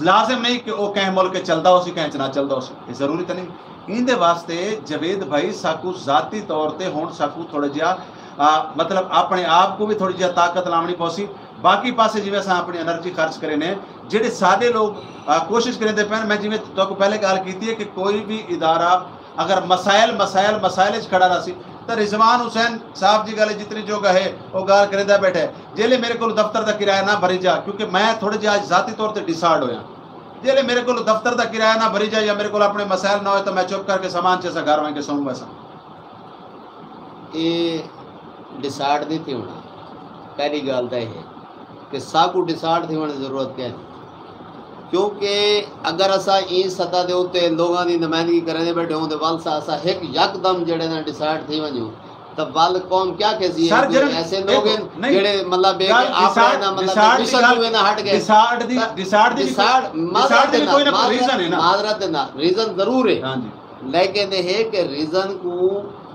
लाजिम नहीं कि वह कहीं मुल्क चलता हो कहीं ना चलता हो जरूरी तो नहीं इंदे वास्ते जवेद भाई साकू जाती तौर पर हुण साकू थोड़ा जिहा मतलब अपने आप को भी थोड़ी जी ताकत लावनी पौसी बाकी पासे जिवें असां अपनी एनर्जी खर्च करे ने जेडे सारे लोग कोशिश करेंदे पे मैं जिवें तो पहले गल की है कि कोई भी इदारा अगर मसाइल खड़ा रहा सी तो रिजवान हुसैन साहब जी गल जितनी जोगा है वो गाल करेंदा बैठे जेले मेरे को दफ्तर का किराया ना भरी जा क्योंकि मैं थोड़े जी आज जाती तौर पर डिसाइड होया जेले मेरे को दफ्तर का किराया ना भरी जाए या मेरे को अपने मसाइल ना हो तो मैं चुप करके सामान से घर वहीं के सोऊंगा सा ये डिसाइड नहीं थी होना पहली गल तो यह कि साकू डिसाइड थी होने की जरूरत क्या है क्योंकि अगर असा इस सतह के उत्ते लोगों की नुमाइंदगी करने बैठे हों तो वल असा एक यकदम जड़े ना डिसाइड थी वजूँ तो वल कौम क्या कहती है ऐसे लोग जेड़े मतलब रीजन जरूर है लेकिन है कि रीजन को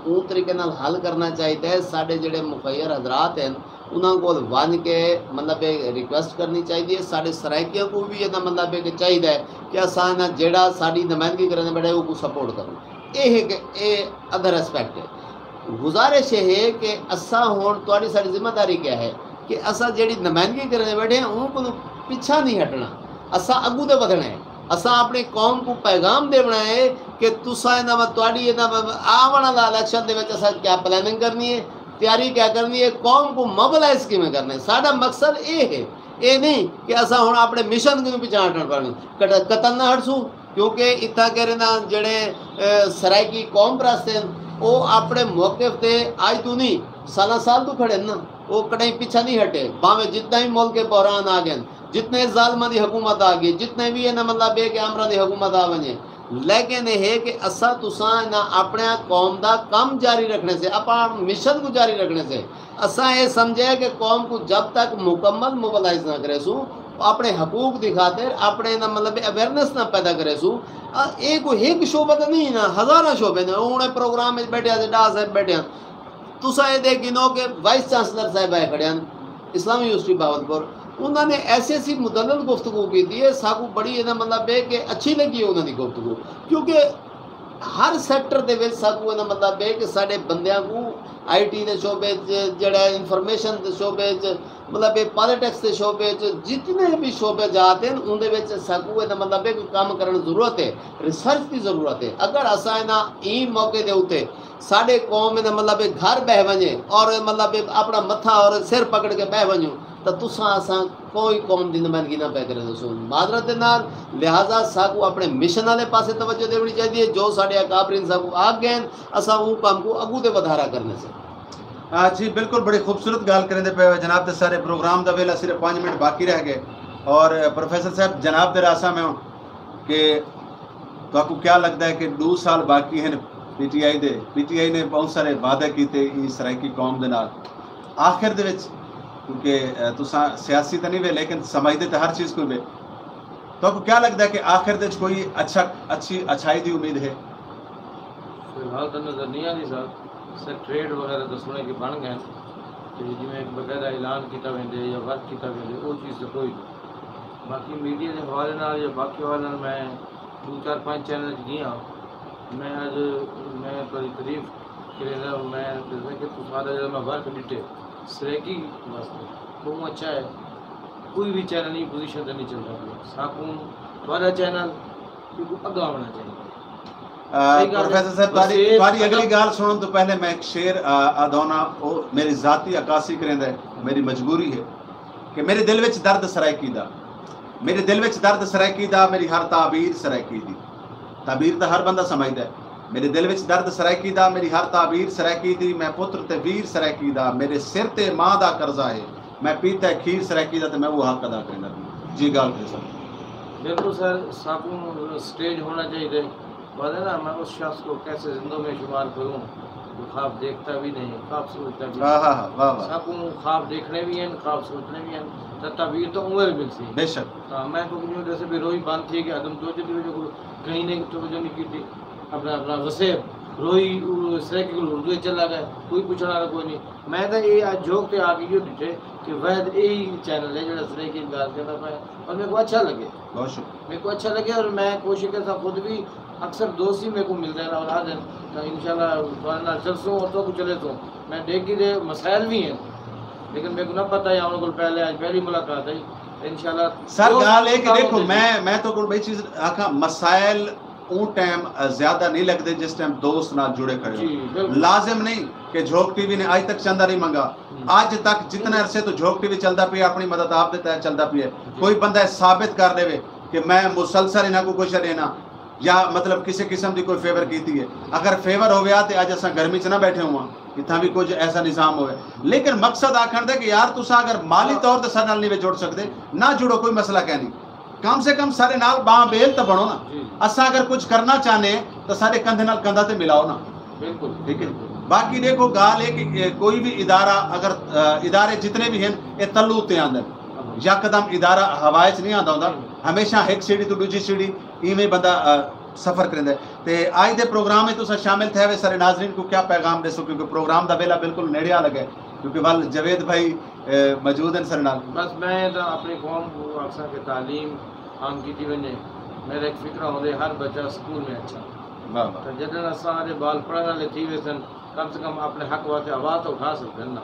ऊ तरीके नाल हल करना चाहिए साढ़े जेड़े मुखैर हजरात हैं उन्होंने को वन के मतलब एक रिक्वेस्ट करनी चाहिए साढ़े सराइकियों को भी इतना मतलब एक चाहिए कि असा जेड़ा साड़ी नुमाइंदगी करने बैठे वो सपोर्ट करो ये है कि ये अदर एस्पेक्ट है गुजारिश है कि असा हुण तुहाडी साडी जिम्मेदारी क्या है कि असा जेड़ी नुमाइंदगी करने बैठे हैं उनको पीछा नहीं हटना असा अगू तो बढ़ना है असा अपनी कौम को पैगाम देना है कि तुसा तुहाडी आने वाला इलेक्शन के असा क्या प्लानिंग करनी है तैयारी क्या करनी है कौम को मोबिलाइज किमें करना है साडा मकसद ये है ये नहीं कि असा हुण अपने मिशन को पीछा हटना पड़ना कतल ना हटसूँ क्योंकि इतना कह ना जड़े सराइकी कौम परस्त हैं वो अपने मौक़िफ़ ते आज तो नहीं साल तो खड़े ना वो कहीं पीछा नहीं हटे भावें जितना ही मुल्क के बहरान आ गए जितने ज़ालिमां दी हुकूमत आ गई, जितने भी है ना मतलब बे के आमरा दी हुकूमत आ वने, लेकिन यह है कि असा तुसा ना अपने कौम का काम जारी रखने से, अपना मिशन को जारी रखने से असा ये समझे कि कौम को जब तक मुकम्मल मोबलाइज ना करे सू, अपने हकूक की खातिर अपने ना मतलब अवेयरनेस ना पैदा करे सू, एक शोबा तो नहीं ना, हज़ारा शोबे ने उन्हें प्रोग्राम में बैठे डा साहब बैठे तुसा ये देख गिनो कि वाइस चांसलर साहब आए खड़े इस्लामी यूनिवर्सिटी बावलपुर, उन्होंने ऐसी मुदल्लल गुफ्तगू की थी, साकू बड़ी है ना मतलब है कि अच्छी लगी है उन्होंने गुफ्तगू, क्योंकि हर सैक्टर के विच साकू है ना मतलब है कि साढ़े बंदियां को IT के शोबे जड़ा इंफॉर्मेशन के शोबे मतलब पॉलिटिक्स के शोबे जितने भी शोबे जाते हैं उनके साकू है ना मतलब है कि काम करने की जरूरत है, रिसर्च की जरूरत है। अगर असा है ना ई मौके के उत्ते साढ़े कौम है ना मतलब घर बह वजे और मतलब अपना मथा और सिर पकड़ के बह वजूँ तो तुसा असा कोई कौम की नुमाइंदगी ना पै करें दसो माजरत के नाल, लिहाजा साकू अपने मिशन वाले पासे तवज्जो देनी चाहिए, जो साढ़े अकाबरीन साकू आ गए असा वो काम को अगू दे वधारा करने से। जी बिल्कुल, बड़ी खूबसूरत गाल करेंदे पे जनाब दे सारे प्रोग्राम का वेला सिर्फ 5 मिनट बाकी रह गए। और प्रोफेसर साहब जनाब दे रासा में हूँ कि तो क्या लगता है कि 2 साल बाकी हैं PTI ने बहुत सारे वादे किए सराइकी कौम के नाल, आखिर दे विच क्योंकि तुसा सियासी तो नहीं वे लेकिन समझते तो हर चीज़ को वे, तो आपको क्या लगता है कि आखिर दे कोई अच्छी अच्छाई की उम्मीद है? फिलहाल तो नजर नहीं आ रही सर ट्रेड वगैरह तो सुने के बन गए तो जिमें एक बकायदा ऐलान किया वेंदे या वर्क किया वेंदे वो चीज़ तो कोई नहीं। बाकी मीडिया के हवाले नाल या बाकी हवाले नाल मैं 2-4-5 चैनल गया, मैं अज मैं थोड़ी तारीफ करें, मैं कि तुम्हारा जो मैं वर्क डिटे सरेकी वास्ते बहुत अच्छा है, कोई भी चैनल नहीं पोजीशन तो नहीं चल रहा साकू थोड़ा चैनल क्योंकि अगा होना चाहिए। प्रोफेसर साहब तारी अगली गाल सुनने तो पहले मैं एक शेर अदौना वो मेरी जाती अकासी करेंदा है, मेरी मजबूरी है कि मेरे दिल विच दर्द सराइकी दा, मेरे दिल विच दर्द सराइकी दा, मेरी हर ताबीर सराइकी दी। ताबीर तो हर बंदा समझदा है, मेरे दिल विच दर्द सराइकी दा, मेरी हर ताबीर सराइकी दी, मैं पुत्र ते वीर सराइकी दा, मेरे सिर ते माँ दा कर्जा है, मैं पीता है खीर सराइकी दा, तो मैं वो हक अदा करेंदा। जी गाल है सर। बिल्कुल सर, साकू स्टेज होना चाहिए, बोले ना मैं उस शख्स को कैसे जिंदों में शुमार करूँ जो ख्वाब देखता भी नहीं, ख्वाब सोचता भी नहीं। साकू ख्वाब देखने भी हैं, ख्वाब सोचने भी हैं, तो तबीर तो उम्र मिलती है बेशक। हाँ, मैं तो जैसे भी रोई बांध थी कि अदम तो कहीं नहीं तवज्जो नहीं की थी, अपना वसेब रोई सरेकी को उर्दू चला गया, कोई पूछने वाला कोई नहीं। मैं तो ये आज जोक पे आके यो डिटे कि वैद यही चैनल है जो सरेकी गाल करता पाया और मेरे को अच्छा लगे, बहुत शुक्रिया, मेरे को अच्छा लगे। और मैं कोशिश करता खुद भी अक्सर दोस्त ही मेरे को मिलते हैं और आ जाए तो इंशाल्लाह तुम्हारे चलसूँ और तो चले तो मैं देख के दे मसाइल भी हैं लेकिन मेरे को ना पता है उन को पहले आज पहली मुलाकात है इंशाल्लाह। सर गाल है कि देखो मैं तो कोई बड़ी चीज़ आखा मसाइल वो टाइम ज्यादा नहीं लगते जिस टाइम दोस्त ना जुड़े खड़े हो। लाजिम नहीं कि झोंक टीवी ने आज तक चंदा नहीं मंगा, आज तक जितने अरसे तो झोंक टीवी चलता पिया, अपनी मदद आप देता है चलता पिया। कोई बंदा साबित कर देवे कि मैं मुसलसल इन्हों को कुछ देना या मतलब किसी किस्म की कोई फेवर की है, अगर फेवर हो गया तो अज अस गर्मी च ना बैठे हुआ इतना भी कुछ ऐसा निज़ाम हो। लेकिन मकसद आखन दे कि यार तुसा अगर माली तौर पर सारे नाल नहीं जुड़ सकते ना जुड़ो, कोई मसला क्या नहीं, कम से कम सारे नाल बां बेल तो बनो ना। असा अगर कुछ करना चाहने तो सारे कंधे नाल कंधा ते मिलाओ ना, बिल्कुल ठीक है। बाकी देखो गाल है कि कोई भी इदारा अगर इदारे जितने भी हैं ये तल्लू उत्ते आंदे, यकदम इदारा हवाए च नहीं आंदा होंदा, हमेशा एक सीढ़ी तो दूजी सीढ़ी इवें बंदा सफ़र करेंदा। तो आज के प्रोग्राम में तुसा शामिल थे वे सारे नाजरीन को क्या पैगाम देसो, क्योंकि प्रोग्राम का वेला बिल्कुल नेड़े आ लगे, क्योंकि वाल जवेद भाई मौजूद हैं सर नाल। बस मैं तो अपनी कौम को अक्सर के तालीम आम की वजे मेरा एक फिक्र होंदे हर बच्चा स्कूल में अच्छा तो जॾहिं असांजे बाल पढ़ण वाले थी वैसे कम से कम अपने हक़ वास्ते आवाज़ तो उठा सकते हैं ना,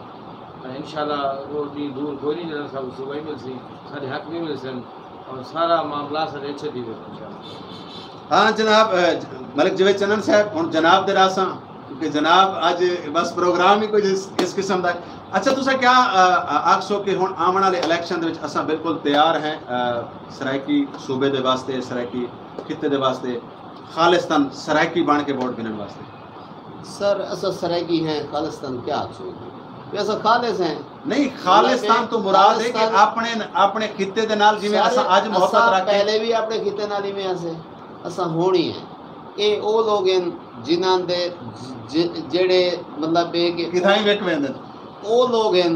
तो इंशाल्लाह वो ॾींहुं दूर कोई नहीं जॾहिं सब सुबह ही मिलसी सारे हक़ भी मिलसन और सारा मामला सारे अच्छे थी वैसे इंशाल्लाह। हाँ जनाब मलिक जवेद चनन साहब हूँ जनाब दे रासा, क्योंकि जनाब अज बस प्रोग्राम ही कुछ इस किस्म का। अच्छा तुसा क्या आखसो कि हुण आने वाले इलैक्शन दे असां बिल्कुल तैयार हैं सराइकी सूबे दे वास्ते, सराइकी खिते दे वास्ते, खालिस्तान सराइकी बन के वोट गिनने वास्ते? सर असा सराइकी हैं खालिस्तान क्या आखसो ਵੀ ਅਸਾਂ ਖਾਲਿਸ हैं नहीं खालिस्तान तो मुराद है कि अपने अपने खिते दे नाल जिवें असां अज मोहब्बत रख पहले भी अपने खिते नाल ही में असां होनी है। ये वो लोग हैं जिन्हां दे जेड़े मतलब बे के किथाई वेख वेंदे वो लोग हैं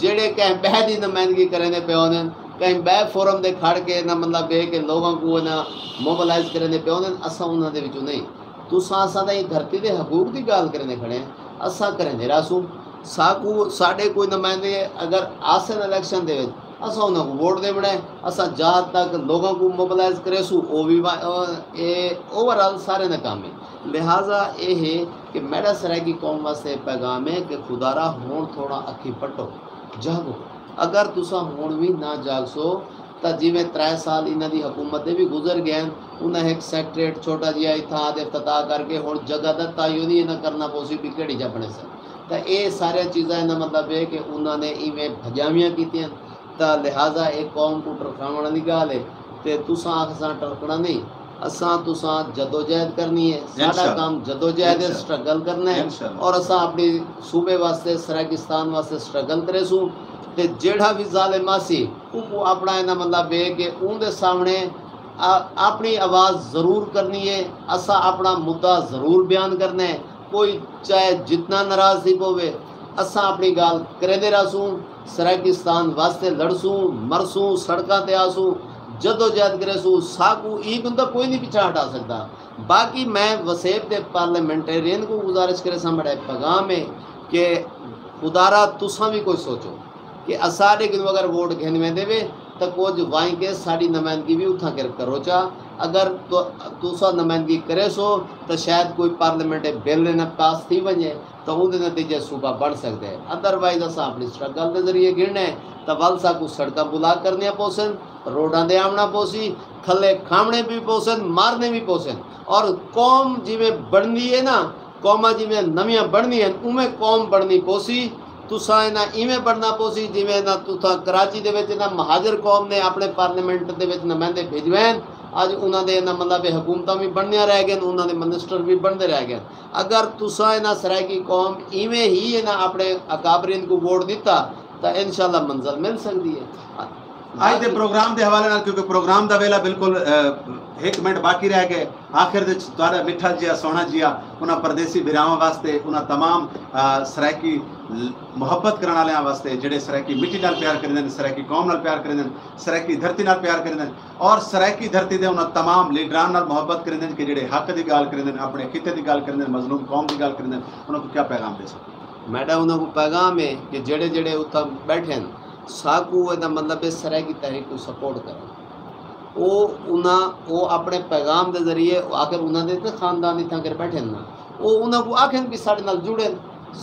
जेड़े कहीं बह दी नुमाइंदगी करने पे होने कहीं बह फोरम दे खड़ के ना मतलब बे के लोगों को ना मोबिलाइज करने पे होने असां उन्हां दे विचों नहीं। तुसां असां दी धरती दे हकूक दी गल करने खड़े हैं असां करेंदे रासू साकू साढ़े कोई नुमाइंदे अगर आसन इलेक्शन दे असां उन्हां को वोट दे बनाए असां जहाँ तक लोगों को मोबिलाइज करेसू वो भी ओवरऑल सारे नाकाम है। लिहाजा ये है कि मेरा सराय की कौम वास्ते पैगाम है कि खुदारा होण थोड़ा अखी पट्टो जागो। अगर तुसा हुण भी ना जागसो तो जिमें 3 साल इन्हां दी हुकूमत भी गुजर गए उन्हें एक सैक्ट्रेट छोटा जिहा इत्थां दे इफ्तिताह करके हुण जगह दा तयन ही इन्हां करना पोसी भी केड़ी जा बने सन। तो ये सारी चीज़ां इन्हां मतलब है कि उन्होंने इवें भजावियां कीतियां तो लिहाजा एक कौम को टरकावण दी गल है तो तुसां असां टरकना नहीं असां तुसां जदोजहद करनी है। साडा काम जदोजहद है स्ट्रगल करना है और असां अपनी सूबे वास्ते सराकिस्तान वास्ते स्ट्रगल करेसूँ ते जेड़ा भी जालिम आसी उनको अपना इन्हां मतलब है कि उनके सामने अपनी आवाज़ ज़रूर करनी है। असा अपना मुद्दा ज़रूर बयान करना है कोई चाहे जितना नाराज़ थी होवे असा अपनी गाल करेंदे रहसूँ सराकिस्तान वास्ते लड़सूँ मरसूँ सड़कों ते आसूँ जदोजहद करेसूँ साकू ई बंदा कोई नहीं पीछा हटा सकता। बाकी मैं वसेब के पार्लियामेंटेरियन को गुजारिश करे सामने पैगाम है कि खुदारा तुसां भी कोई सोचो कि असारे कि अगर वोट घेन में देवे तो कुछ वाई के साड़ी नुमाइंदगी भी उठा कर करो चा अगर तो तुसा नुमाइंदगी करे सो तो शायद कोई पार्लियामेंट बिल न पास थी वजे तो उनके नतीजे सूबा बढ़ सकते हैं। अदरवाइज असा अपनी स्ट्रगल के जरिए गिरने तो वलसा को सड़क बुला करने पोसन रोडां दे आमना पोसी थले खामने भी पोसन मारने भी पोसन और कौम जिमें बननी है ना कौमा जिमें नवियां बननी है उमें कौम बननी पोसी तुसा ना इवें बनना पोसी जिमें ना तुसा कराची दे विच ना महाजर कौम ने अपने पार्लियामेंट दे विच नुमाइंदे भेजवें अज उन्होंने ना मतलब हुकूमत भी बननिया रह गए उन्होंने मिनिस्टर भी बनते रह गए। अगर तुसा ना सरायकी कौम इवें ही ना अपने अकाबरीन को वोट दिता तो इंशाल्लाह मंजिल मिल सकती है। आज के प्रोग्राम के हवाले क्योंकि प्रोग्राम का वेला बिल्कुल 1 मिनट बाकी रह गए आखिर तुहाडा मिठा जिहा सोहना जिहा उन्होंने परदेसी बिरावां वास्ते उन्होंने तमाम सरायकी मुहब्बत करने वाले वास्ते जेडे सरायकी मिट्टी नाल प्यार करेंदे सरायकी कौम नाल प्यार करेंदे सरायकी धरती नाल प्यार करेंदे और सरायकी धरती दे उन्होंने तमाम लीडरां नाल मुहब्बत करेंदे कि जेडे हक की गल करेंदे अपने खिते की गल करेंदे मजलूम कौम की गल करेंदे उन्होंने क्या पैगाम दे सकते? मैडम उन्होंने पैगाम है कि जेडे जेडे उत्थे बैठे साकू इहदा मतलब है सरायकी तहरीक को सपोर्ट करें वो अपने पैगाम के जरिए आखिर उन्होंने तो खानदान इतना कर बैठे ना वो उन्होंने आखें कि साढ़े नाल जुड़े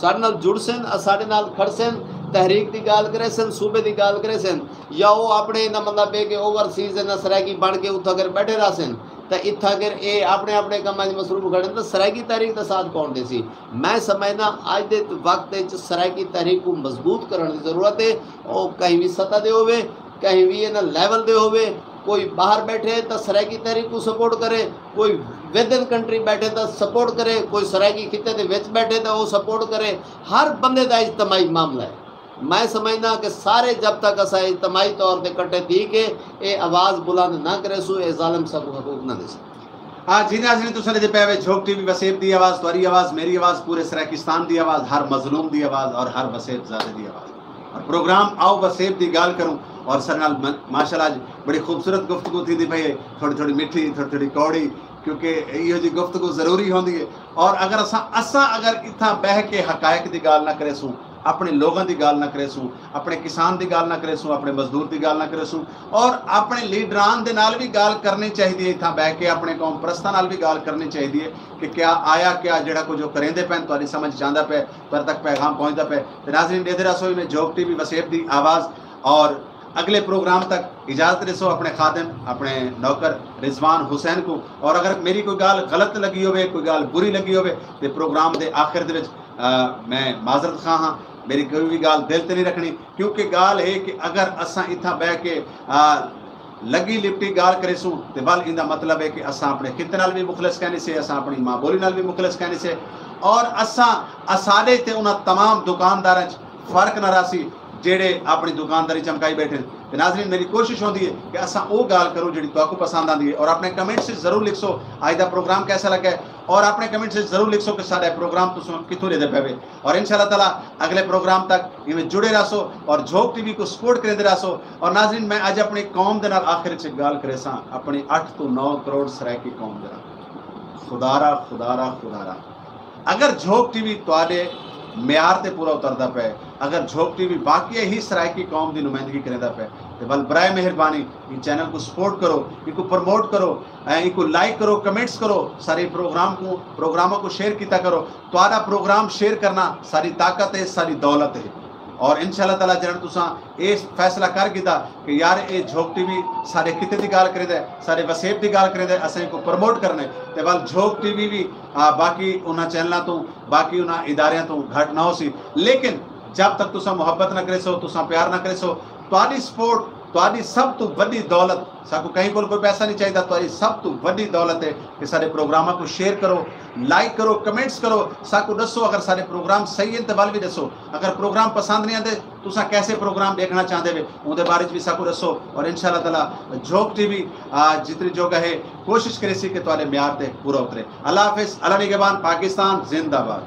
साढ़े नाल जुड़ सन साढ़े नाल खड़ सन तहरीक की गल करे सन सूबे की गल करे सन या वो अपने ना मतलब है कि ओवरसीज ना सरायकी बन के उत्था कर बैठे रह सन तो इतना कर ये अपने अपने कामों में मसरूफ खड़े तो सरायकी तहरीक का साथ कौन दे सी। मैं समझना अज के वक्त सरायकी तहरीक को मजबूत करने की जरूरत है और कहीं भी सतह दे होवे कहीं भी ना लैवल दे होवे कोई बाहर बैठे तो सरायकी तहरीक को सपोर्ट करे कोई विद इन कंट्री बैठे तो सपोर्ट करे कोई सरायकी खिते के विच बैठे तो वो सपोर्ट करे। हर बंदे का इज्तमाही मामला है। मैं समझना कि सारे जब तक असा इज्तमाही तौर पर कट्ठे थी कि ये आवाज़ बुलंद ना करे सो ये जालिम सब हकूक ना दे सके। हाँ जी नाज़रीन तुसां दे पे झोंक टीवी वसेब दी आवाज़ तुहारी आवाज़ मेरी आवाज़ पूरे सराकिस्तान दी आवाज़ हर मजलूम दी आवाज़ और हर वसेब ज़ादे दी आवाज़ और प्रोग्राम आओ वसेब दी गाल करूँ और सर नाल माशाल्लाह आज बड़ी खूबसूरत गुफ्तगू थी भाई थोड़ी थोड़ी मिठी थोड़ी थोड़ी कौड़ी क्योंकि इहो जी गुफ्तगू ज़रूरी होंदी है और अगर असा अगर इतना बह के हकायक की गाल ना करे सूँ अपने लोगों की गाल ना करे सूँ अपने किसान की गाल ना करे सूँ अपने मजदूर की गाल ना करे सूँ और अपने लीडरान दे नाल भी गाल करनी चाहिए इतना बह के अपने कौम परस्तां नाल भी गाल करनी चाहिए कि क्या आया क्या जड़ा कुछ करेंदे पैन तुहाडी समझ जांदा पे पर तक पैगाम पहुँचता पे। नाज़रीन देदे रसोई में झोंक टीवी वसेब दी आवाज़ और अगले प्रोग्राम तक इजाज़त रसो अपने खादिम अपने नौकर रिजवान हुसैन को और अगर मेरी कोई गाल गलत लगी होवे कोई गाल बुरी लगी होवे तो प्रोग्राम के आखिर दे विच मैं माजरत खां हाँ मेरी कोई भी गाल दिल ते नहीं रखनी क्योंकि गाल है कि अगर असा इतना बह के लगी लिपटी गाल करे सूँ तो बल इंदा मतलब है कि असा अपने खिते नाल भी मुखलिस कहने से असा अपनी माँ बोली नाल भी मुखलिस कहने से और असा असाडे ते उन्हां तमाम दुकानदारां फर्क ना रासी जेड़े अपनी दुकानदारी चमकाई बैठे। ते नाज़रीन मेरी कोशिश होती है कि असा वो गाल करो जी तुहानू पसंद आती है। और अपने कमेंट से जरूर लिखो अज का प्रोग्राम कैसा लगा है, और अपने कमेंट से जरूर लिखो कि सारा प्रोग्राम तुम कितों लेते पे। और इंशाअल्लाह ताला अगले प्रोग्राम तक इवें जुड़े रहो और झोंक टीवी को सपोर्ट करते रहो। और नाज़रीन मैं अज अपनी कौम के नाल आखिर च गाल करे सा अपनी 8 तो 9 करोड़ सरायकी कौम दे नाल। खुदारा खुदारा खुदारा अगर झोंक टीवी तुहाडे म्यार ते पूरा उतरता पे, अगर झोंक टीवी बाकी ही सरायकी कौम की नुमाइंदगी करता पे, तो बल बराए मेहरबानी इन चैनल को सपोर्ट करो, इनको प्रमोट करो, इनको लाइक करो, कमेंट्स करो, सारे प्रोग्रामों को शेयर किया करो। तुम्हारा प्रोग्राम शेयर करना सारी ताकत है, सारी दौलत है। और इंशाअल्लाह ताला जन तुसा ये फैसला कर किया कि यार ये झोंक टीवी सारे खिते की गाल करेंदा है, सारे वसेब की गाल करेंदा है, असें को प्रमोट करने ते वल झोंक टीवी भी बाकी उन्होंने चैनलों तो बाकी उन्होंने इदारियां तो घट ना हो सी। लेकिन जब तक तुसा मुहब्बत ना करे सो, तुसा प्यार ना करे सो, तुहाडी सपोर्ट तुहाडी सब तो बड़ी दौलत, साकू कहीं कोई पैसा नहीं चाहिए, तुहाडी सब तो बड़ी दौलत है कि सारे प्रोग्रामों को शेयर करो, लाइक करो, कमेंट्स करो, साकू दसो अगर सारे प्रोग्राम सही है तो वल भी दसो, अगर प्रोग्राम पसंद नहीं आते तुसा कैसे प्रोग्राम देखना चाहते हो उनके बारे भी साकू दसो। और इंशाअल्लाह ताला झोंक टीवी जितनी जोगा है कोशिश करे सी कि तुहाडे म्यार ते पूरा उतरे। अल्लाह हाफिज़, अल्लाह निगहबान, पाकिस्तान जिंदाबाद।